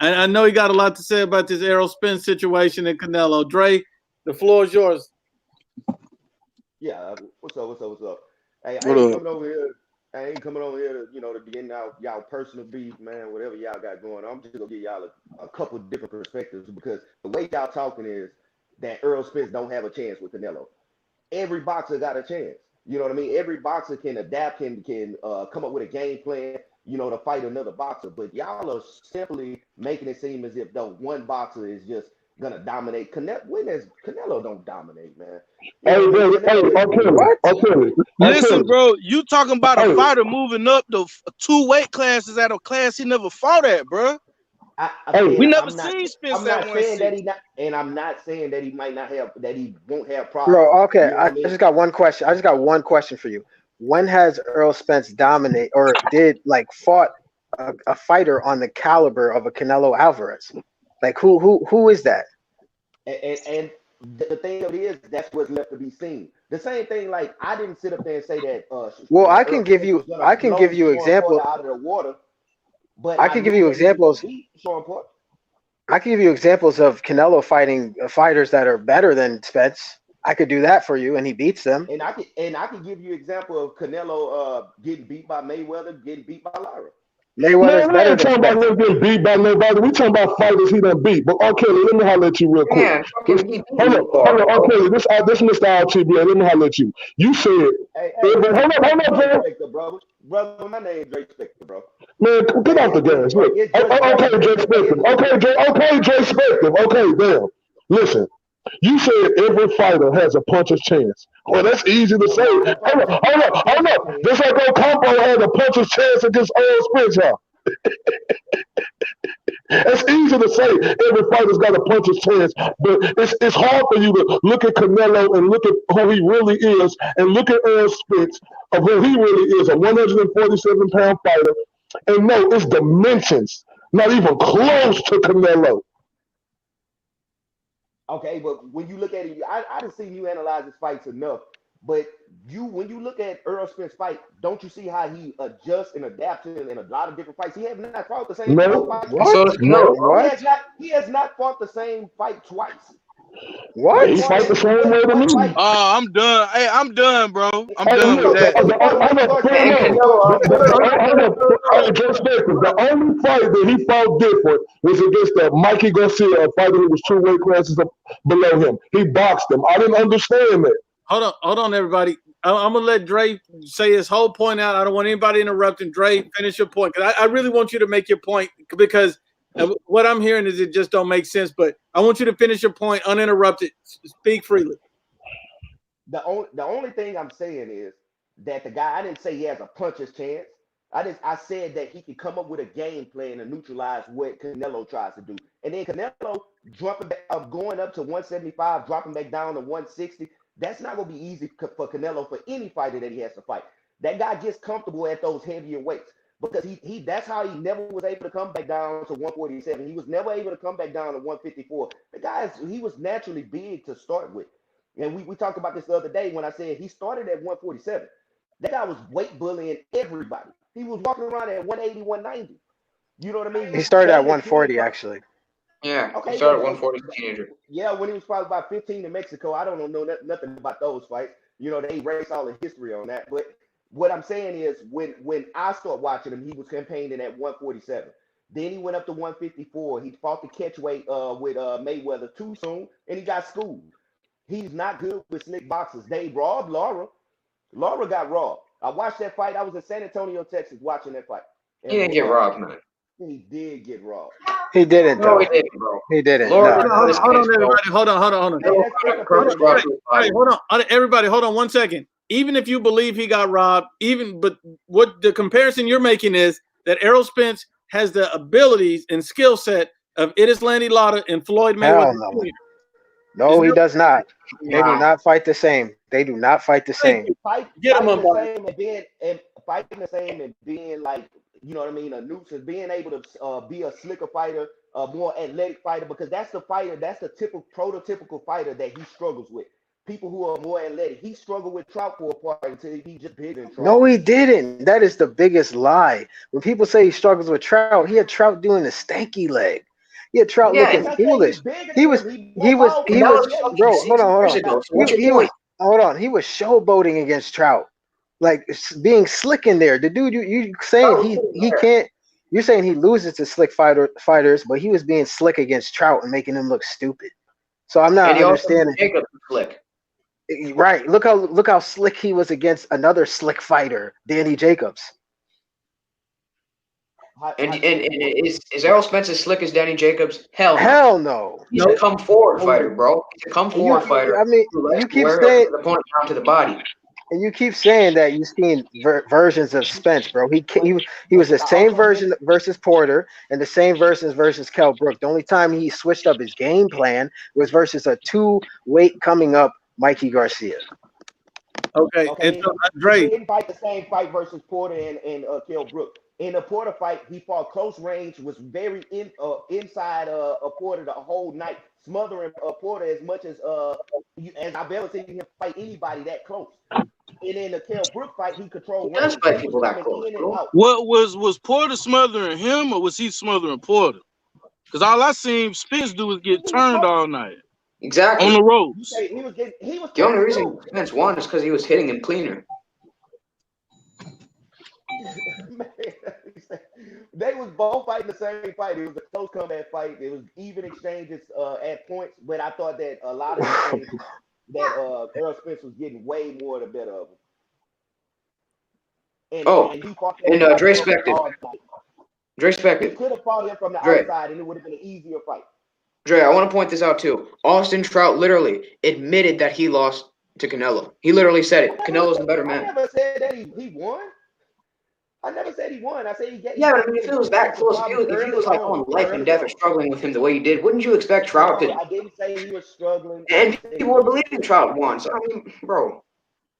And I know he got a lot to say about this Errol Spence situation in Canelo. Dre, the floor is yours. Yeah, what's up? Hey, I ain't coming over here to, to begin y'all personal beef, man, whatever y'all got going on. I'm just gonna give y'all a couple different perspectives, because the way y'all talking is that Errol Spence don't have a chance with Canelo. Every boxer got a chance. You know what I mean? Every boxer can adapt, can come up with a game plan, to fight another boxer. But y'all are simply making it seem as if the one boxer is just gonna dominate. Canelo don't dominate, man. Listen, bro, you talking about a fighter moving up the 2 weight classes at a class he never fought at, bro. We never seen Spence at 160. I'm not saying that he might not have, that he won't have problems. Bro, okay, I just got one question. I just got one question for you. When has Errol Spence dominate or fought a fighter on the caliber of a Canelo Alvarez? Like who is that? And the thing of it is, that's what's left to be seen. The same thing, like, I didn't sit up there and say that. Well, I can give you examples out of the water. But I can give you examples. I can give you examples of Canelo fighting fighters that are better than Spence. I could do that for you, and he beats them. And I can give you example of Canelo getting beat by Mayweather, getting beat by Lara. Mayweather's better than talking about him getting beat by nobody. We talking about fighters he done beat. But okay, let me holler at you real quick. Yeah, hold on. Okay, this Mr. RTB. Let me holler at you. You said, hold on, brother. My name is Dre Spector, bro. Man, get off the gas. Look, okay, Dre Spector. Okay, Dre Spector. Okay, damn. Listen, you said every fighter has a puncher's chance. Well, that's easy to say. Hold on. Just like Ocampo had a puncher's chance against Errol Spence, huh? It's easy to say every fighter's got a puncher's chance, but it's hard for you to look at Canelo and look at who he really is and look at Errol Spence of who he really is, a 147-pound fighter, and no, it's dimensions, not even close to Canelo. Okay, but when you look at it, I done seen you analyze his fights enough. But when you look at Errol Spence's fight, don't you see how he adjusts and adapts in a lot of different fights? He has not fought the same fight twice. He has not fought the same fight twice. What? He fight the same way to me. Oh, I'm done. Hey, I'm done, bro. I'm done with that. The only fight that he fought different was against the Mikey Garcia, a fighter who was 2 weight classes below him. He boxed him. I didn't understand that. Hold on, everybody. I'm gonna let Dre say his whole point out. I don't want anybody interrupting. Dre, finish your point, because I really want you to make your point, because what I'm hearing is it just don't make sense. But I want you to finish your point uninterrupted. Speak freely. The only thing I'm saying is that the guy, I didn't say he has a puncher's chance. I said that he could come up with a game plan to neutralize what Canelo tries to do. And then Canelo going up to 175, dropping back down to 160. That's not going to be easy for Canelo, for any fighter that he has to fight. That guy gets comfortable at those heavier weights, because that's how he never was able to come back down to 147. He was never able to come back down to 154. He was naturally big to start with. And we talked about this the other day when I said he started at 147. That guy was weight bullying everybody. He was walking around at 180, 190. You know what I mean? He started at 140, actually. Yeah, Okay, he started yeah, at 140 as a teenager. yeah, when he was probably about 15 in Mexico. I don't know nothing about those fights. You know, they erase all the history on that. But what I'm saying is, when I started watching him, he was campaigning at 147. Then he went up to 154. He fought the catchweight with Mayweather too soon, and he got schooled. He's not good with slick boxers. They robbed Laura. Laura got robbed. I watched that fight. I was in San Antonio, Texas, watching that fight. He didn't get robbed, man. He did get robbed. He didn't, No, though. he didn't, bro. He didn't. Laura No. didn't Hold on, his case, bro. everybody. Hold on. Hey, that's Purpose brought to his body. Hey, hold on, everybody. Hold on 1 second. Even if you believe he got robbed, but what the comparison you're making is that Errol Spence has the abilities and skill set of Landy Lara and Floyd Mayweather. Hell no. No, he does not. They do Wow. not fight the same. They do not fight the same. Get him Fighting on the board. same and being like, you know what I mean, a nuisance, being able to be a slicker fighter, a more athletic fighter, because that's the fighter, that's the prototypical fighter that he struggles with. People who are more athletic. He struggled with Trout for a part until he just bigger than Trout. No, he didn't. That is the biggest lie. When people say he struggles with Trout, he had Trout doing the stanky leg. He had Trout looking foolish. He was, bro, hold on. Hold on. He was showboating against Trout, like being slick in there. The dude, you saying he can't. You're saying he loses to slick fighters, but he was being slick against Trout and making him look stupid. So I'm not understanding. Jacob slick. Right. Look how slick he was against another slick fighter, Danny Jacobs. And is Errol Spence as slick as Danny Jacobs? Hell no. He's a come forward fighter, bro. He's a come forward fighter. I mean, you keep saying the opponent down to the body. And you keep saying that you've seen versions of Spence, bro. He was the same version versus Porter and the same versions versus Kell Brook. The only time he switched up his game plan was versus a 2-weight coming up Mikey Garcia. Okay. And so, Dre, he didn't fight the same fight versus Porter and Kell Brook. In the Porter fight, he fought close range, was very inside Porter the whole night, smothering Porter as much as I've ever seen him fight anybody that close. And in the Kell Brook fight, he controlled range. Fight people that close. What was Porter smothering him, or was he smothering Porter? Because all I seen Spence do was get turned all night. Exactly. On the ropes. He was the only reason Spence won is because he was hitting him cleaner. They was both fighting the same fight. It was a close combat fight. It was even exchanges at points, but I thought that a lot of the things that Errol Spence was getting way more the better of him. And Dre Spector. He could have fought him from the outside, and it would have been an easier fight. Dre, I want to point this out too. Austin Trout literally admitted that he lost to Canelo. He literally said it. Canelo's the better man. I never said that he won. I never said he won. I said he get. Yeah, but I mean, if it was that close, if he was like on life and death or struggling with him the way he did, wouldn't you expect Trout to? I didn't say he was struggling. And people were believing Trout won. So I mean, bro.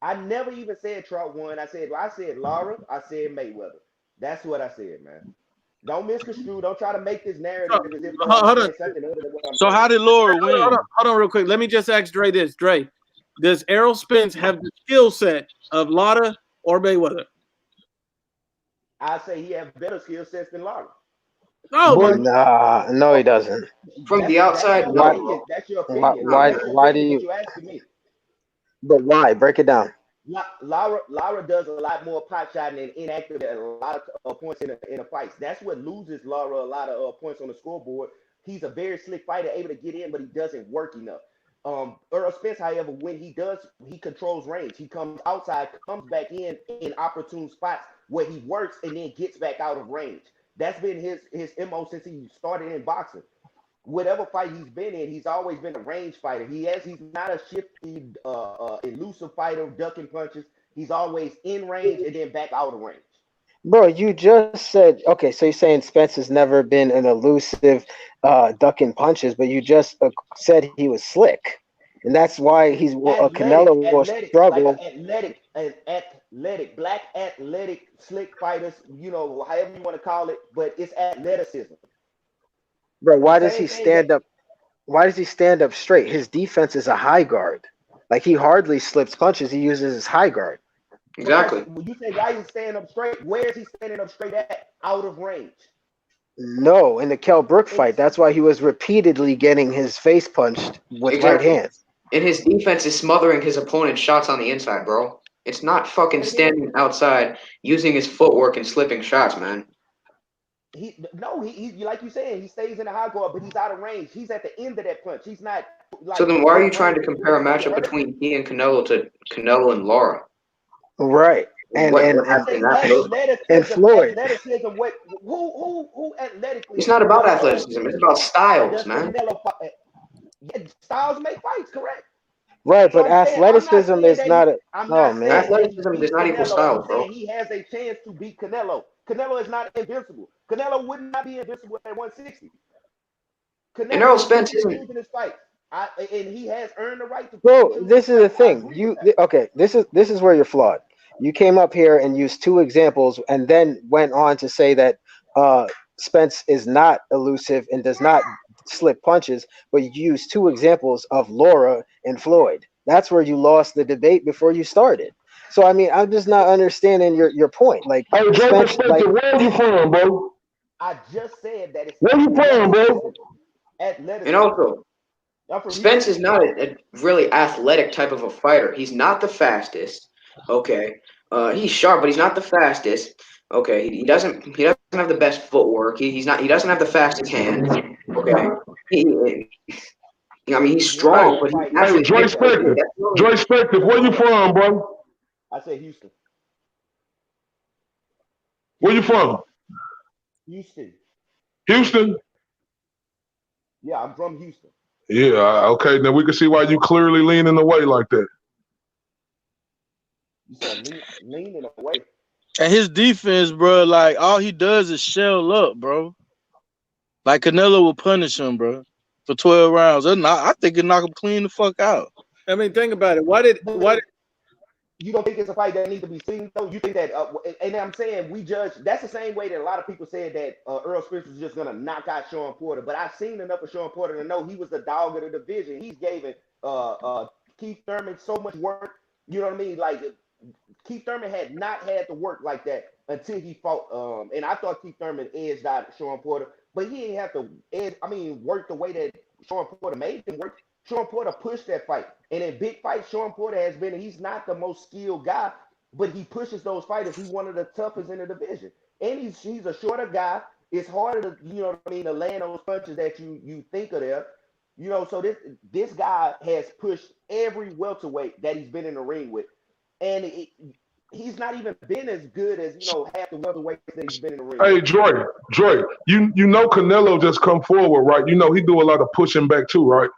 I never even said Trout won. I said Lara. I said Mayweather. That's what I said, man. Don't misconstrue. Don't try to make this narrative. Hold on. So how did Laura win? Hold on real quick. Let me just ask Dre this. Dre, does Errol Spence have the skill set of Lara or Mayweather? I say he has better skill sets than Lara. No, he doesn't. From the outside, that's your opinion. Why do you? But why? Break it down. Lara does a lot more pot shotting and inactive at a lot of points in a fight. That's what loses Lara a lot of points on the scoreboard. He's a very slick fighter, able to get in, but he doesn't work enough. Errol Spence, however, when he controls range. He comes outside, comes back in opportune spots where he works and then gets back out of range. That's been his MO since he started in boxing. Whatever fight he's been in, he's always been a range fighter. He's not a shifty, elusive fighter, ducking punches. He's always in range and then back out of range. Bro, you just said, okay, so you're saying Spence has never been an elusive ducking punches, but you just said he was slick. And that's why he's Canelo will struggle. Like black athletic, slick fighters, however you want to call it, but it's athleticism. Bro, why does he stand up? Why does he stand up straight? His defense is a high guard. Like he hardly slips punches. He uses his high guard. Exactly. When you say why he's standing up straight, where is he standing up straight at? Out of range. No, in the Kell Brook fight. That's why he was repeatedly getting his face punched with right hands. And his defense is smothering his opponent's shots on the inside, bro. It's not fucking standing outside using his footwork and slipping shots, man. He like you said, he stays in the high guard, but he's out of range. He's at the end of that punch. He's not. Like, so then why are you trying to compare a matchup between he and Canelo to Canelo and Lara? Right. And Floyd. Athleticism, who athletically? It's not about athleticism. It's about styles, man. Styles make fights, correct? Right, but athleticism is not a. Oh man, athleticism does not equal style, bro. He has a chance to beat Canelo. Canelo is not invincible. Canelo would not be invincible at 160. And Errol Spence isn't. His fight. And he has earned the right to. Bro, this is the thing. This is where you're flawed. You came up here and used two examples, and then went on to say that Spence is not elusive and does not slip punches, but you used two examples of Lara and Floyd. That's where you lost the debate before you started. So I mean, I'm just not understanding your point. Like, hey, Spence, where are you from, bro? I just said that. Where you from, bro? Athletic. And also, Spence is not a really athletic type of a fighter. He's not the fastest. Okay, he's sharp, but he's not the fastest. Okay, he doesn't have the best footwork. He doesn't have the fastest hands. Okay, he's strong, but he's hey, Dre Spector, where you from, bro? I say Houston. Where you from? Houston. Houston? Yeah, I'm from Houston. Yeah, okay. Then we can see why you clearly leaning away like that. You said leaning away. And his defense, bro, like all he does is shell up, bro. Like Canelo will punish him, bro, for 12 rounds. I think he'll knock him clean the fuck out. I mean, think about it. Why did you don't think it's a fight that needs to be seen though? You think that, and I'm saying we judge. That's the same way that a lot of people said that Errol Spence was just gonna knock out Sean Porter. But I've seen enough of Sean Porter to know he was the dog of the division. He's given Keith Thurman so much work. You know what I mean? Like Keith Thurman had not had to work like that until he fought. And I thought Keith Thurman edged out Sean Porter, but he didn't have to work the way that Sean Porter made him work. Sean Porter pushed that fight. And in big fights, Sean Porter has been, he's not the most skilled guy, but he pushes those fighters. He's one of the toughest in the division. And he's a shorter guy. It's harder to, you know what I mean, to land those punches that you think of there. You know, so this guy has pushed every welterweight that he's been in the ring with. And he's not even been as good as, you know, half the welterweights that he's been in the ring. Hey, Dre, you know Canelo just come forward, right? You know he do a lot of pushing back too, right?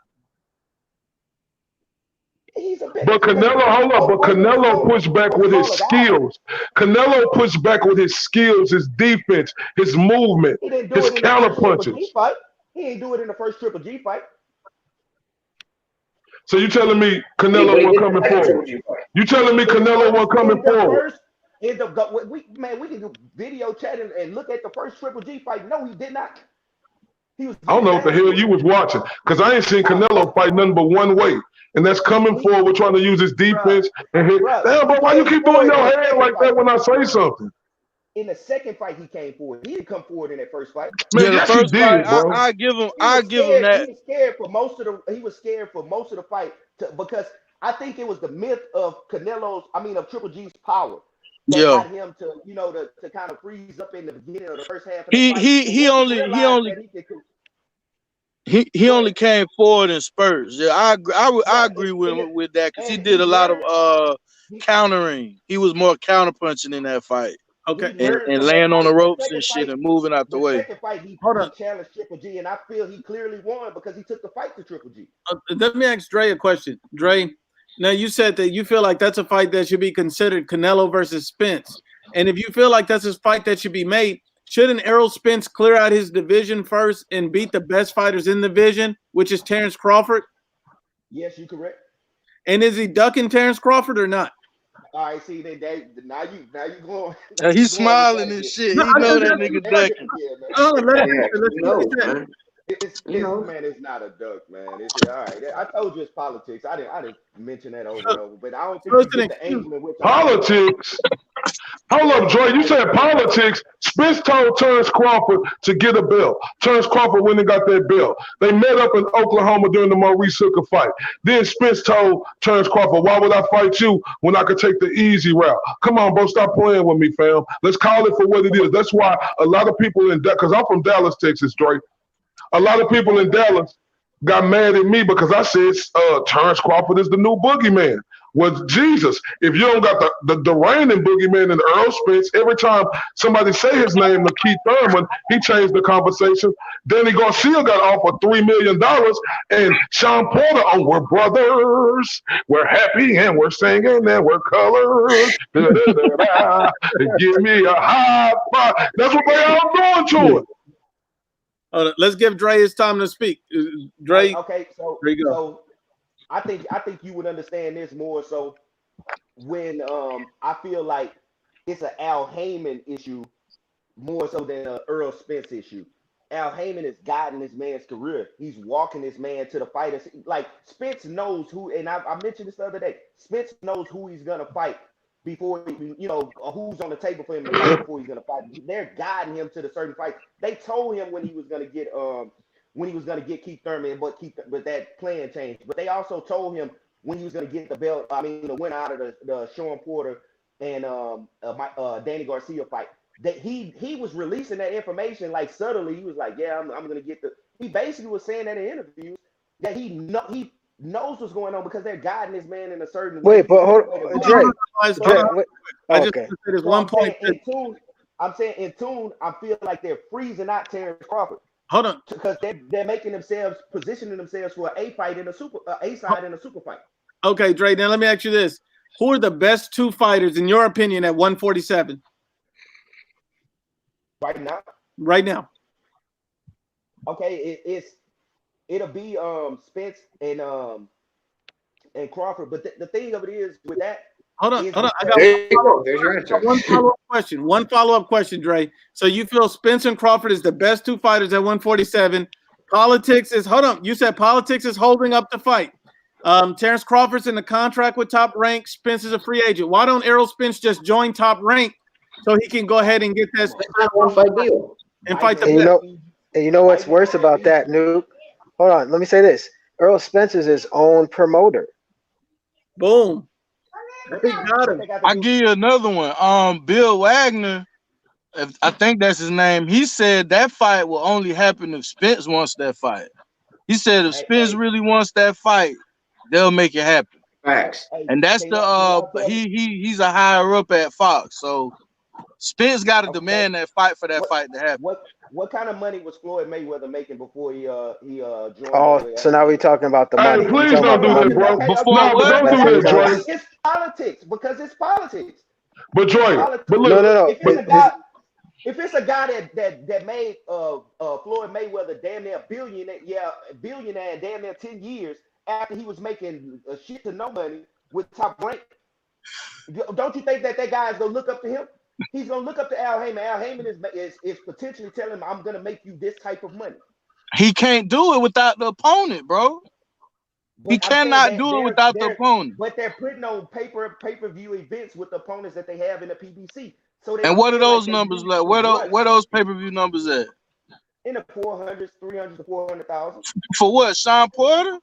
But Canelo pushed back with his skills. Canelo pushed back with his skills, his defense, his movement, his counter punches. He didn't do it in the first Triple G fight. So you telling me Canelo wasn't coming forward? You telling me Canelo wasn't coming forward? We can do video chat and look at the first Triple G fight. No, he did not. I don't know what the hell you was watching, because I ain't seen Canelo fight nothing but one way. And that's coming forward, trying to use his defense and hit. Damn, bro, why you keep doing your hand like that when I say something? In the second fight, he came forward. He didn't come forward in that first fight. Man, yes, he did, bro. I give him that. He was scared for most of the fight because I think it was the myth of of Triple G's power that got him to kind of freeze up in the beginning of the first half of the fight. He only came forward in spurts. Yeah, I agree with that because he did a lot of countering. He was more counterpunching in that fight. Okay, and laying on the ropes and shit and moving out the way. Second fight, he challenged Triple G, and I feel he clearly won because he took the fight to Triple G. Let me ask Dre a question. Dre, now you said that you feel like that's a fight that should be considered Canelo versus Spence, and if you feel like that's a fight that should be made, shouldn't Errol Spence clear out his division first and beat the best fighters in the division, which is Terrence Crawford? Yes, you're correct. And is he ducking Terrence Crawford or not? All right, see, now you going. He's smiling and shit. No, he know that nigga ducking. Man, it's not a duck, man. It's all right. I told you it's politics. I didn't mention that over and over, but I don't think you get the angle in which politics. Hold up, Joy. You said politics. Spence told Terrence Crawford to get a belt. Terrence Crawford went and got that belt. They met up in Oklahoma during the Maurice Hooker fight. Then Spence told Terrence Crawford, why would I fight you when I could take the easy route? Come on, bro, stop playing with me, fam. Let's call it for what it is. That's why a lot of people in because I'm from Dallas, Texas, Drake. A lot of people in Dallas got mad at me because I said Terrence Crawford is the new boogeyman. Was Jesus. If you don't got the reigning boogeyman in Errol Spence, every time somebody say his name to Keith Thurman, he changed the conversation. Danny Garcia got offered $3 million, and Sean Porter, oh, we're brothers, we're happy and we're singing and we're colors. Da, da, da, da. Give me a high five. That's what they all doing to it. Let's give Dre his time to speak. Dre, okay, so there you go. So I think you would understand this more so when I feel like it's an Al Heyman issue more so than an Errol Spence issue. Al Heyman is guiding this man's career. He's walking this man to the fighters. Like Spence knows who, and I mentioned this the other day. Spence knows who he's gonna fight before who's on the table for him to fight before he's gonna fight. They're guiding him to the certain fight. They told him when he was gonna get Keith Thurman, but that plan changed. But they also told him when he was going to get the belt. I mean, the winner out of the Sean Porter and Danny Garcia fight. That he was releasing that information like subtly. He was like, "Yeah, I'm going to get the." He basically was saying that in interviews that he knows what's going on because they're guiding this man in a certain. Wait, but hold on, Dre. I just want to say this one point. I'm saying in tune. I feel like they're freezing out Terrence Crawford. Hold on, because they're making themselves positioning themselves for a fight in a super side in a super fight. Okay, Dre. Now let me ask you this: who are the best two fighters in your opinion at 147 right now? Right now. Okay, it'll be Spence and Crawford. But the thing of it is with that. Hold on. There's your answer. One follow-up question, Dre. So you feel Spence and Crawford is the best two fighters at 147. Politics is you said politics is holding up the fight. Terrence Crawford's in the contract with Top Rank. Spence is a free agent. Why don't Errol Spence just join Top Rank so he can go ahead and get that one fight deal and fight the best? And you know what's worse about that, Nuke? Hold on, let me say this. Errol Spence is his own promoter. Boom. I give you another one. Bill Wagner, I think that's his name. He said that fight will only happen if Spence wants that fight. He said if Spence really wants that fight, they'll make it happen. Facts. And that's he's a higher up at Fox. So Spence got to demand that fight for that fight to happen. What kind of money was Floyd Mayweather making before he joined? Oh, so now we're talking about the money. Hey, please don't do that, bro. Don't do that, Joy. It's politics because it's politics. But Joy, but look, no. If it's a guy that made Floyd Mayweather damn near billionaire in damn near 10 years after he was making a shit to no money with Top Rank, don't you think that guy is gonna look up to him? He's gonna look up to Al Heyman. Al Heyman is potentially telling him, "I'm gonna make you this type of money." He can't do it without the opponent, bro. He cannot do it without the opponent. But they're putting on pay-per-view events with the opponents that they have in the PBC. So and what are those numbers like? Where those pay-per-view numbers at? In the 400s, 300 to 400,000. For what? Sean Porter?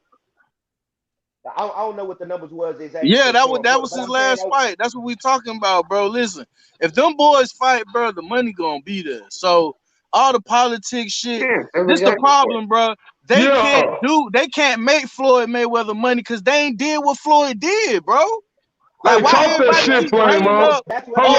I don't know what the numbers was exactly. Yeah, that was his last fight. That's what we talking about, bro. Listen, if them boys fight, bro, the money gonna be there. So all the politics shit, this the problem, bro. They can't make Floyd Mayweather money because they ain't did what Floyd did, bro. Like, talk that shit, Flame on.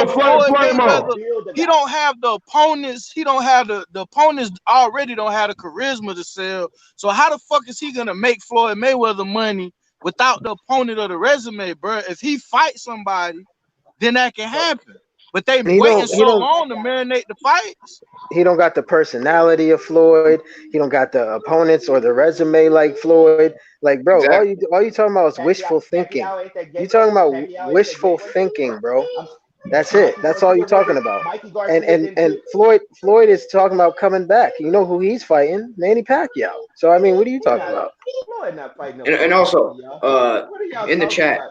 Flame on. He don't have the opponents. He don't have the opponents already don't have the charisma to sell. So how the fuck is he gonna make Floyd Mayweather money without the opponent or the resume, bro? If he fights somebody, then that can happen. But they waiting so long to marinate the fights. He don't got the personality of Floyd. He don't got the opponents or the resume like Floyd. Like, bro, exactly. all you talking about is wishful thinking. You talking about wishful thinking, bro. That's it. That's all you're talking about. And Floyd is talking about coming back. You know who he's fighting? Manny Pacquiao. So I mean, what are you talking about? Floyd not fighting. And also, in the chat,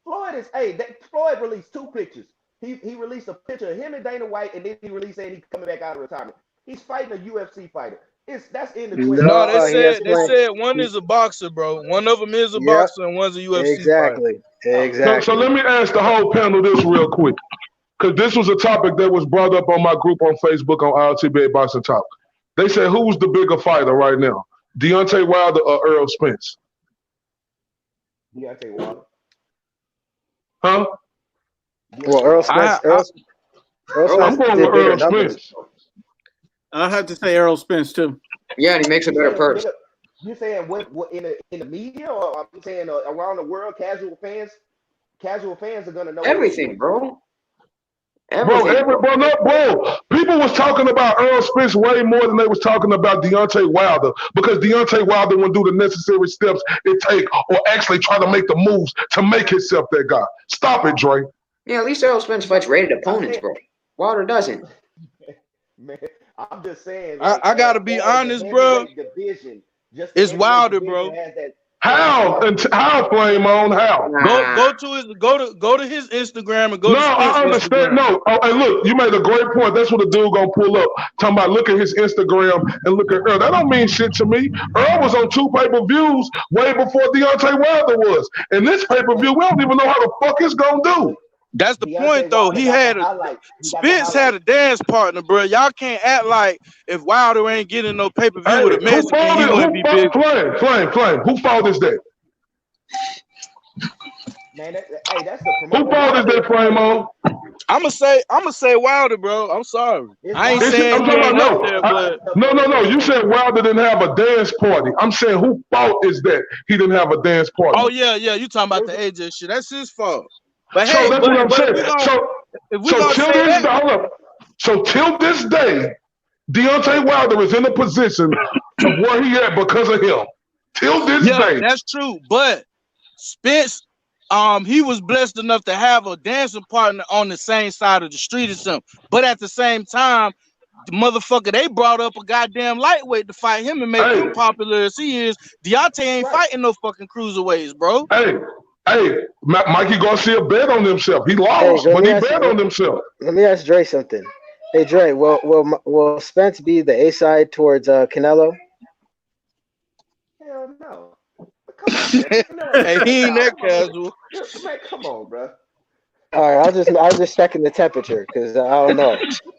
Floyd released 2 pictures. He released a picture of him and Dana White, and then he released saying he's coming back out of retirement. He's fighting a UFC fighter. That's in the 20. No, they he has said one is a boxer, bro. One of them is a Yep. boxer and one's a UFC fighter. Exactly. So let me ask the whole panel this real quick, because this was a topic that was brought up on my group on Facebook on RTBA Boxing Talk. They said, who's the bigger fighter right now, Deontay Wilder or Errol Spence? Deontay Wilder. Huh? Well, Errol Spence. I'm going with Errol Spence. I have to say Errol Spence too. Yeah, and he makes a better purse. You saying what in the media, or I'm saying around the world, casual fans are gonna know Everything, bro. Bro, people was talking about Errol Spence way more than they was talking about Deontay Wilder, because Deontay Wilder wouldn't do the necessary steps it take or actually try to make the moves to make himself that guy. Stop it, Dre. Yeah, at least Errol Spence fights rated opponents, bro. Wilder doesn't. Man, I'm just saying. I gotta be honest, bro. It's Wilder, bro. How Flame on how? Go to his Instagram and go. No, I understand. Instagram. No, and look, you made a great point. That's what the dude gonna pull up. Talking about look at his Instagram and look at Earl. That don't mean shit to me. Earl was on 2 pay-per-views way before Deontay Wilder was. And this pay-per-view, we don't even know how the fuck it's gonna do. That's the point, though. Spence had a dance partner, bro. Y'all can't act like if Wilder ain't getting no pay-per-view with a Mexican, he wouldn't be big. Flame. Who fault is that? Man, that's the promoter. Who fault is that, Flame on? I'ma say Wilder, bro. I'm sorry. I ain't saying No. You said Wilder didn't have a dance party. I'm saying who fault is that he didn't have a dance party? Oh yeah. You talking about the AJ shit? That's his fault. But so hey, that's what I'm saying. So till this day, Deontay Wilder is in a position of where he at because of him. Till this day. That's true. But Spence, he was blessed enough to have a dancing partner on the same side of the street as him. But at the same time, the motherfucker, they brought up a goddamn lightweight to fight him and make him popular as he is. Deontay ain't fighting no fucking cruiserweights, bro. Hey, Mikey Garcia bet on himself. He lost, but he bet on himself. Let me ask Dre something. Hey, Dre, will Spence be the A side towards Canelo? Hell no. Come on, hey, he ain't that casual. Man, come on, bro. All right, I was just checking the temperature because I don't know.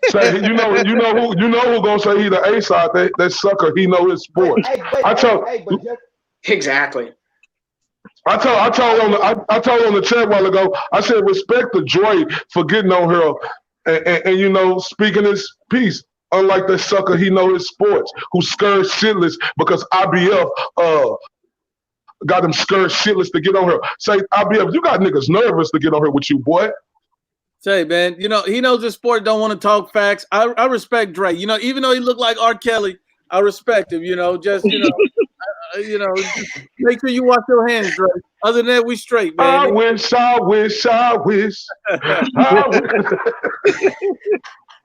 Say, you know who gonna say he the A side? That sucker. He know his sport. Exactly. I told on the chat a while ago. I said respect to Dre for getting on her and speaking his piece. Unlike that sucker, he know his sports. Who scared shitless because IBF got him scared shitless to get on her. Say IBF, you got niggas nervous to get on her with you, boy. Say, man, he knows his sport. Don't want to talk facts. I respect Dre. Even though he looked like R. Kelly, I respect him. Just make sure you wash your hands, Dre. Other than that, we straight, man. I wish.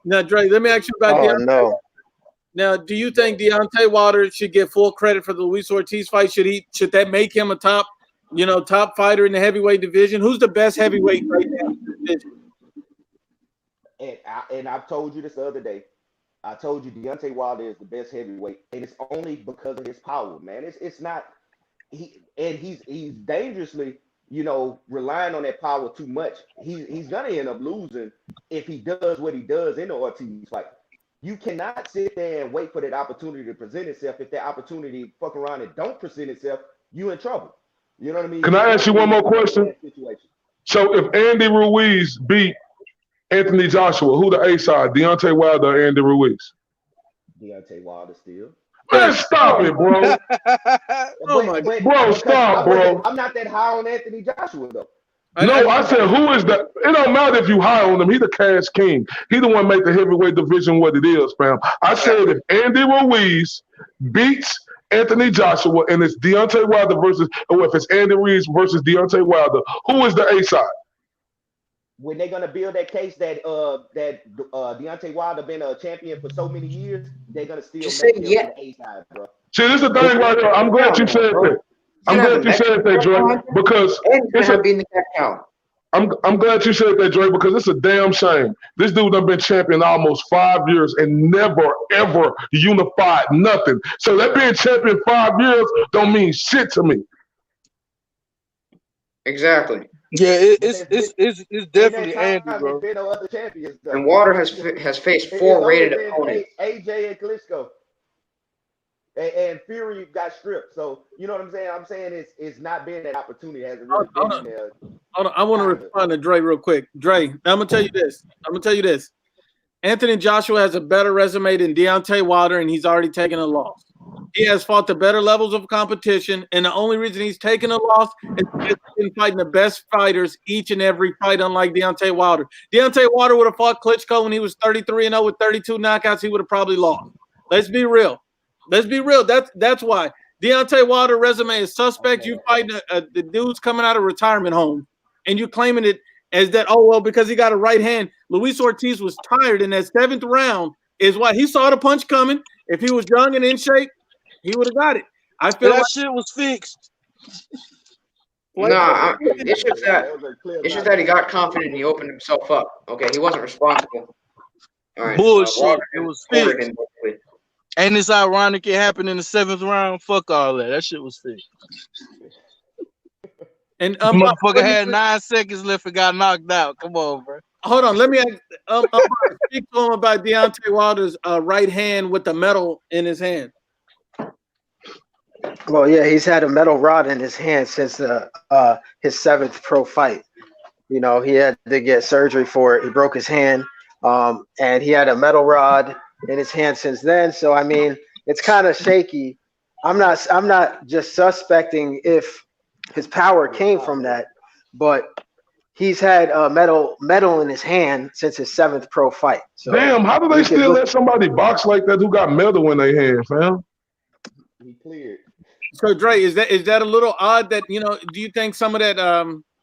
Now, Dre, let me ask you about Deontay. No. Now, do you think Deontay Wilder should get full credit for the Luis Ortiz fight? Should that make him a top fighter in the heavyweight division? Who's the best heavyweight right now in the division? And I've told you this the other day. I told you Deontay Wilder is the best heavyweight, and it's only because of his power, man. It's not he's dangerously, relying on that power too much. He's gonna end up losing if he does what he does in the Ortiz fight. You cannot sit there and wait for that opportunity to present itself. If that opportunity fuck around and don't present itself, you in trouble. You know what I mean? Can I ask you one more question? So if Andy Ruiz beat Anthony Joshua, who the A side, Deontay Wilder or Andy Ruiz? Deontay Wilder still. Man, stop it, bro. Stop, bro. I'm not that high on Anthony Joshua, though. No, I said, who is that? It don't matter if you high on him. He the cash king. He the one make the heavyweight division what it is, fam. I said if Andy Ruiz beats Anthony Joshua and it's Deontay Wilder or if it's Andy Ruiz versus Deontay Wilder, who is the A side? When they're gonna build that case that Deontay Wilder been a champion for so many years, they're gonna still make him the A side, bro. See, this is the thing right here. I'm glad you said that. I'm glad you said that, Dre, because it's a being the Pacquiao. I'm glad you said that, Dre, because it's a damn shame. This dude done been champion almost 5 years and never ever unified nothing. So that being champion 5 years don't mean shit to me. Exactly. Yeah, it's In definitely that Andy, time, there's bro. been no other champions though. And Wilder has faced It's 4 only rated been opponents. AJ and Klitschko. And Fury got stripped. So you know what I'm saying? I'm saying it's not been that opportunity. It hasn't really been in there. Hold on. I want to respond to Dre real quick. Dre, I'm gonna tell you this. Anthony Joshua has a better resume than Deontay Wilder, and he's already taken a loss. He has fought the better levels of competition, and the only reason he's taken a loss is because he's been fighting the best fighters each and every fight, unlike Deontay Wilder. Deontay Wilder would have fought Klitschko when he was 33-0 with 32 knockouts. He would have probably lost. Let's be real. That's why. Deontay Wilder resume is suspect. You fighting the dude's coming out of retirement home, and you claiming it as that, oh, well, because he got a right hand. Luis Ortiz was tired in that 7th round is why he saw the punch coming. If he was young and in shape, he would have got it. I feel that shit was fixed. It's just that he got confident and he opened himself up. Okay, he wasn't responsible. All right, bullshit. It was fixed. And it's ironic it happened in the 7th round. Fuck all that. That shit was fixed. And motherfucker had 9 seconds left and got knocked out. Come on, bro. Hold on. Let me speak to him about Deontay Wilder's right hand with the metal in his hand. Well, yeah, he's had a metal rod in his hand since his 7th pro fight. You know, he had to get surgery for it. He broke his hand, and he had a metal rod in his hand since then. So I mean, it's kind of shaky. I'm not just suspecting if his power came from that, but he's had metal in his hand since his 7th pro fight. So damn, how do they still let somebody box like that who got metal in their hand, fam? He cleared. So Dre, is that a little odd that, you know, do you think some of that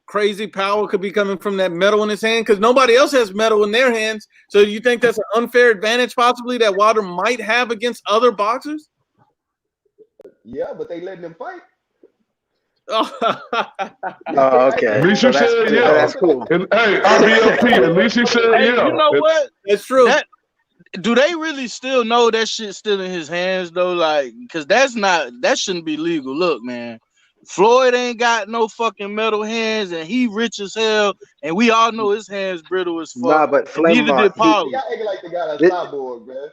crazy power could be coming from that metal in his hand? Because nobody else has metal in their hands. So do you think that's an unfair advantage possibly that Wilder might have against other boxers? Yeah, but they letting him fight. Oh, okay. At least you said yeah. That's cool. And, hey, IBFP, at least you said yeah. You know what? That's true. Do they really still know that shit's still in his hands though? Like, because that shouldn't be legal. Look, man, Floyd ain't got no fucking metal hands, and he rich as hell, and we all know his hands brittle as fuck. Nah, but neither did Paulie. Y'all acting like the guy that's cyborg, man.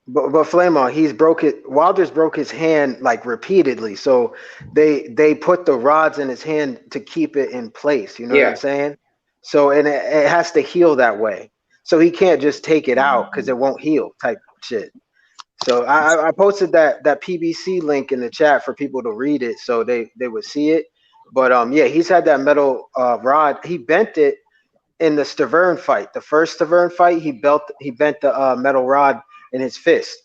But Flamon, Wilder's broke his hand like repeatedly. So they put the rods in his hand to keep it in place. You know what I'm saying? So and it has to heal that way. So he can't just take it out because it won't heal type shit. So I posted that PBC link in the chat for people to read it so they would see it. But yeah, he's had that metal rod. He bent it in the Stavern fight. The first Stavern fight, he bent the metal rod in his fist.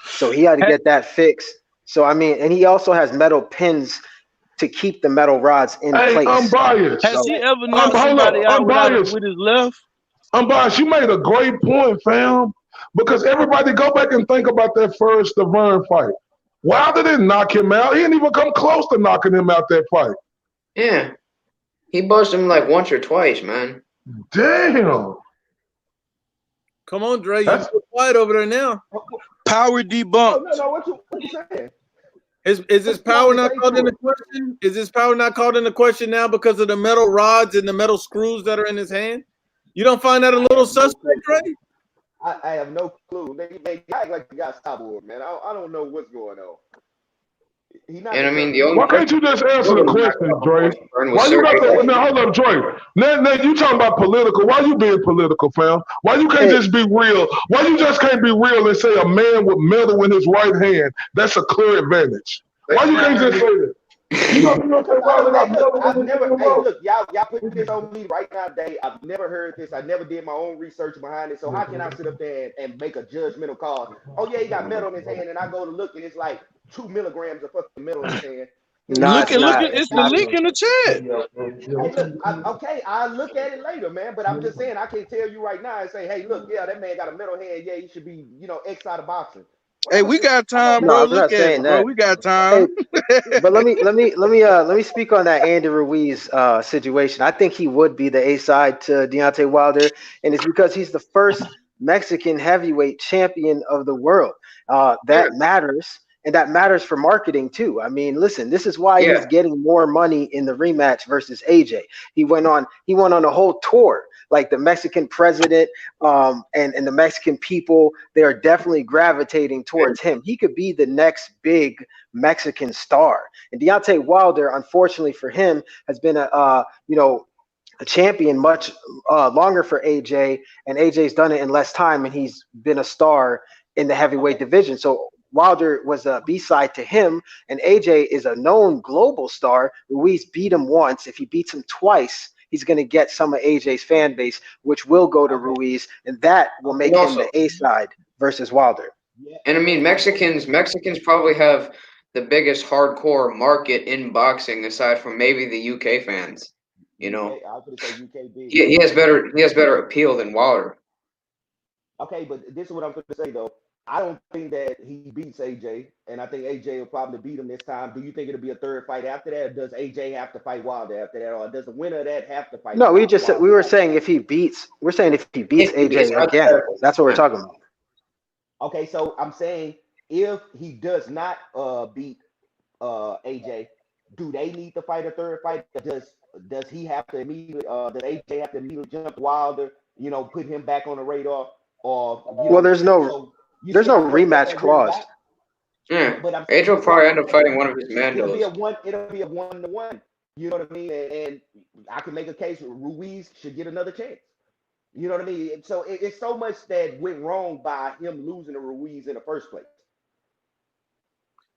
So he had to get that fixed. So I mean, and he also has metal pins to keep the metal rods in place. Unbiased. Has he ever knocked somebody out with his left? Unbiased, you made a great point, fam. Because everybody go back and think about that first Stavern fight. Wilder didn't knock him out. He didn't even come close to knocking him out that fight. Yeah. He buzzed him like once or twice, man. Damn. Come on, Dre. You're so quiet over there now. Power debunked. Oh, no, what you saying? Is this power not called into question? Is this power not called into question now because of the metal rods and the metal screws that are in his hand? You don't find that a little suspect, Dre? I have no clue. They act like the guy's cyborg, man. I don't know what's going on. And I mean, the only why can't you just answer the question, Dre? Why you got that? Now hold up, Dre. Now you talking about political. Why you being political, fam? Why you can't just be real? Why you just can't be real and say a man with metal in his right hand, that's a clear advantage? Why you can't just say that? I've never, hey, look, y'all put this on me right now, Dave. I've never heard this. I never did my own research behind it. So how can I sit up there and make a judgmental call? Oh yeah, he got metal in his hand, and I go to look, and it's like 2 milligrams of fucking metal in his hand. Look, it's the link in the chat. Hey, look, okay, I'll look at it later, man. But I'm just saying, I can't tell you right now and say, hey, look, yeah, that man got a metal hand. Yeah, he should be, X out of boxing. Hey, we got time, No, bro. I'm not Look at saying it, bro. that. We got time. But let me speak on that Andy Ruiz situation. I think he would be the A side to Deontay Wilder, and it's because he's the first Mexican heavyweight champion of the world. That matters, and that matters for marketing too. I mean, listen, this is why he's getting more money in the rematch versus AJ. He went on a whole tour. Like the Mexican president and the Mexican people, they are definitely gravitating towards him. He could be the next big Mexican star. And Deontay Wilder, unfortunately for him, has been a champion much longer for AJ, and AJ's done it in less time, and he's been a star in the heavyweight division. So Wilder was a B-side to him, and AJ is a known global star. Ruiz beat him once. If he beats him twice, he's going to get some of AJ's fan base, which will go to Ruiz, and that will make him the A-side versus Wilder. And I mean, Mexicans probably have the biggest hardcore market in boxing, aside from maybe the UK fans. You know, I was going to say UK big. he has better appeal than Wilder. Okay, but this is what I'm going to say though. I don't think that he beats AJ, and I think AJ will probably beat him this time. Do you think it'll be a third fight after that, or does AJ have to fight Wilder after that, or does the winner of that have to fight? No, we were saying if he beats AJ again. That's what we're talking about. Okay, so I'm saying if he does not beat AJ, do they need to fight a third fight? Does he have to immediately? Does AJ have to immediately jump Wilder? Put him back on the radar, or there's no rematch clause. Yeah, but AJ will probably end up fighting one of his man. It'll be a 1-to-1. You know what I mean? And I can make a case where Ruiz should get another chance. You know what I mean? So it's so much that went wrong by him losing to Ruiz in the first place.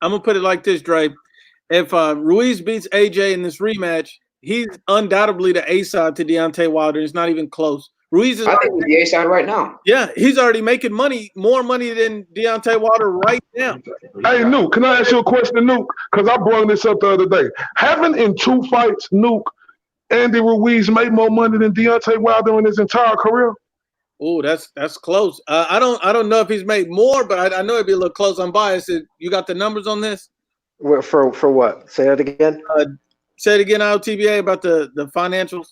I'm gonna put it like this, Dre. If Ruiz beats AJ in this rematch, he's undoubtedly the A side to Deontay Wilder. It's not even close. Ruiz is. I think he's the A side right now. Yeah, he's already making more money than Deontay Wilder right now. Hey, Nuke, can I ask you a question, Nuke? Because I brought this up the other day. Haven't in 2 fights, Nuke, Andy Ruiz made more money than Deontay Wilder in his entire career? Oh, that's close. I don't know if he's made more, but I know it'd be a little close. I'm biased. You got the numbers on this? For what? Say that again. Say it again, TBA, about the financials.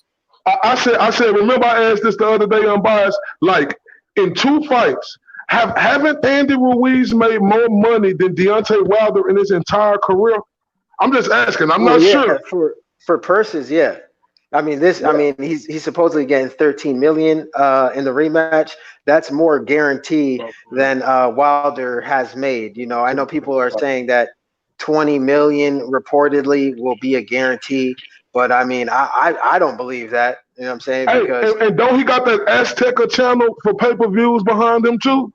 I said. Remember, I asked this the other day, Unbiased. Like in 2 fights, haven't Andy Ruiz made more money than Deontay Wilder in his entire career? I'm just asking. I'm not sure. For purses, yeah. I mean, he's supposedly getting $13 million in the rematch. That's more guarantee than Wilder has made. I know people are saying that $20 million reportedly will be a guarantee, but I mean, I don't believe that. You know what I'm saying? Because and don't he got that Azteca channel for pay-per-views behind him too?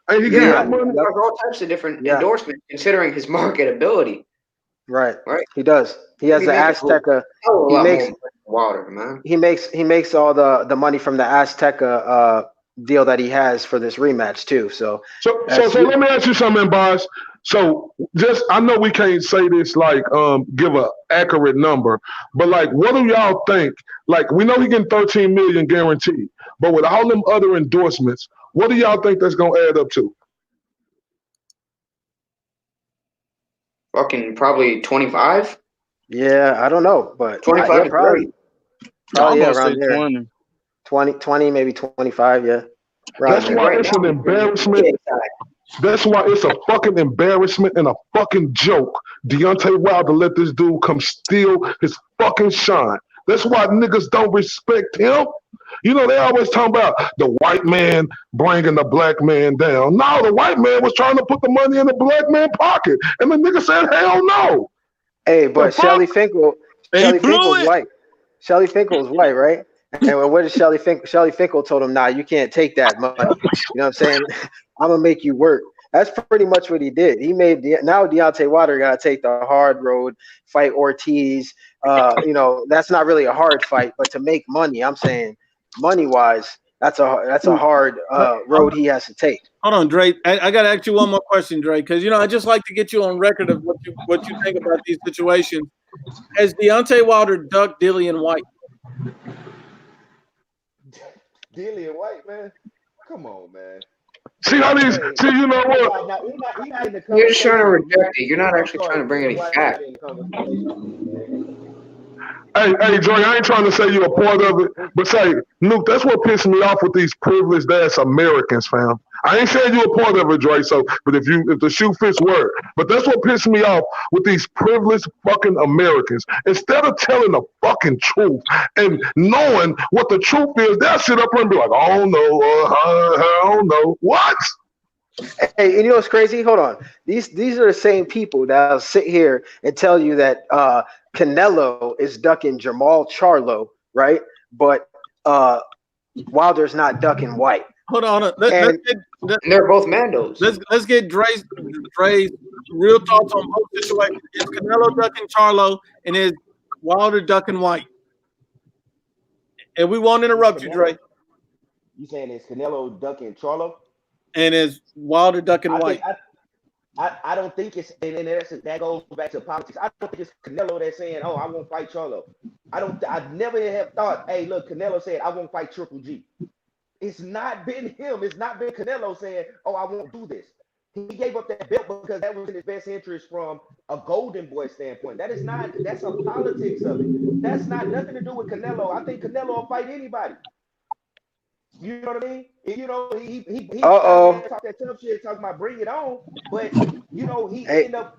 And he got money. There's all types of different endorsements considering his marketability. Right. He does. He has the Azteca. He makes Wilder, man. He makes all the money from the Azteca deal that he has for this rematch too. So let me ask you something, boss. So I know we can't say this like give a accurate number, but like what do y'all think? Like we know he getting $13 million guaranteed, but with all them other endorsements, what do y'all think that's gonna add up to? Fucking probably 25. Yeah, I don't know, but 25 probably around there. 20, maybe 25. Yeah. That's why it's an embarrassment. That's why it's a fucking embarrassment and a fucking joke. Deontay Wilder let this dude come steal his fucking shine. That's why niggas don't respect him. They always talk about the white man bringing the black man down. No, the white man was trying to put the money in the black man's pocket. And the nigga said, hell no. Hey, but Shelly Finkel was white. Shelly Finkel was white, right? And what did Shelly Finkel? Shelly Finkel told him, nah, you can't take that money. You know what I'm saying? I'm going to make you work. That's pretty much what he did. Now Deontay Wilder got to take the hard road, fight Ortiz. That's not really a hard fight, but to make money, I'm saying money-wise, that's a hard road he has to take. Hold on, Dre. I got to ask you one more question, Dre, because, I just like to get you on record of what you think about these situations. Has Deontay Wilder ducked Dillian White? Dillian White, man? Come on, man. See how these? See, you know what? He not in the You're just trying to conversation. reject it. You're not actually Sorry, trying to bring any why facts. in the conversation? Hey, Joy, I ain't trying to say you're a part of it, but say, Nuke, that's what pissed me off with these privileged ass Americans, fam. I ain't saying you're a part of it, Dre. So, but if the shoe fits, word. But that's what pissed me off with these privileged fucking Americans. Instead of telling the fucking truth and knowing what the truth is, they'll sit up and be like, "I don't know, I don't know." What? Hey, and you know what's crazy? Hold on. These are the same people that'll sit here and tell you that Canelo is ducking Jamal Charlo, right? But Wilder's not ducking White. Hold on. And they're both Mandos. Let's get Dre's real thoughts on both situations. Is Canelo ducking Charlo and is Wilder ducking White? And we won't interrupt you, Dre. You saying it's Canelo ducking Charlo? And is Wilder ducking White? I don't think it's, and that goes back to politics. I don't think it's Canelo that's saying, "Oh, I won't fight Charlo." I never have thought, "Hey, look, Canelo said I won't fight Triple G." It's not been him. It's not been Canelo saying, "Oh, I won't do this." He gave up that belt because that was in his best interest from a golden boy standpoint. That's a politics of it. That's not nothing to do with Canelo. I think Canelo will fight anybody. You know what I mean? You know, he talk that tough shit, talking about bring it on, but you know, he ended up,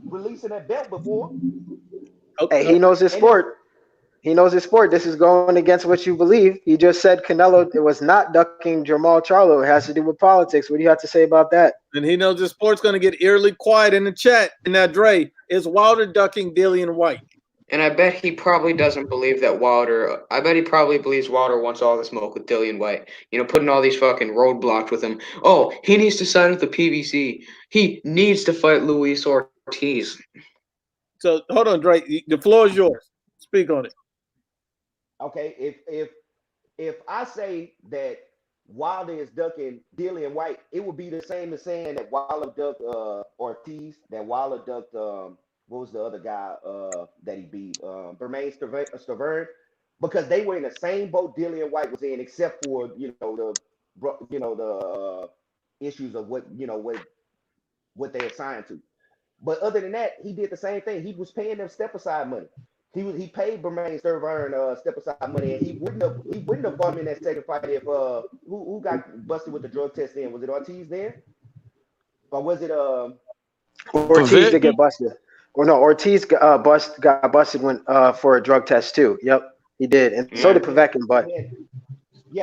releasing that belt before. Hey, he knows his sport. He knows his sport. This is going against what you believe. He just said Canelo was not ducking Jamal Charlo. It has to do with politics. What do you have to say about that? And he knows his sport's going to get eerily quiet in the chat. And now, Dre, is Wilder ducking Dillian White? And I bet he probably doesn't believe that Wilder. I bet he probably believes Wilder wants all the smoke with Dillian White. You know, putting all these fucking roadblocks with him. Oh, he needs to sign with the PBC. He needs to fight Luis Ortiz. So hold on, Dre. The floor is yours. Speak on it. Okay, if I say that Wilder is ducking Dillian White, it would be the same as saying that Wilder ducked Ortiz, that Wilder ducked what was the other guy that he beat? Bermain Stavern, because they were in the same boat Dillian White was in, except for the issues of what they assigned to. But other than that, he did the same thing. He was paying them step aside money. He paid Bermain Stavern step aside money, and he wouldn't have fought him in that second fight if who got busted with the drug test then? Was it Ortiz then? Or was it Ortiz did get busted? Or no, Ortiz got busted when for a drug test too. Yep, he did, and so did Povetkin. But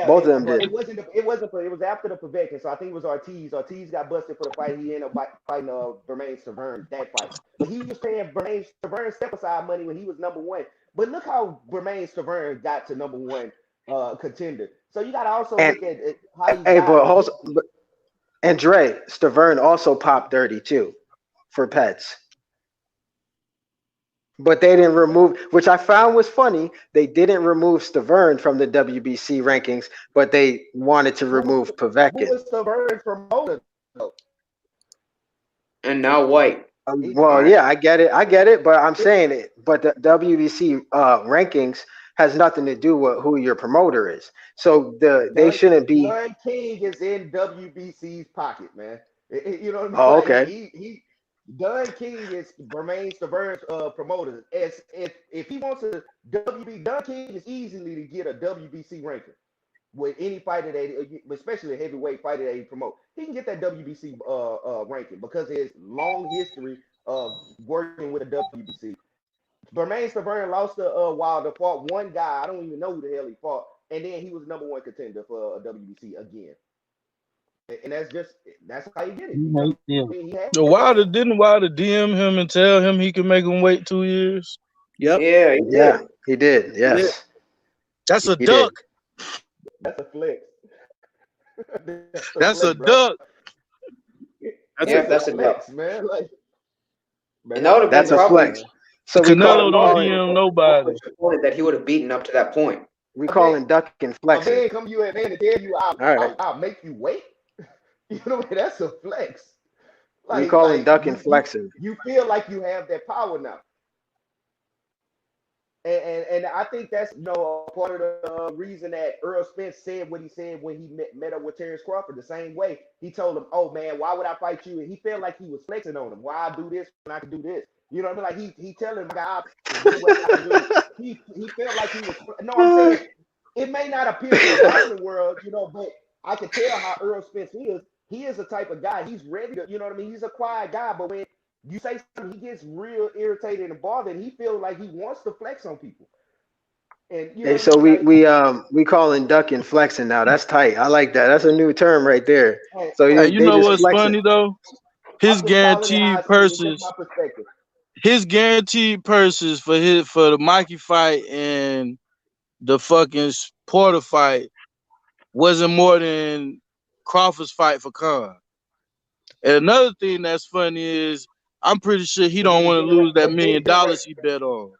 both of them did. It was after the Povetkin, so I think it was Ortiz. Ortiz got busted for the fight. He ended up fighting Bermain Stavern that fight. But he was paying Bermain Stavern step aside money when he was number one. But look how Bermain Stavern got to number one contender. So you got to also look at how he got. And Dre, Stavern also popped 32 for pets. But they didn't remove, which I found was funny. They didn't remove Stavern from the WBC rankings, but they wanted to remove Povetkin. Who was Stavern's promoter, though? And now White. Well, yeah, I get it, but I'm saying it. But the WBC rankings has nothing to do with who your promoter is. So they shouldn't be. Don King is in WBC's pocket, man. You know what I mean? Oh, okay. Don King is Bermain Stavern's promoter. If he wants a WBC, Don King is easily to get a WBC ranking with any fighter that, especially a heavyweight fighter that he promote. He can get that WBC ranking because of his long history of working with a WBC. Bermain Stavern lost to Wilder, fought one guy. I don't even know who the hell he fought, and then he was number one contender for a WBC again. And that's how you get it. Wilder DM him and tell him he can make him wait 2 years? Yep. Yeah, he did. Yes. That's a duck. That's a flex. That's a duck. That's a flex, duck, man. Like, and that would have been that's a flex. So Canelo don't DM nobody. That he would have beaten up to that point. We call him duck and flexing. Man, come you and man and tell you I'll make you wait. You know, that's a flex. We call him duck and flexing. You feel like you have that power now. And I think that's part of the reason that Errol Spence said what he said when he met up with Terrence Crawford. The same way he told him, "Oh man, why would I fight you?" And he felt like he was flexing on him. Why I do this when I can do this? You know what I mean? Like he telling him, "This is what I can do." He felt like he was. No, I'm saying it may not appear to the boxing world, but I can tell how Errol Spence is. He is the type of guy. He's ready to, you know what I mean? He's a quiet guy, but when you say something, he gets real irritated and bothered. And he feels like he wants to flex on people. And Hey, so we calling ducking flexing now. That's tight. I like that. That's a new term right there. So Hey, you they know just what's flexing. funny though? His guaranteed purses. His guaranteed purses for the Mikey fight and the fucking Porter fight wasn't more than Crawford's fight for Khan. And another thing that's funny is I'm pretty sure he don't want to lose that $1 million he bet on.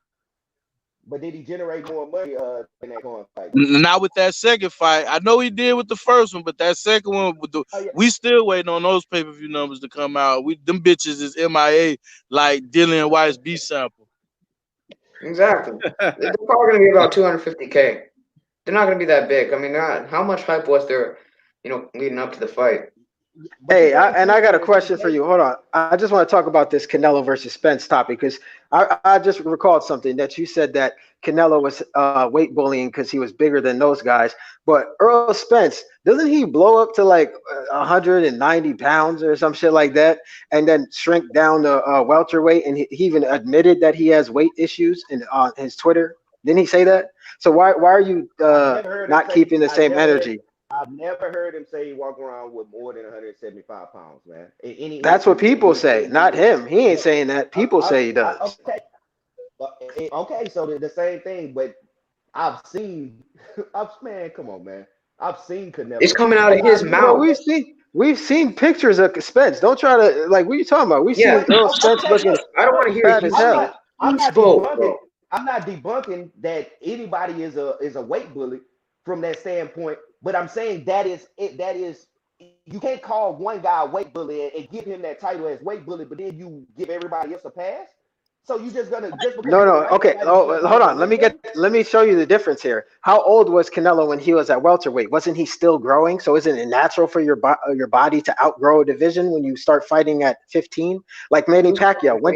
But did he generate more money in that Khan fight? Not with that second fight. I know he did with the first one, but that second one, we still waiting on those pay-per-view numbers to come out. Them bitches is MIA like Dillian White's B sample. Exactly. They're probably going to be about 250K. They're not going to be that big. I mean, how much hype was there, leading up to the fight? Hey, I got a question for you. Hold on. I just want to talk about this Canelo versus Spence topic because I just recalled something that you said that Canelo was weight bullying because he was bigger than those guys. But Errol Spence, doesn't he blow up to like 190 pounds or some shit like that and then shrink down to welterweight? And he even admitted that he has weight issues on his Twitter. Didn't he say that? So why are you not keeping the same energy? I've never heard him say he walk around with more than 175 pounds, man. That's what people say, not him. He ain't saying that. People say he does. Okay, so the same thing, but I've seen, man, come on, man. I've seen Canelo. It's coming out of his mouth. We've seen pictures of Spence. Don't try to what are you talking about? We've seen Errol Spence looking. I don't want to hear bad as hell. I'm not debunking that anybody is a weight bully from that standpoint. But I'm saying that is you can't call one guy a weight bully and give him that title as weight bully, but then you give everybody else a pass. So you just gonna no. Okay. Oh, hold on. Let me show you the difference here. How old was Canelo when he was at welterweight? Wasn't he still growing? So isn't it natural for your body to outgrow a division when you start fighting at 15? Like Manny Pacquiao. When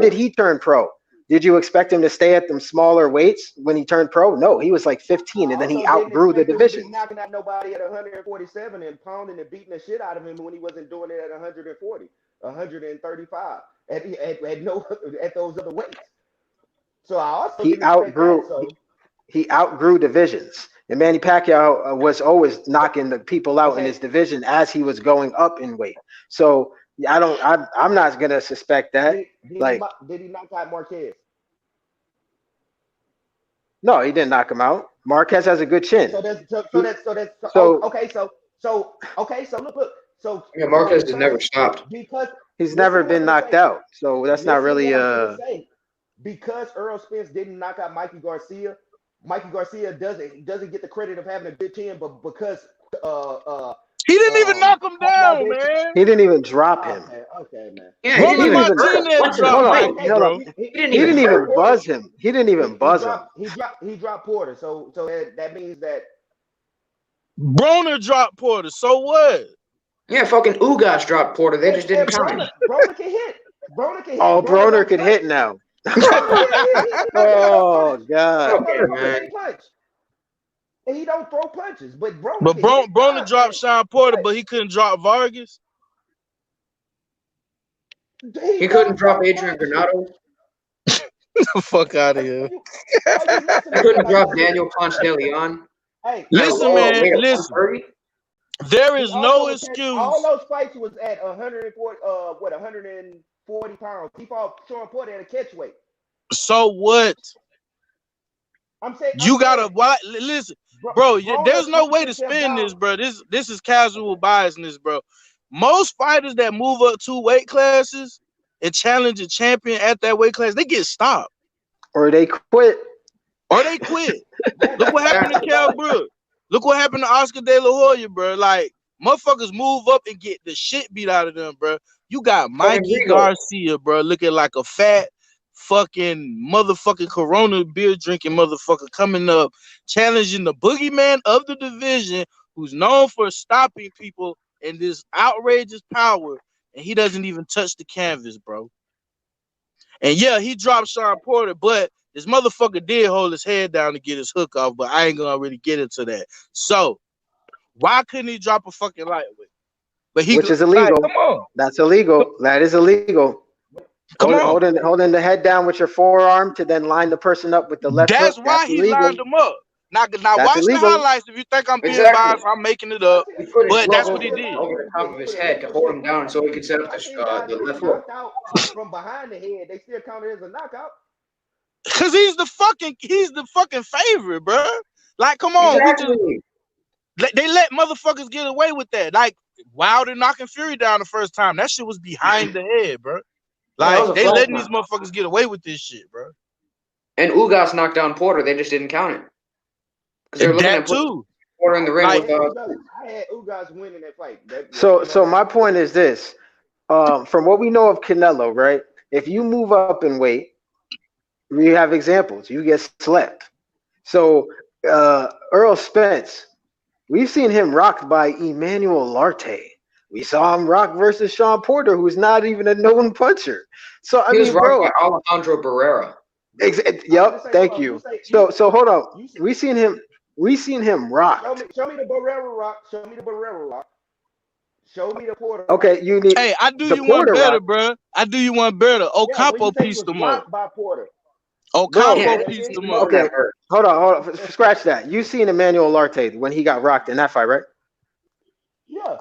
did he turn pro? Did you expect him to stay at them smaller weights when he turned pro? No, he was like 15, and then he outgrew the division. Knocking out nobody at 147 and pounding and beating the shit out of him when he wasn't doing it at 140, 135 at those other weights. So I also he outgrew divisions. And Manny Pacquiao was always knocking the people out in his division as he was going up in weight. So I'm not gonna suspect that. Did he knock out Marquez? No, he didn't knock him out. Marquez has a good chin. Okay. So look. So Marquez has never stopped because he's never been knocked out. So that's not really because Errol Spence didn't knock out Mikey Garcia. Mikey Garcia doesn't get the credit of having a good chin, but because he didn't even knock him down, man. He didn't even drop him. Okay, man. Yeah, he didn't even buzz him. He didn't even buzz him. He dropped Porter. So that means that Broner dropped Porter. So what? Yeah, fucking Ugas dropped Porter. They just didn't count. Broner can hit. Oh, Broner can hit now. Oh God. Okay, man. And he don't throw punches, but Broner dropped Sean Porter, but he couldn't drop Vargas. He couldn't drop Adrian Granado. Get the fuck out of here. He couldn't drop Daniel Ponce de Leon. Hey, listen, man. Listen. There is no excuse. All those fights was at 140. 140 pounds. He fought Sean Porter at a catch weight. So what? I'm saying listen, bro. There's no way to spin this, bro. This is casual biasness, bro. Most fighters that move up 2 weight classes and challenge a champion at that weight class, they get stopped, or they quit. Look what happened to Cal Brook. Look what happened to Oscar De La Hoya, bro. Like motherfuckers move up and get the shit beat out of them, bro. You got Mikey Garcia, bro, looking like a fat fucking motherfucking Corona beer drinking motherfucker coming up, challenging the boogeyman of the division, who's known for stopping people in this outrageous power, and he doesn't even touch the canvas, bro. And yeah, he dropped Sean Porter, but this motherfucker did hold his head down to get his hook off, but I ain't gonna really get into that. So why couldn't he drop a fucking lightweight? But he, which is illegal. Like, come on. That's illegal. That is illegal. Come on. Holding the head down with your forearm to then line the person up with the left That's hook. why That's he illegal. lined him up. Now watch illegal. the highlights. If you think I'm being Exactly. biased, I'm making it up. He put his But that's glove what he did. over the top of his head to hold him down so he could set up the left hook. Knocked out from behind the head, they still count it as a knockout. Cause he's the fucking favorite, bro. Like, come on, Exactly. they let motherfuckers get away with that. Like Wilder knocking Fury down the first time, that shit was behind the head, bro. Like they letting these motherfuckers get away with this shit, bro. And Ugas knocked down Porter, they just didn't count it. They're looking at too. Porter in the ring Like, with I had Ugas winning that fight. So my point is this: from what we know of Canelo, right? If you move up in weight, we have examples. You get slept. So Errol Spence, we've seen him rocked by Emmanuel Larte. We saw him rock versus Sean Porter, who's not even a known puncher. So I he was mean, bro, rocked by Alejandro Barrera. Yep, thank you. So hold on. We seen him rocked. Show me the Barrera rock. Show me the Barrera rock. Show me the Porter. Okay, you need. Hey, I do you one better, bro. I do you one better. Ocampo pieced him up. By Porter. Ocampo pieced him up. Okay, hold on. Scratch that. You seen Emmanuel Larte when he got rocked in that fight, right? Yeah.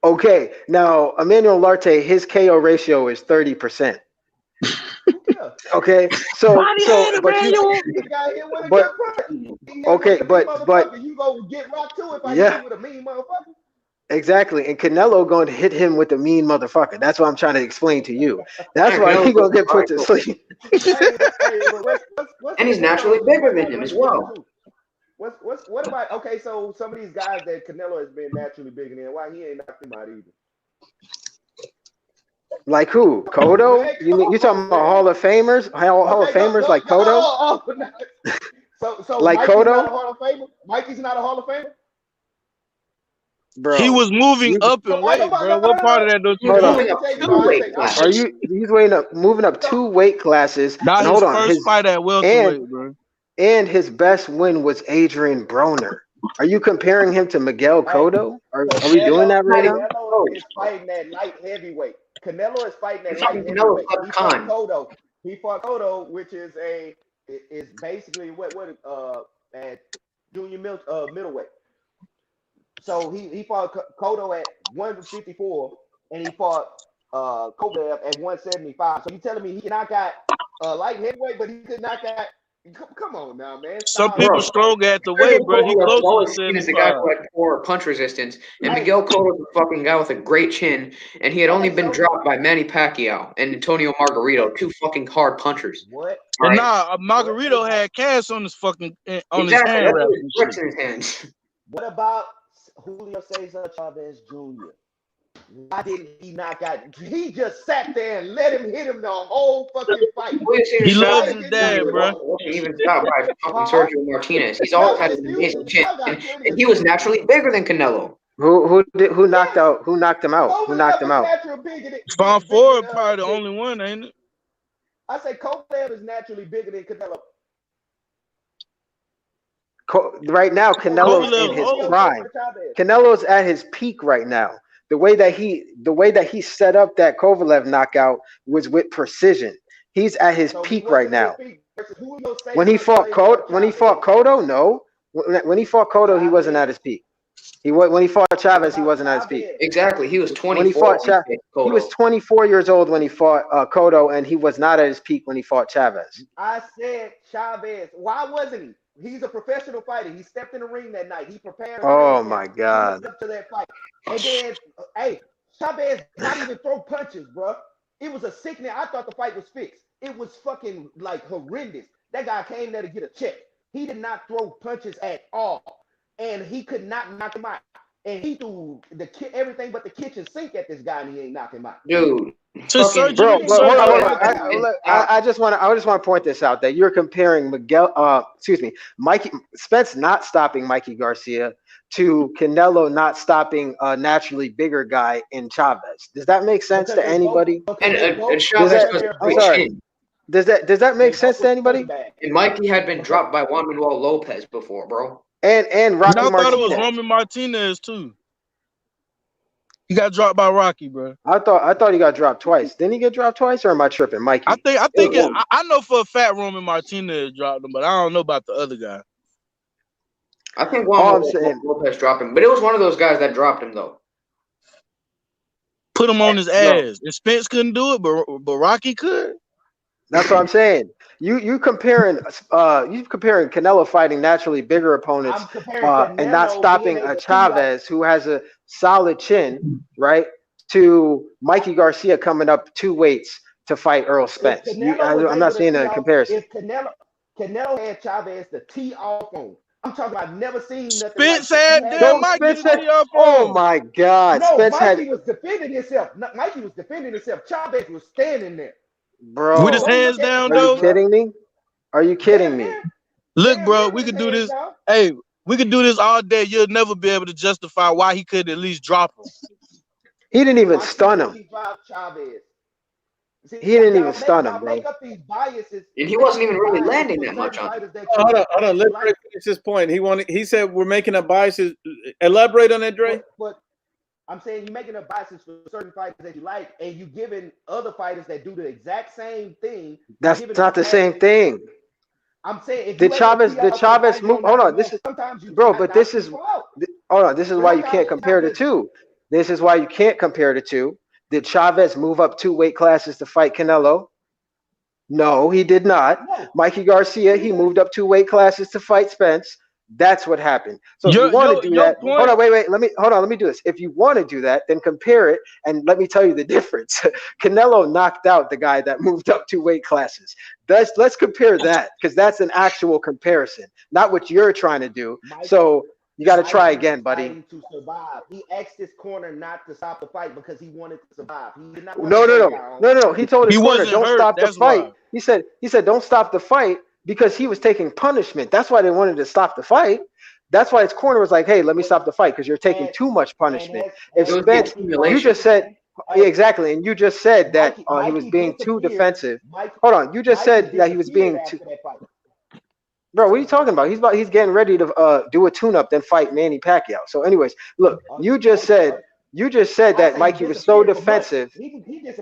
Okay, now Emmanuel Larte, his KO ratio is 30%. Yeah. Okay, so but you go get rocked too if I hit hit with a mean motherfucker. Exactly, and Canelo going to hit him with a mean motherfucker. That's what I'm trying to explain to you. That's why he gonna get put to sleep. And he's naturally bigger than him as well. What about so some of these guys that Canelo has been naturally bigger than, why he ain't knocked him out either? Like who? Cotto? You talking about Hall of Famers? Hall of Famers like Cotto? So like Mikey's Cotto? not a Hall of Famer? Mikey's not a Hall of Famer? Bro, he was moving up in weight, bro. What part of that don't you know? He's moving up 2 weight classes. Not and hold his on, first fight at welterweight, bro. And his best win was Adrian Broner. Are you comparing him to Miguel Cotto? Are we doing that right now? Canelo is fighting that light heavyweight. Canelo is fighting that light heavyweight. He fought Cotto, which is basically what at junior middleweight. So he fought Cotto at 154, and he fought Kovalev at 175. So you telling me he can knock out light heavyweight, but he could knock out? Come on now, man. Some people strong at the weight, bro. He close to 75. He's the guy who had poor punch resistance, and Miguel Cotto's a fucking guy with a great chin, and he had only been dropped by Manny Pacquiao and Antonio Margarito, 2 fucking hard punchers. What? But Margarito had cast on his fucking his hand. Bricks in his hands. What about Julio Cesar Chavez Jr.? Why didn't he knock out? He just sat there and let him hit him the whole fucking fight. He loves his dad, bro. Wasn't even stopped by fucking Sergio Martinez. He's always had an amazing chin, and he was naturally bigger than Canelo. Who knocked out? Who knocked him out? Who knocked him out? Spawn Ford probably the only one, ain't it? I say Kovalev is naturally bigger than Canelo. Right now, Canelo's in his prime. Canelo's at his peak right now. The way that he set up that Kovalev knockout was with precision. He's at his peak right now. When he fought Cotto, no. When he fought Cotto, he wasn't at his peak. When he fought Chavez, he wasn't at his peak. Exactly. He was 24. When he fought he was 24 years old when he fought Cotto, and he was not at his peak when he fought Chavez. I said Chavez. Why wasn't he? He's a professional fighter. He stepped in the ring that night. He prepared. Oh my God! Up to that fight, and then Chavez not even throw punches, bro. It was a sickening. I thought the fight was fixed. It was fucking like horrendous. That guy came there to get a check. He did not throw punches at all, and he could not knock him out. And he threw everything but the kitchen sink at this guy, and he ain't knock him out. Dude, To Fucking- Bro, but hold on, hold on. surgery. I just want to point this out that you're comparing Mikey Spence not stopping Mikey Garcia to Canelo not stopping a naturally bigger guy in Chavez. Does that make sense to anybody? And Chavez was a I'm great sorry. chin. Does that make sense to anybody? And Mikey had been dropped by Juan Manuel Lopez before, bro. And Rocky I thought it was Martinez. Roman Martinez too. He got dropped by Rocky, bro. I thought he got dropped twice. Didn't he get dropped twice, or am I tripping, Mikey? I know for a fact Roman Martinez dropped him, but I don't know about the other guy. I think Juan Manuel Lopez dropped him, but it was one of those guys that dropped him though. Put him on his ass. And Spence couldn't do it, but Rocky could. That's what I'm saying. You comparing Canelo fighting naturally bigger opponents and not stopping Chavez, who has a solid chin, right? To Mikey Garcia coming up 2 weights to fight Errol Spence. I'm not seeing a comparison. If Canelo had Chavez to tee off on, I'm talking about, I've never seen nothing. Spence like had damn Mikey to tee off on. Oh my God! No, Spence Mikey was defending himself. Mikey was defending himself. Chavez was standing there, bro. With his hands down, though. Are you kidding me? Are you kidding me? Look, bro, we could do this. Hey, we could do this all day. You'll never be able to justify why he couldn't at least drop him. He didn't even stun him. He didn't even stun him, bro. And he wasn't even really landing that much on him. Hold on. Let Dre finish this point. He said we're making up biases. Elaborate on that, Dre. But I'm saying you're making up biases for certain fighters that you like, and you giving other fighters that do the exact same thing. That's not the same thing. I'm saying the Chavez move. Hold on, this is bro, but this is hold on. This is why you can't compare the two. This is why you can't compare the two. Did Chavez move up 2 weight classes to fight Canelo? No, he did not. Mikey Garcia, he moved up 2 weight classes to fight Spence. That's what happened. So if you want to do that, hold on, wait. Let me do this. If you want to do that, then compare it, and let me tell you the difference. Canelo knocked out the guy that moved up 2 weight classes. Let's compare that, because that's an actual comparison, not what you're trying to do. So you got to try again, buddy. To survive. He asked his corner not to stop the fight because he wanted to survive. He did not No. He told his corner, don't stop the fight. Why. He said, don't stop the fight, because he was taking punishment. That's why they wanted to stop the fight. That's why his corner was like, hey, let me stop the fight, because you're taking too much punishment. If Spence, you just said, exactly, and you just said that he was being too defensive. Hold on, you just said that he was being too. Bro, what are you talking about? He's getting ready to do a tune-up, then fight Manny Pacquiao. So, anyways, look, you just said that Mikey was so defensive.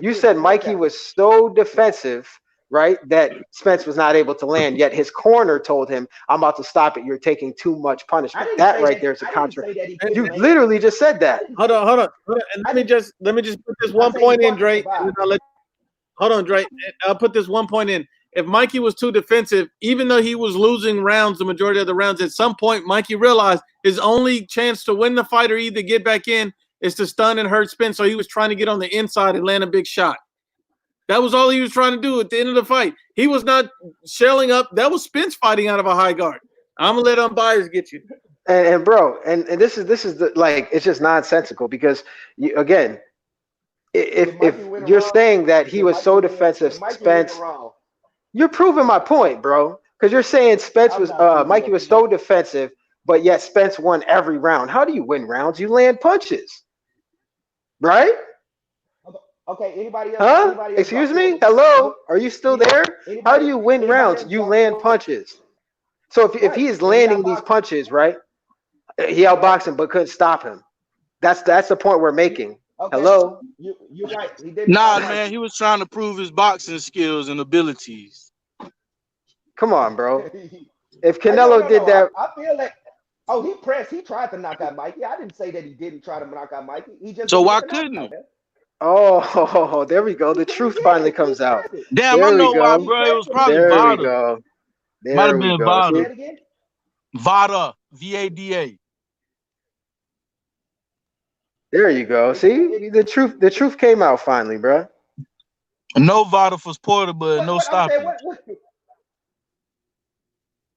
You said Mikey was so defensive, right, that Spence was not able to land. Yet his corner told him, "I'm about to stop it. You're taking too much punishment." That right there is a contradiction. You literally just said that. Hold on. And let me just put this one point in, Dre. Hold on, Dre. I'll put this one point in. If Mikey was too defensive, even though he was losing rounds, the majority of the rounds, at some point, Mikey realized his only chance to win the fight or either get back in is to stun and hurt Spence. So he was trying to get on the inside and land a big shot. That was all he was trying to do at the end of the fight. He was not shelling up. That was Spence fighting out of a high guard. I'm going to let Unbiased get you. And bro, and this is it's just nonsensical, because again, if you're saying that he was so defensive, Spence, you're proving my point, bro. Because you're saying Mikey was so defensive, but yet Spence won every round. How do you win rounds? You land punches, right? Okay. Anybody else? Huh? Anybody else? Excuse me? Hello? Are you still there? How do you win rounds? You land punches. So if he is landing these punches, right? He outboxed him but couldn't stop him. That's the point we're making. Okay. Hello? You're right. He didn't. Nah, man, he was trying to prove his boxing skills and abilities. Come on, bro. If Canelo did that, I feel like he pressed. He tried to knock out Mikey. I didn't say that he didn't try to knock out Mikey. He just so why couldn't he? Oh, there we go. The truth finally comes out. Damn, I know why, bro. It was probably There Vada. we go. Might have been Vada. Vada, VADA. There you go. See, the truth came out finally, bro. No Vada for Porter, but no stopping.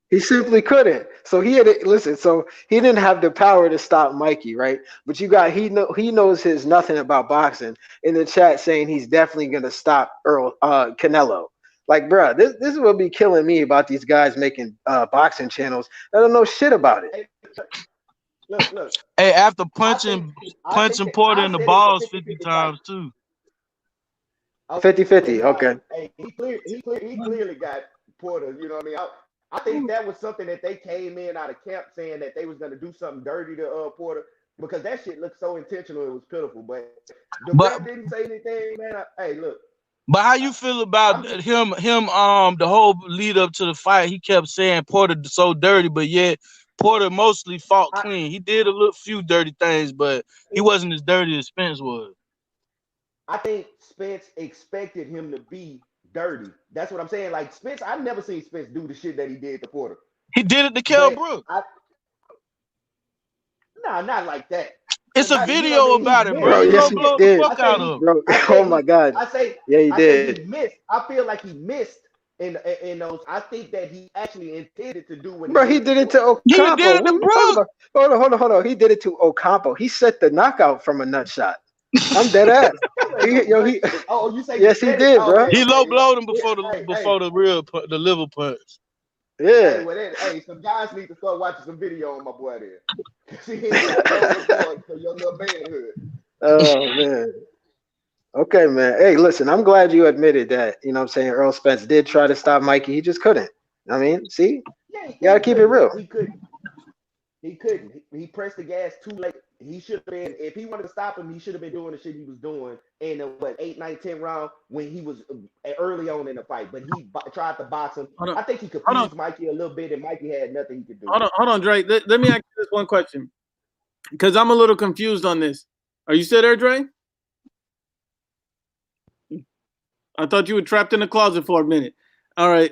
He simply couldn't. So he had listen. So he didn't have the power to stop Mikey, right? But you got he knows his nothing about boxing in the chat saying he's definitely gonna stop Canelo. Like, bro, this is what be killing me about these guys making boxing channels. I don't know shit about it. Hey, look. Hey, after I punching think Porter I in the said it was balls a 50 50-50 fight. times too. 50-50, okay. Hey, he clearly got Porter. You know what I mean? I think that was something that they came in out of camp saying that they was gonna do something dirty to Porter because that shit looked so intentional. It was pitiful. But the ref didn't say anything, man. Hey, look. But how you feel about him? The whole lead up to the fight, he kept saying Porter so dirty, but yet Porter mostly fought clean. He did a few dirty things, but he wasn't as dirty as Spence was. I think Spence expected him to be dirty. That's what I'm saying. Like Spence, I've never seen Spence do the shit that he did to Porter. He did it to Kell Brook. Nah, not like that. It's a video about it, bro. Yes, he did. Fuck out of bro. Oh my God. Yeah, he did. He missed. I feel like he missed in those. I think that he actually intended to do what. Bro, he did it to Ocampo. He did it to Brook. Hold on. He did it to Ocampo. He set the knockout from a nut shot. I'm dead ass. You say? Yes, he did, bro. He low blowed him before the liver punch. Yeah. Hey, some guys need to start watching some video on my boy there. See, he ain't for your little manhood. Oh man. Okay, man. Hey, listen, I'm glad you admitted that. You know what I'm saying? Errol Spence did try to stop Mikey. He just couldn't. I mean, see? You gotta keep it real. He couldn't. He pressed the gas too late. He should have been, if he wanted to stop him, he should have been doing the shit he was doing in the 8, 9, 10 round when he was early on in the fight. But he tried to box him. I think he confused Mikey a little bit, and Mikey had nothing he could do. Hold on, Dre. Let me ask you this one question, because I'm a little confused on this. Are you still there, Dre? I thought you were trapped in the closet for a minute. All right.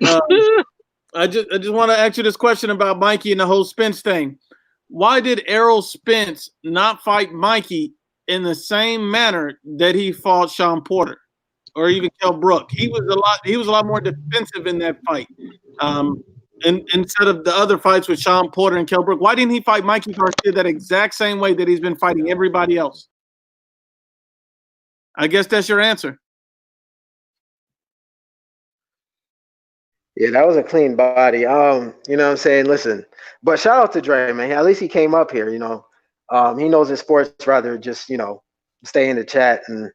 I just want to ask you this question about Mikey and the whole Spence thing. Why did Errol Spence not fight Mikey in the same manner that he fought Sean Porter or even Kell Brook? He was a lot more defensive in that fight. And instead of the other fights with Sean Porter and Kell Brook, why didn't he fight Mikey Garcia that exact same way that he's been fighting everybody else? I guess that's your answer. Yeah, that was a clean body. You know what I'm saying? Listen, but shout out to Dre, man. At least he came up here, you know. He knows his sports rather just, you know, stay in the chat and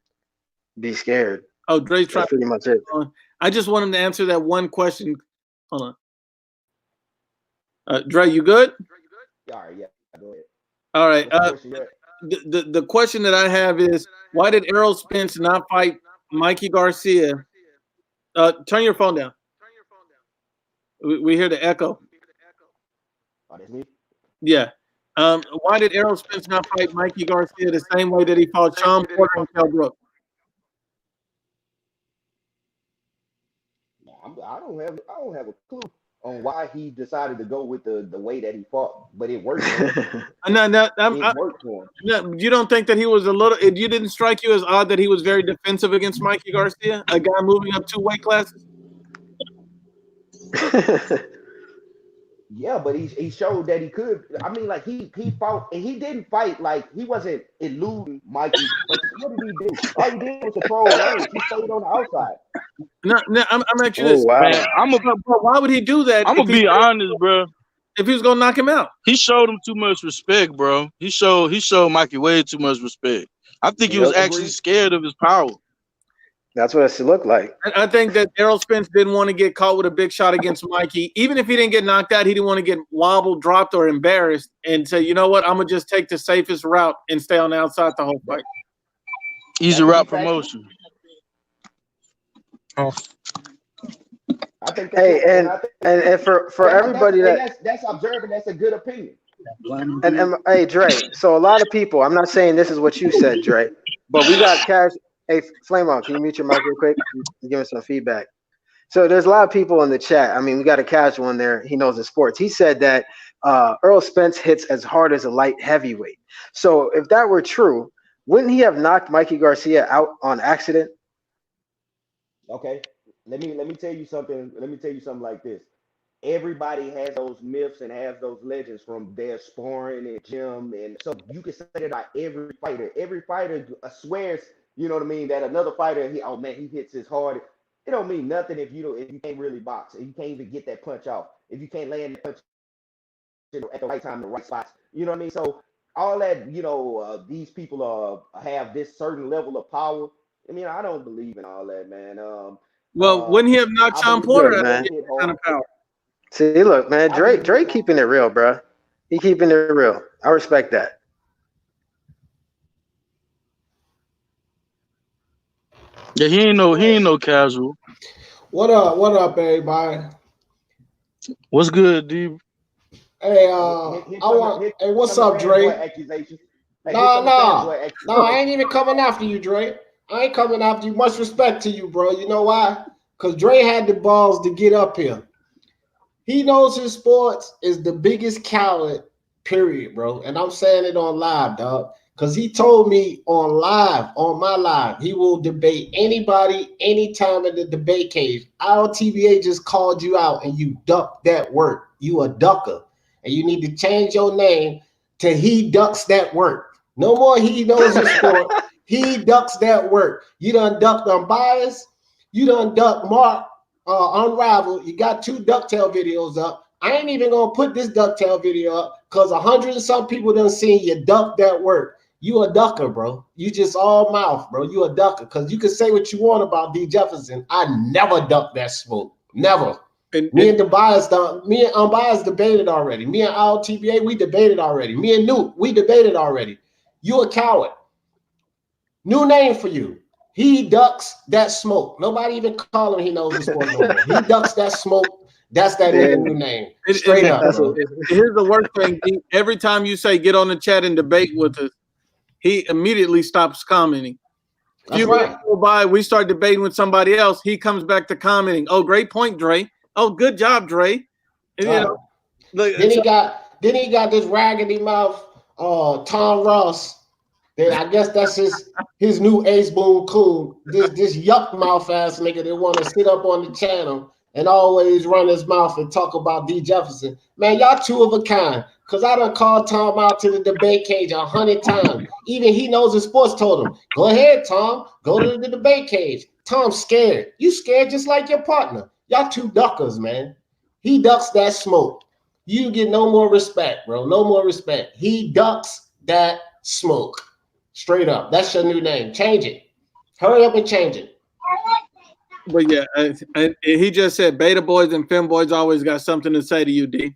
be scared. Oh, Dre's trying. That's pretty much it. I just want him to answer that one question. Hold on. Dre, you good? All right, yeah, go ahead. All right. The question that I have is, why did Errol Spence not fight Mikey Garcia? Turn your phone down. We hear the echo. Oh, that's me? Yeah. Why did Errol Spence not fight Mikey Garcia the same way that he fought Sean Porter and Kell Brook? I don't have a clue on why he decided to go with the way that he fought, but it worked. It worked for him. You don't think that he was you didn't strike you as odd that he was very defensive against Mikey Garcia, a guy moving up 2 weight classes? Yeah, but he showed that he could. I mean, like he fought, and he didn't fight like he wasn't eluding Mikey. What did he do? All he did was control range. He stayed on the outside. No, I'm actually this. Wow. Man, why would he do that? I'm gonna be honest, bro. If he was gonna knock him out, he showed him too much respect, bro. He showed Mikey way too much respect. I think he was actually scared of his power. That's what it looked like. I think that Errol Spence didn't want to get caught with a big shot against Mikey. Even if he didn't get knocked out, he didn't want to get wobbled, dropped, or embarrassed and say, you know what, I'm going to just take the safest route and stay on the outside the whole fight. Easy route promotion. I think and for everybody that's observing, that's a good opinion. And hey, Dre, so a lot of people, I'm not saying this is what you said, Dre, but we got cash. Hey, Flame On, can you mute your mic real quick? Give us some feedback. So there's a lot of people in the chat. I mean, we got a casual in there. He knows the sports. He said that Errol Spence hits as hard as a light heavyweight. So if that were true, wouldn't he have knocked Mikey Garcia out on accident? Okay, let me tell you something. Let me tell you something like this. everybody has those myths and has those legends from their sparring and gym, and so you can say that about every fighter. Every fighter swears, you know what I mean, that another fighter, oh man, he hits his hard. It don't mean nothing if you can't really box, if you can't even get that punch off, if you can't land the punch at the right time in the right spots. You know what I mean? So all that, these people have this certain level of power. I mean, I don't believe in all that, man. Well, wouldn't he have knocked I Sean believe Porter Look, out of man. that kind of power? See, look, man, I believe Drake keeping it real, bro. He keeping it real. I respect that. Yeah, he ain't no casual. What up, everybody? What's good, D? Hey, Here hey, what's come up, the fanboy Dre? accusations. Hey, here Nah, come the fanboy accusations. I ain't even coming after you, Dre. I ain't coming after you. Much respect to you, bro. You know why? Because Dre had the balls to get up here. He knows his sports is the biggest coward, period, bro. And I'm saying it on live, dog. Because he told me on my live, he will debate anybody, anytime in the debate cage. Our TVA just called you out and you ducked that work. You a ducker. And you need to change your name to He Ducks That Work. No more He Knows His Sport. He Ducks That Work. You done ducked Unbiased. You done ducked Mark Unraveled. You got 2 ducktail videos up. I ain't even going to put this ducktail video up because 100 and some people done seen you duck that work. You a ducker, bro. You just all mouth, bro. You a ducker. Because you can say what you want about D. Jefferson. I never ducked that smoke. Never. Me and Unbiased debated already. Me and TBA, we debated already. Me and Newt, we debated already. You a coward. New name for you. He ducks that smoke. Nobody even call him He Knows the Sport no more. He ducks that smoke. That's that new name. Straight up, bro. Here's the worst thing. Every time you say get on the chat and debate with us, he immediately stops commenting. That's right. Go by, we start debating with somebody else. He comes back to commenting. Oh, great point, Dre. Oh, good job, Dre. And, then he got this raggedy mouth, Tom Ross. Then I guess that's his new Ace Boone Coon. This yuck mouth ass nigga that want to sit up on the channel and always run his mouth and talk about D. Jefferson. Man, y'all 2 of a kind. Because I done called Tom out to the debate cage 100 times. Even He Knows His Sports told him, go ahead, Tom. Go to the debate cage. Tom's scared. You scared just like your partner. Y'all 2 duckers, man. He ducks that smoke. You get no more respect, bro. No more respect. He ducks that smoke. Straight up. That's your new name. Change it. Hurry up and change it. But yeah, he just said beta boys and femboys always got something to say to you, D.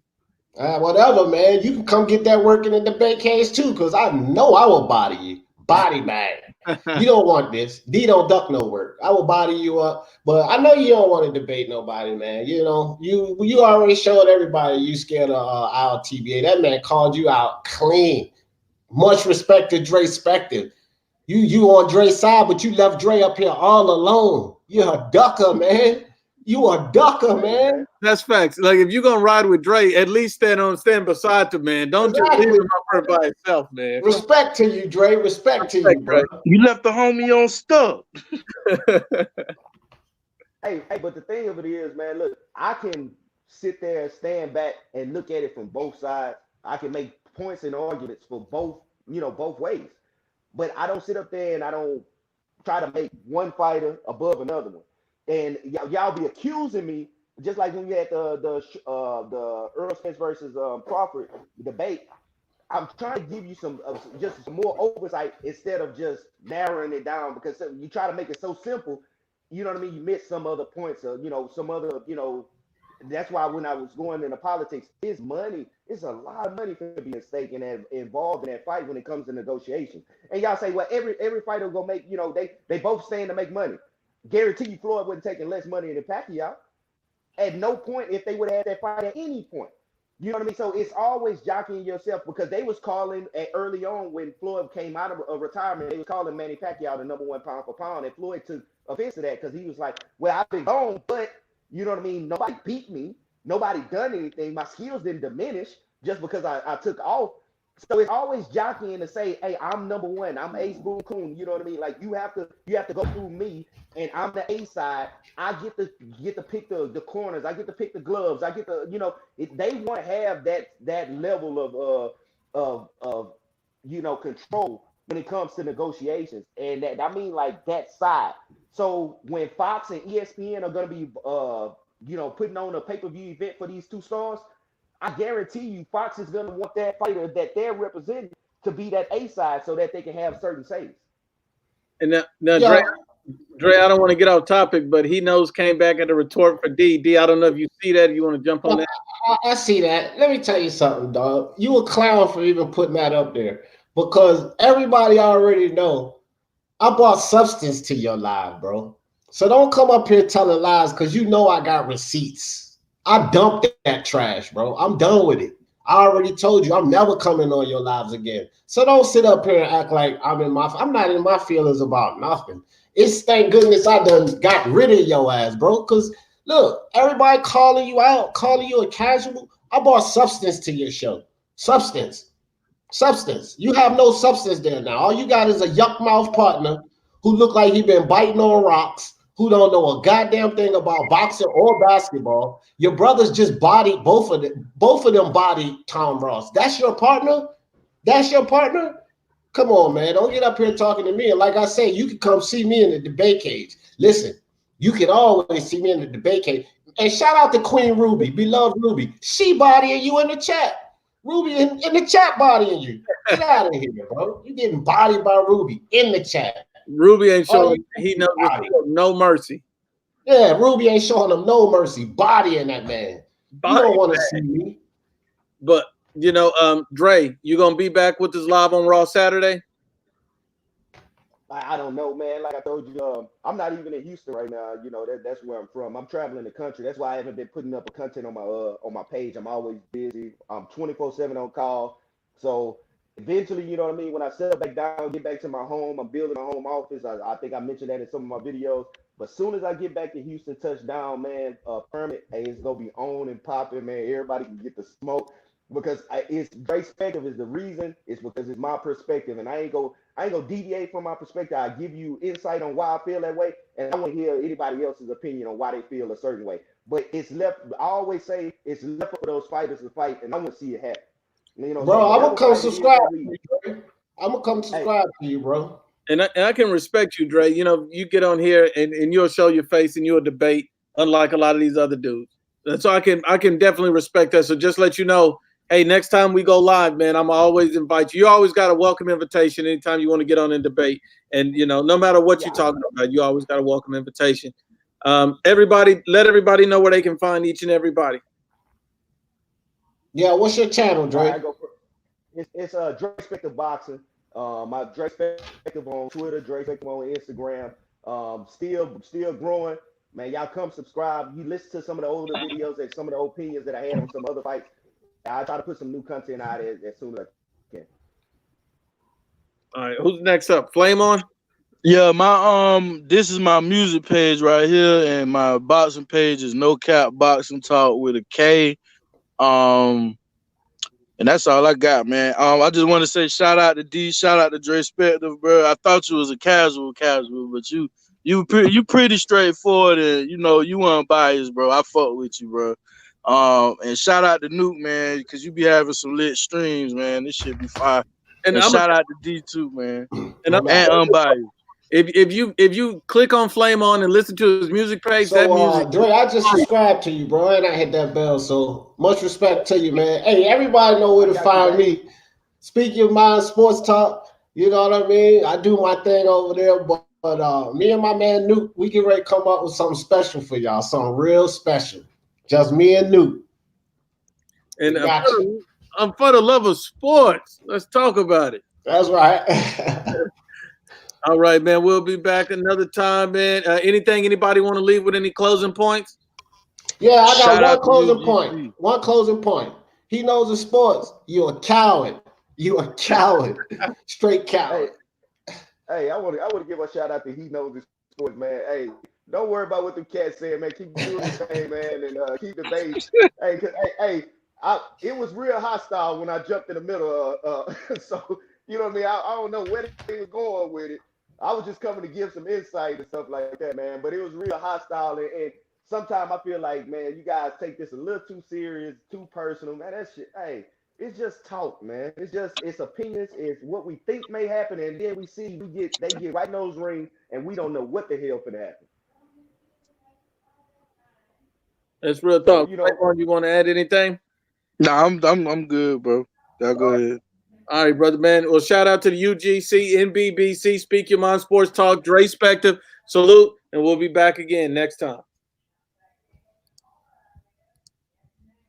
Whatever, man. You can come get that work in the debate case too, because I know I will body you. Body bag. You don't want this. D don't duck no work. I will body you up. But I know you don't want to debate nobody, man. You know, you already showed everybody you scared of our TBA. That man called you out clean. Much respect to Dre Spector. You on Dre's side, but you left Dre up here all alone. You're a ducker, man. You a ducker, man. That's facts. Like if you're gonna ride with Dre, at least stand beside the man. Don't just leave him up there by himself, man. Respect to you, Dre. Respect to you, bro. You left the homie on stuck. Hey, but the thing of it is, man, look, I can sit there and stand back and look at it from both sides. I can make points and arguments for both ways. But I don't sit up there and I don't try to make one fighter above another one. And y'all be accusing me, just like when we had the Errol Spence versus Crawford debate. I'm trying to give you some more oversight instead of just narrowing it down, because you try to make it so simple. You know what I mean? You miss some other points, or some other. That's why when I was going into politics, it's money. It's a lot of money to be at stake and involved in that fight when it comes to negotiation. And y'all say, well, every fighter will make. They both stand to make money. Guarantee you, Floyd wasn't taking less money than Pacquiao. At no point, if they would have had that fight at any point. You know what I mean? So it's always jockeying yourself, because they was calling early on when Floyd came out of retirement, they was calling Manny Pacquiao the #1 pound for pound. And Floyd took offense to that because he was like, well, I've been gone, but you know what I mean? Nobody beat me. Nobody done anything. My skills didn't diminish just because I took off. So it's always jockeying to say, hey, I'm number one. I'm Ace Boon Coon. You know what I mean? Like you have to go through me, and I'm the A side. I get to pick the corners. I get to pick the gloves. I get to, they want to have that level of control when it comes to negotiations, and that I mean like that side. So when Fox and ESPN are going to be putting on a pay-per-view event for these two stars, I guarantee you Fox is going to want that fighter that they're representing to be that A side so that they can have certain saves. And now Dre, I don't want to get off topic, but he knows came back at a retort for D. D, I don't know if you see that. You want to jump on that? I see that. Let me tell you something, dog. You a clown for even putting that up there because everybody already know I brought substance to your live, bro. So don't come up here telling lies because you know I got receipts. I dumped that trash, bro. I'm done with it. I already told you I'm never coming on your lives again. So don't sit up here and act like I'm not in my feelings about nothing. It's thank goodness I done got rid of your ass, bro. Because look, everybody calling you out, calling you a casual. I brought substance to your show. Substance. You have no substance there now. All you got is a yuck mouth partner who look like he been biting on rocks, who don't know a goddamn thing about boxing or basketball. Your brothers just bodied both of them bodied Tom Ross. That's your partner? Come on, man. Don't get up here talking to me. And like I say, you can come see me in the debate cage. Listen, you can always see me in the debate cage. And shout out to Queen Ruby, beloved Ruby. She bodying you in the chat. Ruby in the chat bodying you. Get out of here, bro. You getting bodied by Ruby in the chat. Ruby ain't showing he knows no mercy. Yeah, Ruby ain't showing him no mercy. Bodying that man. You don't want to see me. But Dre, you gonna be back with us live on Raw Saturday? I don't know, man. Like I told you, I'm not even in Houston right now. That's where I'm from. I'm traveling the country. That's why I haven't been putting up a content on my page. I'm always busy. I'm 24/7 on call. So eventually, you know what I mean. When I settle back down, get back to my home, I'm building a home office. I think I mentioned that in some of my videos. But as soon as I get back to Houston, touchdown, man, permit, hey, it's gonna be on and popping, man. Everybody can get the smoke because it's Dre's perspective is the reason. It's because it's my perspective, and I ain't gonna deviate from my perspective. I give you insight on why I feel that way, and I want to hear anybody else's opinion on why they feel a certain way. But it's left. I always say it's left for those fighters to fight, and I want to see it happen. Bro, I'm gonna come subscribe to you, Dre. I'm gonna come subscribe to you, bro. And I can respect you, Dre. You get on here and you'll show your face and you'll debate, unlike a lot of these other dudes. And so I can definitely respect that. So just let you know, hey, next time we go live, man, I'm always invite you. You always got a welcome invitation anytime you want to get on and debate. And no matter what you're talking about, you always got a welcome invitation. Everybody, let everybody know where they can find each and everybody. Yeah, what's your channel, Dre? It's Dre Spector Boxing. My Dre Spector on Twitter, Dre Spector on Instagram. Still growing. Man, y'all come subscribe. You listen to some of the older videos and some of the opinions that I had on some other fights. I try to put some new content out as soon as I can. All right, who's next up? Flame on? Yeah, my this is my music page right here, and my boxing page is No Cap Boxing Talk with a K. And that's all I got, man. I just want to say shout out to D, shout out to Dre Spector, bro. I thought you was a casual, but you pretty straightforward, and you weren't biased, bro. I fuck with you, bro. And shout out to Nuke, man, because you be having some lit streams, man. This shit be fire. And shout out to D too, man. And Unbiased. If you click on Flame On and listen to his music page, that music. Dre, I just subscribed to you, bro, and I hit that bell. So much respect to you, man. Hey, everybody know where to find me. Speak Your Mind Sports Talk. You know what I mean? I do my thing over there, but me and my man Nuke, we get ready to come up with something special for y'all, something real special. Just me and Nuke. And I'm for the love of sports. Let's talk about it. That's right. All right, man. We'll be back another time, man. Anything anybody want to leave with any closing points? Yeah, I got one closing point. One closing point. He knows the sports. You're a coward. You a coward. Straight coward. Hey, I want to give a shout out to He Knows the Sports, man. Hey, don't worry about what the cats saying, man. Keep doing the thing, man, and keep the base. it was real hostile when I jumped in the middle. So you know what I mean. I don't know where they were going with it. I was just coming to give some insight and stuff like that, man. But it was real hostile, and sometimes I feel like, man, you guys take this a little too serious, too personal, man. That shit, hey, it's just talk, man. It's opinions, it's what we think may happen, and then we see they get right nose ring, and we don't know what the hell could happen. That's real So, talk. You want to add anything? Nah, I'm good, bro. Y'all go ahead. All right, brother, man. Well, shout out to the UGC, NBBC, Speak Your Mind Sports Talk, Dre Spector. Salute, and we'll be back again next time.